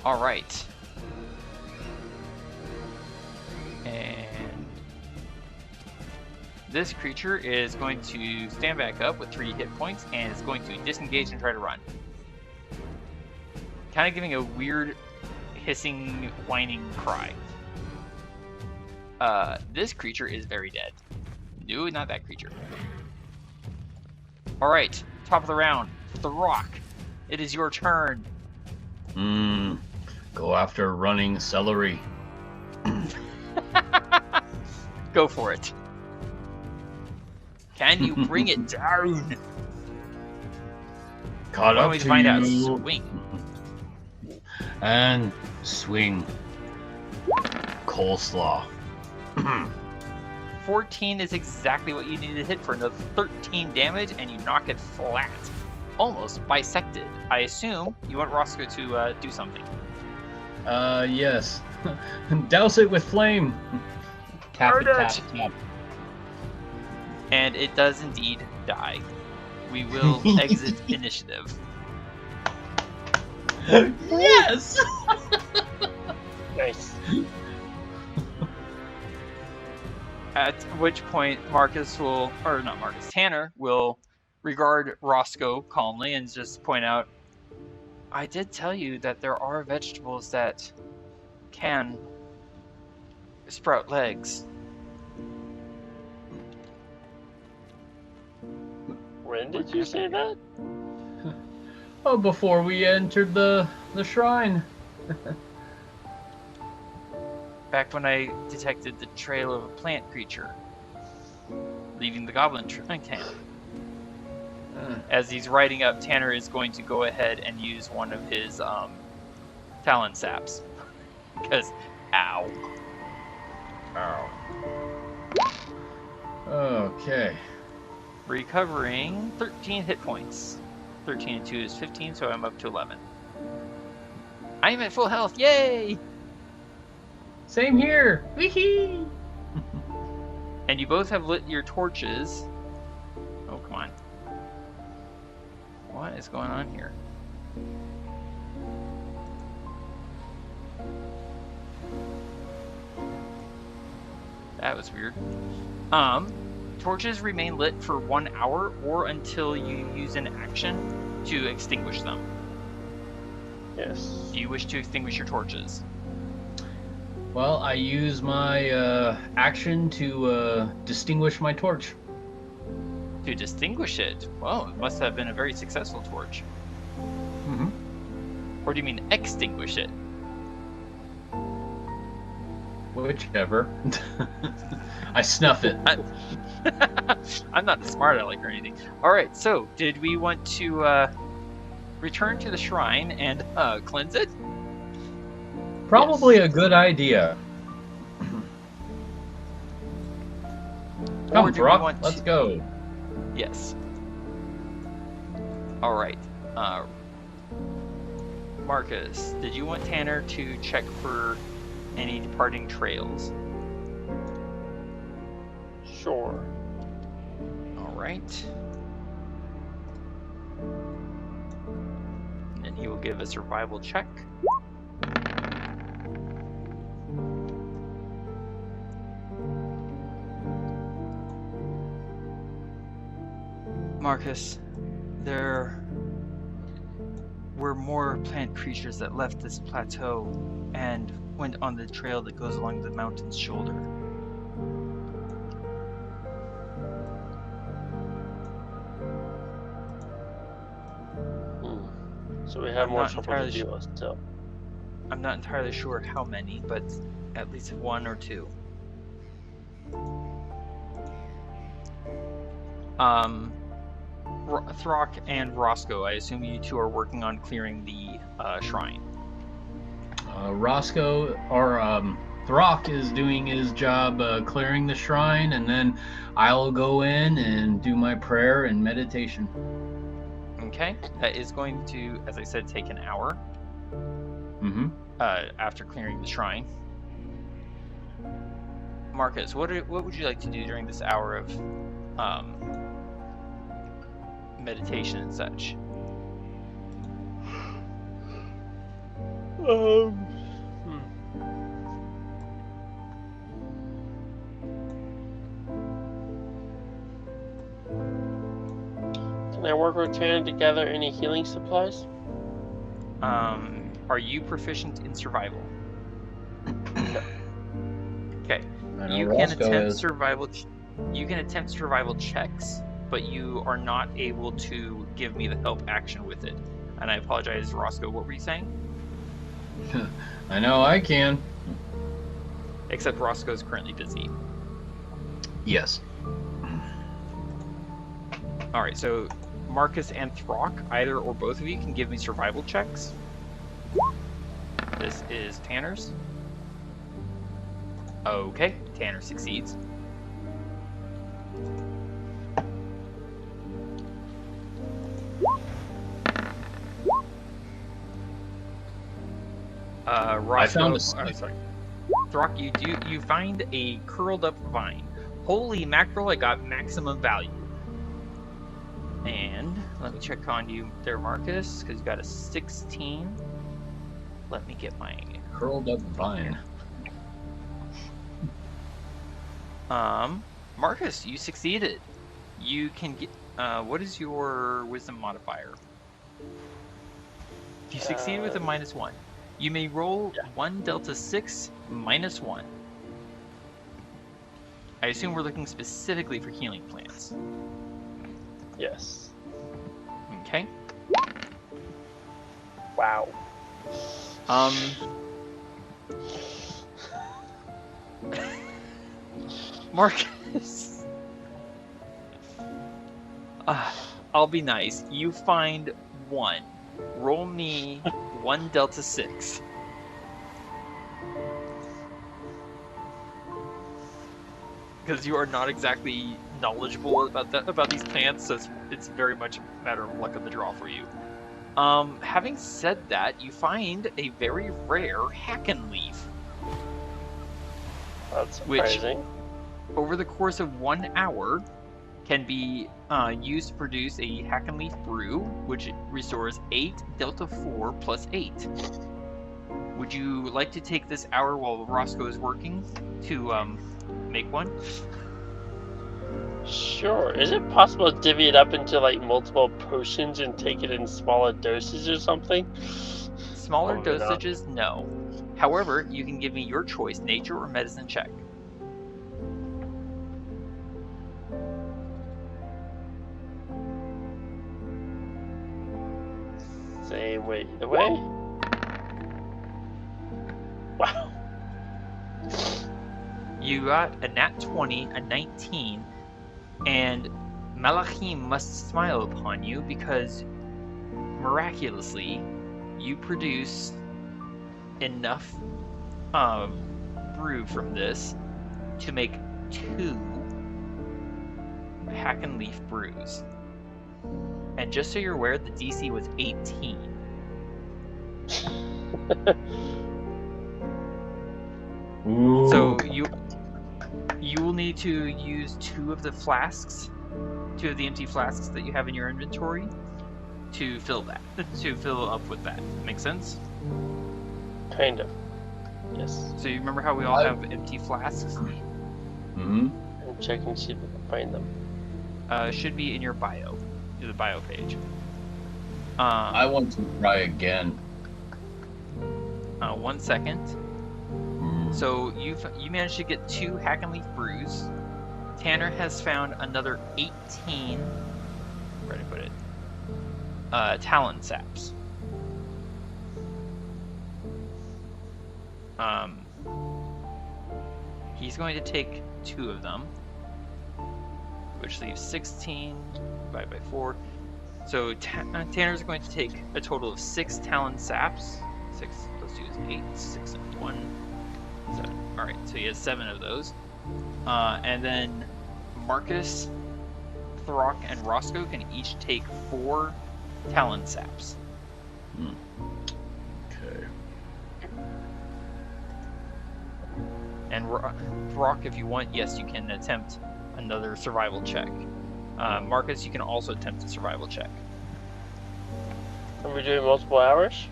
[SPEAKER 5] Alright. And this creature is going to stand back up with 3 hit points and is going to disengage and try to run. Kind of giving a weird hissing, whining cry. This creature is very dead. No, not that creature. Alright, top of the round. Throk, it is your turn.
[SPEAKER 4] Go after running celery.
[SPEAKER 5] Go for it. Can you bring it down?
[SPEAKER 4] Caught
[SPEAKER 5] Why don't
[SPEAKER 4] up
[SPEAKER 5] we
[SPEAKER 4] to
[SPEAKER 5] find out?
[SPEAKER 4] you.
[SPEAKER 5] Swing.
[SPEAKER 4] And swing. Coleslaw.
[SPEAKER 5] 14 is exactly what you need to hit for another 13 damage, and you knock it flat. Almost bisected. I assume you want Roscoe to do something.
[SPEAKER 4] Yes. Douse it with flame.
[SPEAKER 6] Tap it,
[SPEAKER 5] Burn
[SPEAKER 6] tap
[SPEAKER 5] it.
[SPEAKER 6] it, tap.
[SPEAKER 5] And it does indeed die. We will exit initiative.
[SPEAKER 4] Yes!
[SPEAKER 3] Nice.
[SPEAKER 5] At which point Tanner will regard Roscoe calmly and just point out, I did tell you that there are vegetables that can sprout legs.
[SPEAKER 3] When did you say that?
[SPEAKER 4] Oh, before we entered the shrine.
[SPEAKER 5] Back when I detected the trail of a plant creature leaving the goblin camp. As he's riding up, Tanner is going to go ahead and use one of his talon saps. Because, ow.
[SPEAKER 4] Ow. Okay.
[SPEAKER 5] Recovering 13 hit points. 13 and 2 is 15, so I'm up to 11. I'm at full health. Yay!
[SPEAKER 4] Same here. Wee-hee!
[SPEAKER 5] And you both have lit your torches. Oh, come on. What is going on here? That was weird. Torches remain lit for 1 hour or until you use an action to extinguish them.
[SPEAKER 3] Yes.
[SPEAKER 5] Do you wish to extinguish your torches?
[SPEAKER 4] Well, I use my action to distinguish my torch.
[SPEAKER 5] To distinguish it? Well, it must have been a very successful torch.
[SPEAKER 4] Mm-hmm.
[SPEAKER 5] Or do you mean extinguish it?
[SPEAKER 4] Whichever. I snuff it.
[SPEAKER 5] I'm not the smart aleck or anything. Alright, so did we want to return to the shrine and cleanse it?
[SPEAKER 4] Probably a good idea. Come,
[SPEAKER 5] Or do we
[SPEAKER 4] Throk,
[SPEAKER 5] want
[SPEAKER 4] let's
[SPEAKER 5] to-
[SPEAKER 4] go.
[SPEAKER 5] Yes. Alright. Marcus, did you want Tanner to check for any departing trails?
[SPEAKER 3] Sure.
[SPEAKER 5] Alright. And he will give a survival check. Marcus, there were more plant creatures that left this plateau and went on the trail that goes along the mountain's shoulder.
[SPEAKER 3] So we have
[SPEAKER 5] I'm
[SPEAKER 3] more
[SPEAKER 5] not
[SPEAKER 3] trouble
[SPEAKER 5] entirely
[SPEAKER 3] to deal with still.
[SPEAKER 5] I'm not entirely sure how many, but at least 1 or 2. Throk and Roscoe, I assume you two are working on clearing the shrine.
[SPEAKER 4] Roscoe, or Throk, is doing his job clearing the shrine, and then I'll go in and do my prayer and meditation.
[SPEAKER 5] Okay, that is going to, as I said, take an hour.
[SPEAKER 4] Mm-hmm.
[SPEAKER 5] After clearing the shrine. Marcus, what would you like to do during this hour of meditation and such?
[SPEAKER 3] Can I work with Tanner to gather any healing supplies?
[SPEAKER 5] Are you proficient in survival? Okay.
[SPEAKER 4] I know
[SPEAKER 5] You can
[SPEAKER 4] Roscoe
[SPEAKER 5] attempt
[SPEAKER 4] is.
[SPEAKER 5] survival. You can attempt survival checks, but you are not able to give me the help action with it. And I apologize, Roscoe. What were you saying?
[SPEAKER 4] I know I can.
[SPEAKER 5] Except Roscoe's currently busy.
[SPEAKER 4] Yes.
[SPEAKER 5] All right. So Marcus and Throk, either or both of you, can give me survival checks. This is Tanner's. Okay, Tanner succeeds. Roscoe,
[SPEAKER 4] I found a snake.
[SPEAKER 5] sorry. Throk, you find a curled up vine. Holy mackerel! I got maximum value. And let me check on you there, Marcus, because you got a 16. Let me get my
[SPEAKER 4] Curled up vine.
[SPEAKER 5] Marcus, you succeeded. You can get. What is your wisdom modifier? If you succeed with a -1, you may roll 1 delta 6 -1. I assume we're looking specifically for healing plants.
[SPEAKER 3] Yes.
[SPEAKER 5] Okay.
[SPEAKER 3] Wow.
[SPEAKER 5] Marcus. I'll be nice. You find 1. Roll me 1 delta 6. because you are not exactly knowledgeable about these plants, so it's very much a matter of luck of the draw for you. Having said that, you find a very rare Hacken leaf.
[SPEAKER 3] That's
[SPEAKER 5] Which,
[SPEAKER 3] surprising.
[SPEAKER 5] over the course of 1 hour, can be used to produce a Hacken leaf brew, which restores 8 Delta 4 plus 8. Would you like to take this hour while Roscoe is working to make one?
[SPEAKER 3] Sure. Is it possible to divvy it up into like multiple potions and take it in smaller doses or something?
[SPEAKER 5] Smaller
[SPEAKER 3] Probably not.
[SPEAKER 5] dosages, no. However, you can give me your choice, nature or medicine check.
[SPEAKER 3] Same way either way. Wow.
[SPEAKER 5] You got a nat 20, a 19, and Malachim must smile upon you because miraculously you produce enough brew from this to make 2 Hacken leaf brews. And just so you're aware, the DC was 18.
[SPEAKER 4] Ooh.
[SPEAKER 5] So you will need to use 2 of the flasks, 2 of the empty flasks that you have in your inventory to fill up with that. Make sense?
[SPEAKER 3] Kind of. Yes.
[SPEAKER 5] So you remember how we all have empty flasks?
[SPEAKER 4] Mm-hmm.
[SPEAKER 3] I'm checking to see if I can find them.
[SPEAKER 5] Should be in your bio, the bio page.
[SPEAKER 4] I want to try again.
[SPEAKER 5] 1 second. So you managed to get 2 Hacken leaf brews. Tanner has found another 18. Where did I put it? Talon saps. He's going to take 2 of them, which leaves 16 divided by 4. So Tanner's going to take a total of 6 Talon saps. 6 plus 2 is 8. 6 and 1. 7. Alright, so he has 7 of those. And then Marcus, Throk, and Roscoe can each take 4 Talon saps.
[SPEAKER 4] Okay.
[SPEAKER 5] And Throk, if you want, yes, you can attempt another survival check. Marcus, you can also attempt a survival check.
[SPEAKER 3] Are we doing multiple hours?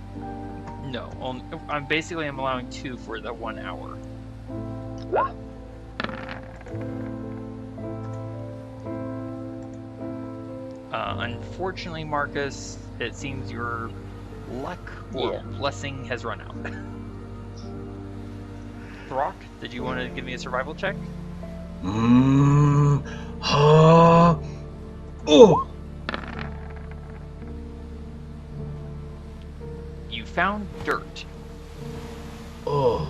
[SPEAKER 5] No, I'm allowing 2 for the 1 hour. Unfortunately, Marcus, it seems your luck or blessing has run out. Throk, did you want to give me a survival check?
[SPEAKER 4] Oh!
[SPEAKER 5] You found dirt.
[SPEAKER 4] Oh,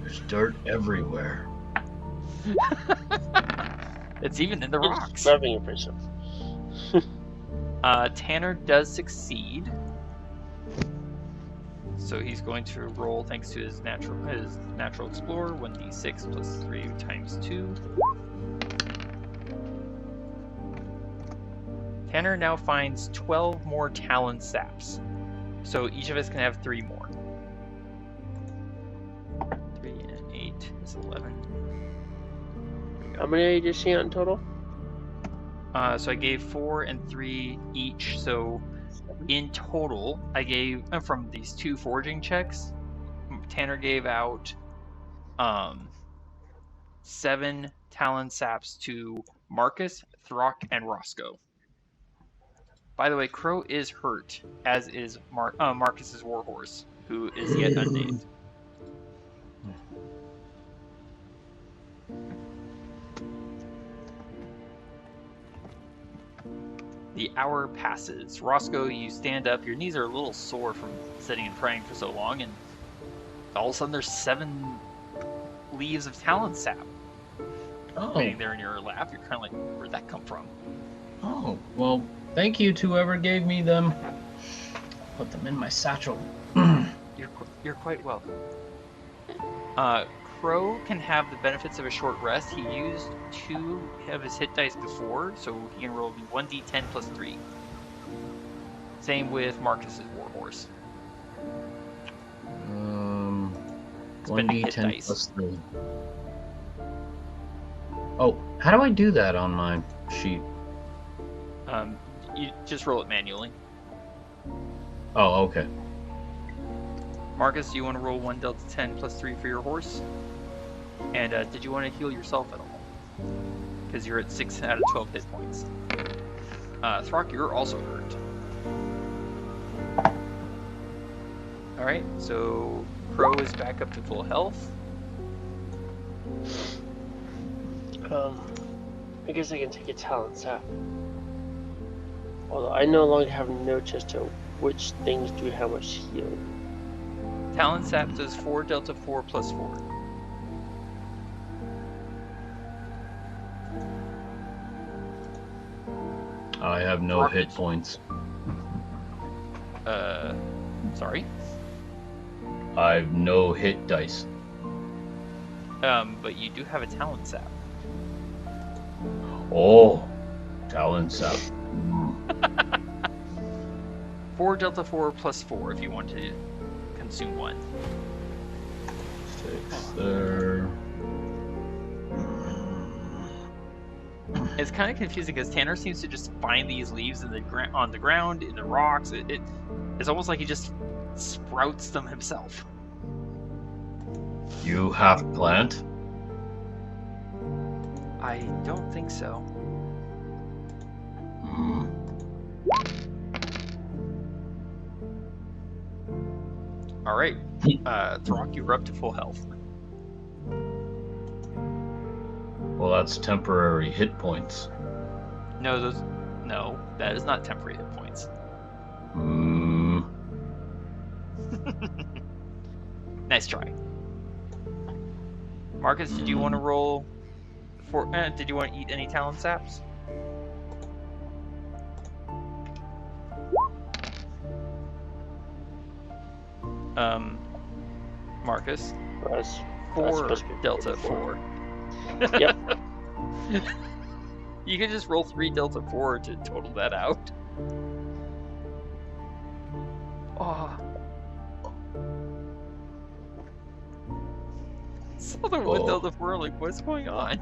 [SPEAKER 4] there's dirt everywhere.
[SPEAKER 5] It's even in the rocks.
[SPEAKER 3] Rubbing it for yourself.
[SPEAKER 5] Tanner does succeed. So he's going to roll, thanks to his natural explorer, 1d6 plus 3 times 2. Tanner now finds 12 more Talon saps. So each of us can have 3 more. 3 and 8 is 11.
[SPEAKER 3] How many did you see in total?
[SPEAKER 5] So I gave 4 and 3 each. So in total, I gave, from these 2 foraging checks, Tanner gave out 7 Talon saps to Marcus, Throk, and Roscoe. By the way, Crow is hurt, as is Marcus's warhorse, who is yet unnamed. The hour passes. Roscoe, you stand up. Your knees are a little sore from sitting and praying for so long, and all of a sudden there's 7 leaves of Talon sap sitting there in your lap. You're kind of like, where'd that come from?
[SPEAKER 4] Oh, well, thank you to whoever gave me them. Put them in my satchel.
[SPEAKER 5] You're quite welcome. Crow can have the benefits of a short rest. He used 2 of his hit dice before, so he can roll 1d10 plus 3. Same with Marcus's Warhorse. Spending hit
[SPEAKER 4] 1d10
[SPEAKER 5] dice.
[SPEAKER 4] plus 3. Oh, how do I do that on my sheet?
[SPEAKER 5] You just roll it manually.
[SPEAKER 4] Oh, okay.
[SPEAKER 5] Marcus, do you want to roll 1 delta 10 plus 3 for your horse? And did you want to heal yourself at all? Because you're at 6 out of 12 hit points. Throk, you're also hurt. Alright, so Crow is back up to full health.
[SPEAKER 3] I guess I can take a talent sap. Although I no longer have notes as to which things do how much healing.
[SPEAKER 5] Talon Sap does 4 delta 4 plus 4.
[SPEAKER 4] I have no
[SPEAKER 5] Rocket.
[SPEAKER 4] hit points.
[SPEAKER 5] Sorry?
[SPEAKER 4] I've no hit dice.
[SPEAKER 5] But you do have a Talon Sap.
[SPEAKER 4] Oh, talent sap.
[SPEAKER 5] 4 delta 4 plus 4 if you want to consume one.
[SPEAKER 4] 6 there.
[SPEAKER 5] It's kind of confusing because Tanner seems to just find these leaves in the on the ground, in the rocks. It's almost like he just sprouts them himself.
[SPEAKER 4] You have plant?
[SPEAKER 5] I don't think so.
[SPEAKER 4] Hmm.
[SPEAKER 5] All right, Throk, you're up to full health.
[SPEAKER 4] Well, that's temporary hit points.
[SPEAKER 5] No, that is not temporary hit points.
[SPEAKER 4] Hmm.
[SPEAKER 5] Nice try. Marcus, did you want to roll for? Did you want to eat any Talon Saps? Marcus,
[SPEAKER 3] That's
[SPEAKER 5] 4
[SPEAKER 3] supposed to be
[SPEAKER 5] delta
[SPEAKER 3] 4.
[SPEAKER 5] 4.
[SPEAKER 3] Yep.
[SPEAKER 5] You can just roll 3 delta 4 to total that out. Oh. So the 1 delta 4, like, what's going on?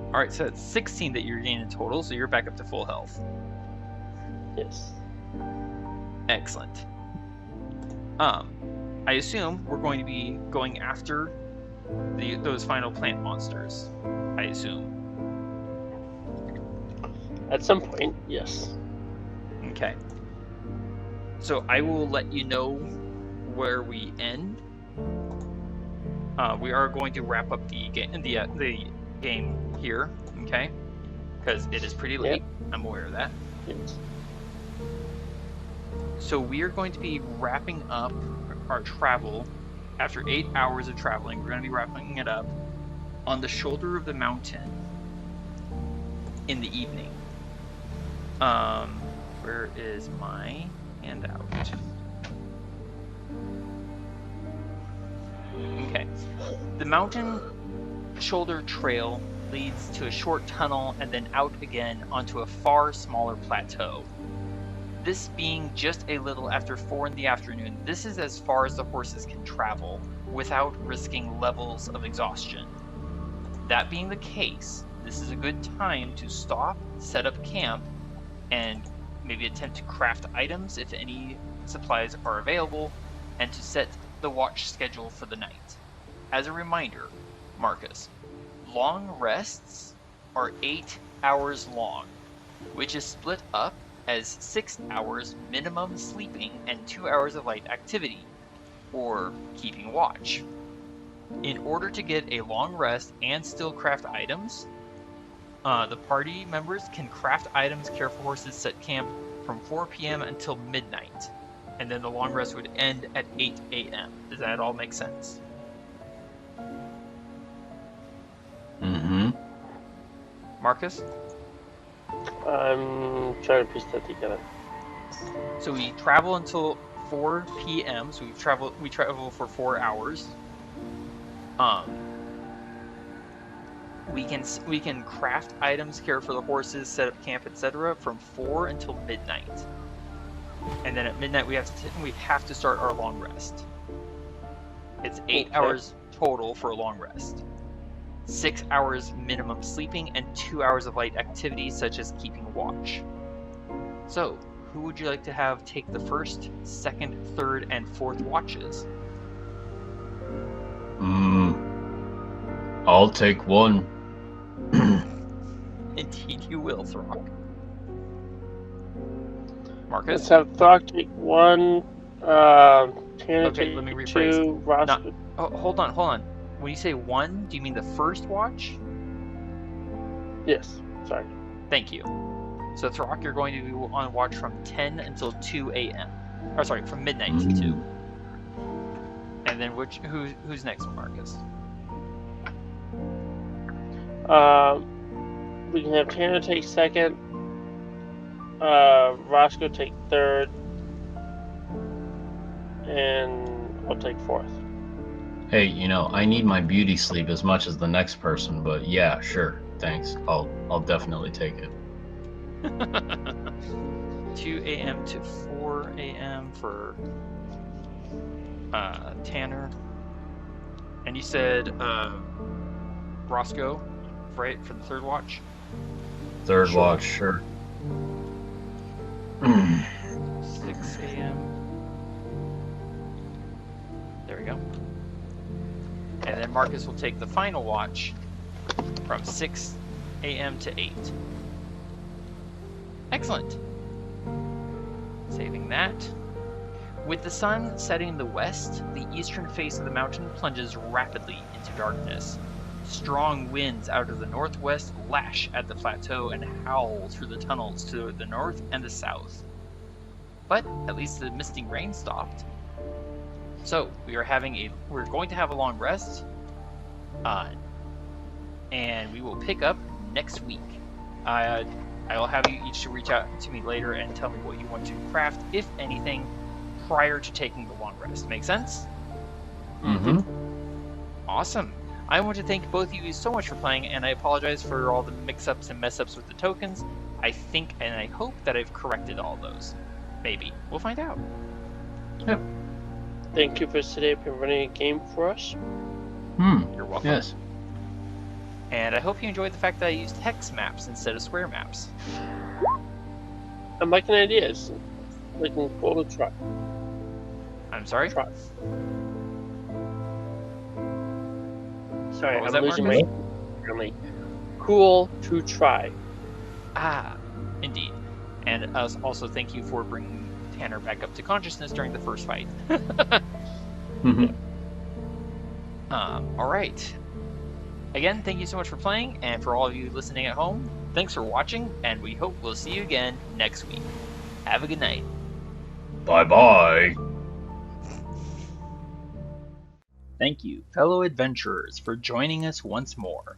[SPEAKER 5] Alright, so it's 16 that you're gaining total, so you're back up to full health.
[SPEAKER 3] Yes.
[SPEAKER 5] Excellent. I assume we're going to be going after those final plant monsters. I assume.
[SPEAKER 3] At some point, yes.
[SPEAKER 5] Okay. So I will let you know where we end. We are going to wrap up the game here, okay? Because it is pretty late. Yep. I'm aware of that.
[SPEAKER 3] Yes.
[SPEAKER 5] So we are going to be wrapping up our travel after 8 hours of traveling. We're going to be wrapping it up on the shoulder of the mountain in the evening. Where is my handout? Okay. The mountain shoulder trail leads to a short tunnel and then out again onto a far smaller plateau. This being just a little after 4 in the afternoon, this is as far as the horses can travel without risking levels of exhaustion. That being the case, this is a good time to stop, set up camp, and maybe attempt to craft items if any supplies are available, and to set the watch schedule for the night. As a reminder, Marcus, long rests are 8 hours long, which is split up as 6 hours minimum sleeping and 2 hours of light activity, or keeping watch. In order to get a long rest and still craft items, the party members can craft items, care for horses, set camp from 4 p.m. until midnight, and then the long rest would end at 8 a.m. Does that all make sense?
[SPEAKER 4] Mm-hmm.
[SPEAKER 5] Marcus?
[SPEAKER 3] I'm trying to piece that together.
[SPEAKER 5] So we travel until 4 p.m. So we travel for 4 hours. We can craft items, care for the horses, set up camp, etc. from 4 until midnight. And then at midnight we have to start our long rest. It's 8 hours total for a long rest. 6 hours minimum sleeping and 2 hours of light activity such as keeping watch. So, who would you like to have take the first, second, third, and fourth watches?
[SPEAKER 4] I'll take one.
[SPEAKER 5] Indeed you will, Throk. Marcus?
[SPEAKER 3] Let's have Throk take one, Tanner
[SPEAKER 5] Okay, let me
[SPEAKER 3] take
[SPEAKER 5] rephrase.
[SPEAKER 3] 2, Roscoe...
[SPEAKER 5] Oh, hold on. When you say one, do you mean the first watch?
[SPEAKER 3] Yes, sorry.
[SPEAKER 5] Thank you. So Throk, you're going to be on watch from 10 until 2 a.m. Or sorry, from midnight to 2. And then who's next, Marcus?
[SPEAKER 3] We can have Tanner take second, Roscoe take third, and I'll take fourth.
[SPEAKER 4] Hey, I need my beauty sleep as much as the next person, but yeah, sure, thanks. I'll definitely take it.
[SPEAKER 5] 2 a.m. to 4 a.m. for Tanner. And you said Roscoe, right, for the third watch?
[SPEAKER 4] Third watch, sure.
[SPEAKER 5] 6 a.m. There we go. And then Marcus will take the final watch from 6 a.m. to 8. Excellent. Saving that. With the sun setting in the west, the eastern face of the mountain plunges rapidly into darkness. Strong winds out of the northwest lash at the plateau and howl through the tunnels to the north and the south. But at least the misting rain stopped. So we're going to have a long rest, and we will pick up next week. I will have you each to reach out to me later and tell me what you want to craft, if anything, prior to taking the long rest. Make sense?
[SPEAKER 4] Mm-hmm.
[SPEAKER 5] Awesome. I want to thank both of you so much for playing, and I apologize for all the mix-ups and mess-ups with the tokens. I think and I hope that I've corrected all those. Maybe. We'll find out.
[SPEAKER 4] Yep.
[SPEAKER 3] Thank you for today for running a game for us.
[SPEAKER 5] You're welcome.
[SPEAKER 4] Yes.
[SPEAKER 5] And I hope you enjoyed the fact that I used hex maps instead of square maps.
[SPEAKER 3] I'm liking ideas. Looking forward to try.
[SPEAKER 5] I'm sorry?
[SPEAKER 3] Try. Sorry,
[SPEAKER 5] What was
[SPEAKER 3] I'm
[SPEAKER 5] that,
[SPEAKER 3] losing
[SPEAKER 5] Marcus?
[SPEAKER 3] my... I'm like, cool to try.
[SPEAKER 5] Ah, indeed. And also thank you for bringing Tanner back up to consciousness during the first fight. Alright. Again, thank you so much for playing, and for all of you listening at home, thanks for watching, and we hope we'll see you again next week. Have a good night.
[SPEAKER 4] Bye-bye.
[SPEAKER 5] Thank you, fellow adventurers, for joining us once more.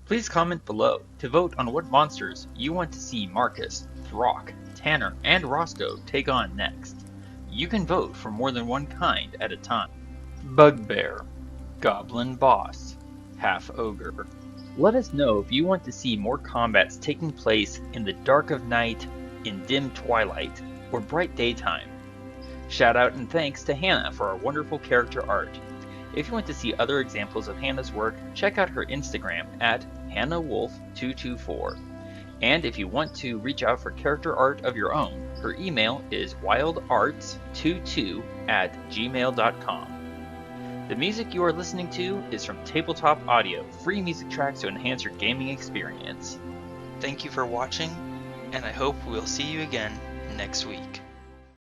[SPEAKER 5] Please comment below to vote on what monsters you want to see Marcus, Throk, Tanner, and Roscoe take on next. You can vote for more than one kind at a time. Bugbear, Goblin Boss, Half-Ogre. Let us know if you want to see more combats taking place in the dark of night, in dim twilight, or bright daytime. Shout out and thanks to Hannah for our wonderful character art. If you want to see other examples of Hannah's work, check out her Instagram at HannahWolf224. And if you want to reach out for character art of your own, her email is wildarts22@gmail.com. The music you are listening to is from Tabletop Audio, free music tracks to enhance your gaming experience.
[SPEAKER 6] Thank you for watching, and I hope we'll see you again next week.